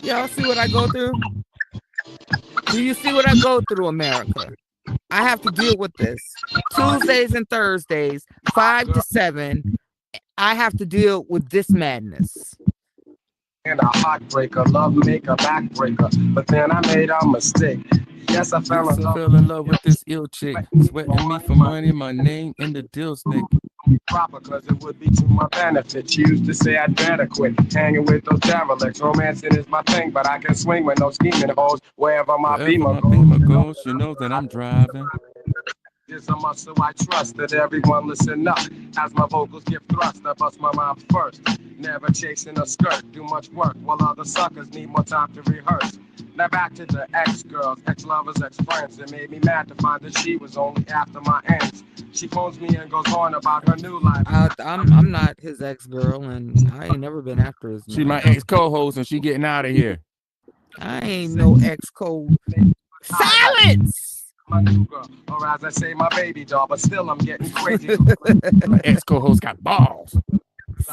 Y'all see what I go through? Do you see what I go through, America? I have to deal with this. Tuesdays and Thursdays, 5 to 7. I have to deal with this madness. And a heartbreaker, love maker, backbreaker. But then I made a mistake. Yes, I fell in love with this ill chick, sweating me for money, my name in the deal snake. Proper, cause it would be to my benefit. She used to say I'd better quit hanging with those derelicts. Romancing is my thing, but I can swing with no scheming hoes. Wherever my beamer goes, you know that I'm driving. Is a muscle I trust that everyone listen up. As my vocals give thrust, I bust my rhymes first. Never chasing a skirt, do much work while other suckers need more time to rehearse. Now back to the ex-girls, ex-lovers, ex-friends. It made me mad to find that she was only after my ends. She phones me and goes on about her new life. I'm not his ex-girl, and I ain't never been after his She my man. ex-co-host, and she getting out of here. I ain't no ex-co. Silence! My new girl, or as I say, my baby doll, but still I'm getting crazy. My ex-co-host got balls.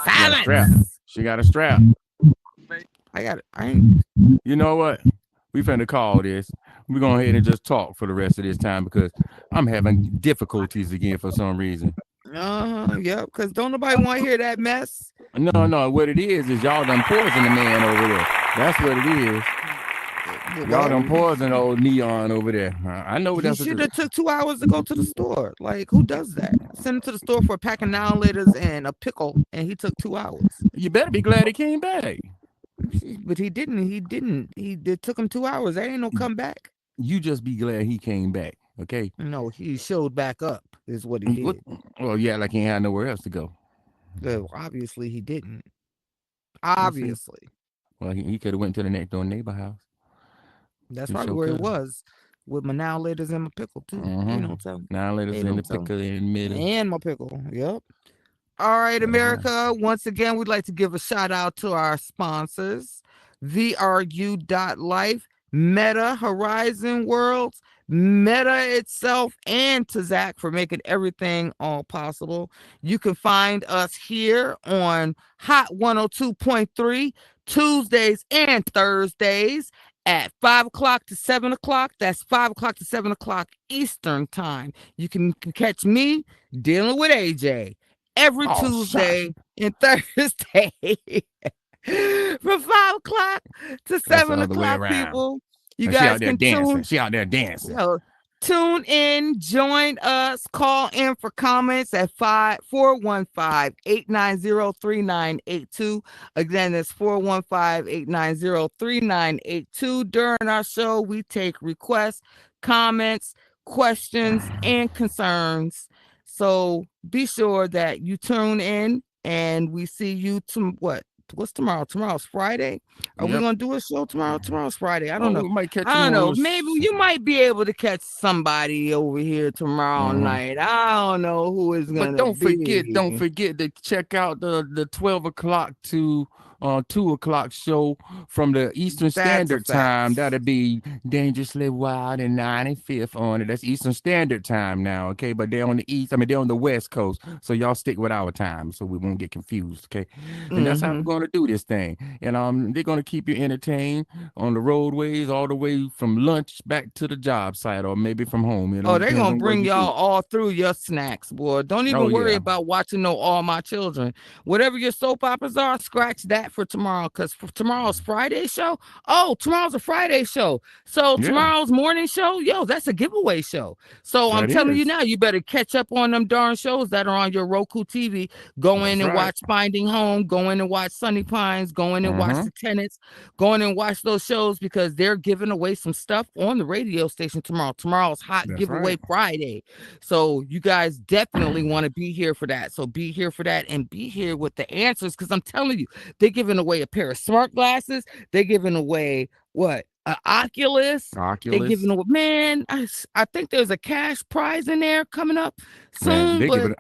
Silence! She got a strap. I ain't. You know what? We finna call this. We're going ahead and just talk for the rest of this time because I'm having difficulties again for some reason. Yeah, because don't nobody want to hear that mess. No. What it is y'all done poisoned the man over there. That's what it is. Y'all done poisoned old Neon over there. I know He that's what should have took 2 hours to go to the store. Like, who does that? Send him to the store for a pack of now and laters and a pickle, and he took 2 hours. You better be glad he came back. But he didn't. It took him 2 hours. There ain't no comeback. You just be glad he came back, okay? No, he showed back up, is what he did. Well, yeah, like he had nowhere else to go. Well, obviously he didn't. Obviously. Well, he could have went to the next door neighbor house. That's probably where it was. With my now laters and my pickle too. You know what I'm saying? Now laters in the pickle in the middle. And my pickle. Yep. All right, America. Once again, we'd like to give a shout out to our sponsors. VRU.life, Meta Horizon Worlds, Meta itself, and to Zach for making everything all possible. You can find us here on Hot 102.3 Tuesdays and Thursdays at 5 o'clock to 7 o'clock. That's 5 o'clock to 7 o'clock Eastern time. You can catch me dealing with AJ every Tuesday and Thursday from 5 o'clock to 7 o'clock, people. You guys can dancing. She out there dancing. Yo, Tune in, join us, call in for comments at 415-890-3982. Again, that's 415-890-3982. During our show, we take requests, comments, questions, and concerns. So be sure that you tune in and we see you what's tomorrow? Tomorrow's Friday. Are we gonna do a show tomorrow? Tomorrow's Friday. I don't know. We might catch I don't you on know. those- Maybe you might be able to catch somebody over here tomorrow night. I don't know who is gonna But don't be. forget to check out the 12 o'clock to 2 o'clock show from the Eastern Standard Time. That'll be Dangerously Wild and 95th on it. That's Eastern Standard Time now, okay? But they're on the they're on the West Coast, so y'all stick with our time so we won't get confused, okay? And that's how we're gonna do this thing. And they're gonna keep you entertained on the roadways all the way from lunch back to the job site, or maybe from home. Oh, they're gonna bring y'all all through your snacks, boy. Don't even worry about watching no All My Children. Whatever your soap operas are, scratch that for tomorrow, because for tomorrow's Friday show. Oh, tomorrow's a Friday show. So tomorrow's morning show, that's a giveaway show. So I'm telling you now, you better catch up on them darn shows that are on your Roku TV. Go in and watch Finding Home, go in and watch Sunny Pines, go in and watch The Tenants, go in and watch those shows, because they're giving away some stuff on the radio station tomorrow. Tomorrow's Hot Giveaway Friday. So you guys definitely want to be here for that. So be here for that and be here with the answers, because I'm telling you, they're giving away a pair of smart glasses. They're giving away what? An Oculus. They're giving away, man, I think there's a cash prize in there coming up soon. Man, but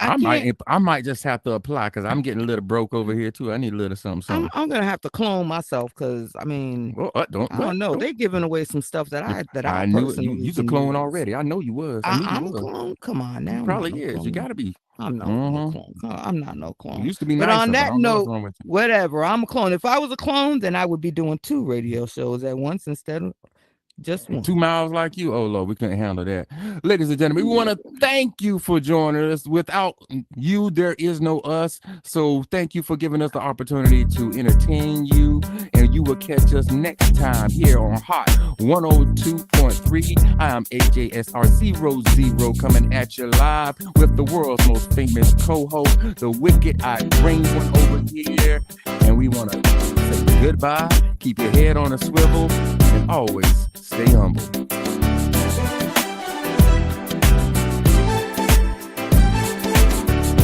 I might just have to apply, because I'm getting a little broke over here too. I need a little something. I'm gonna have to clone myself, because I mean, I don't know. They're giving away some stuff that I knew personally you's a clone already. I know you was. I'm a clone. Come on now. You probably is. You gotta be. I'm no clone. I'm not no clone. You used to be but nicer, on that but note, whatever. I'm a clone. If I was a clone, then I would be doing 2 radio shows at once instead of just 1. 2 miles like you. Oh Lord, we couldn't handle that. Ladies and gentlemen, we want to thank you for joining us. Without you, there is no us. So thank you for giving us the opportunity to entertain you. And you will catch us next time here on Hot 102.3. I am AJSR00 coming at you live with the world's most famous co-host, the Wicked Eye Green one over here. And we want to say goodbye. Keep your head on a swivel and always stay humble.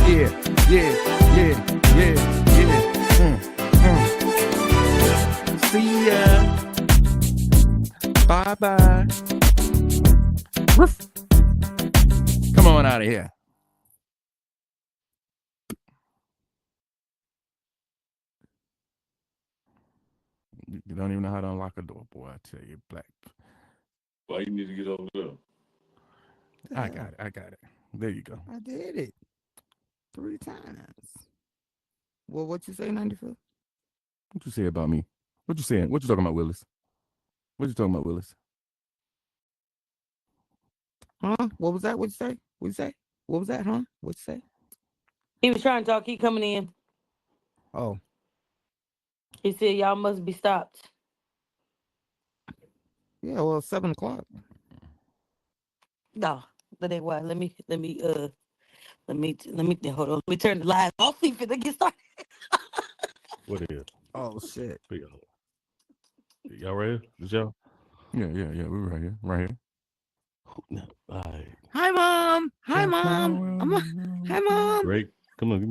Yeah. See ya. Bye-bye. Ruff. Come on out of here. You don't even know how to unlock a door, boy. I tell you, black. Why you need to get over there? I got it. There you go. I did it 3 times. Well, what you say, 95? What you say about me? What you saying? What you talking about, Willis? What you talking about, Willis? Huh? What was that? What you say? What you say? What was that, huh? What you say? He was trying to talk. He coming in. Oh. He said, y'all must be stopped. Yeah, well, 7 o'clock. No, that ain't why. Let me hold on. Let me turn the live off. See if it get started. What is? Oh shit. Y'all ready? Is y'all? Yeah. We're right here. Right here. No. All right. Hi, Mom. Hi, Mom. Hi, Mom. Great. Come on, give me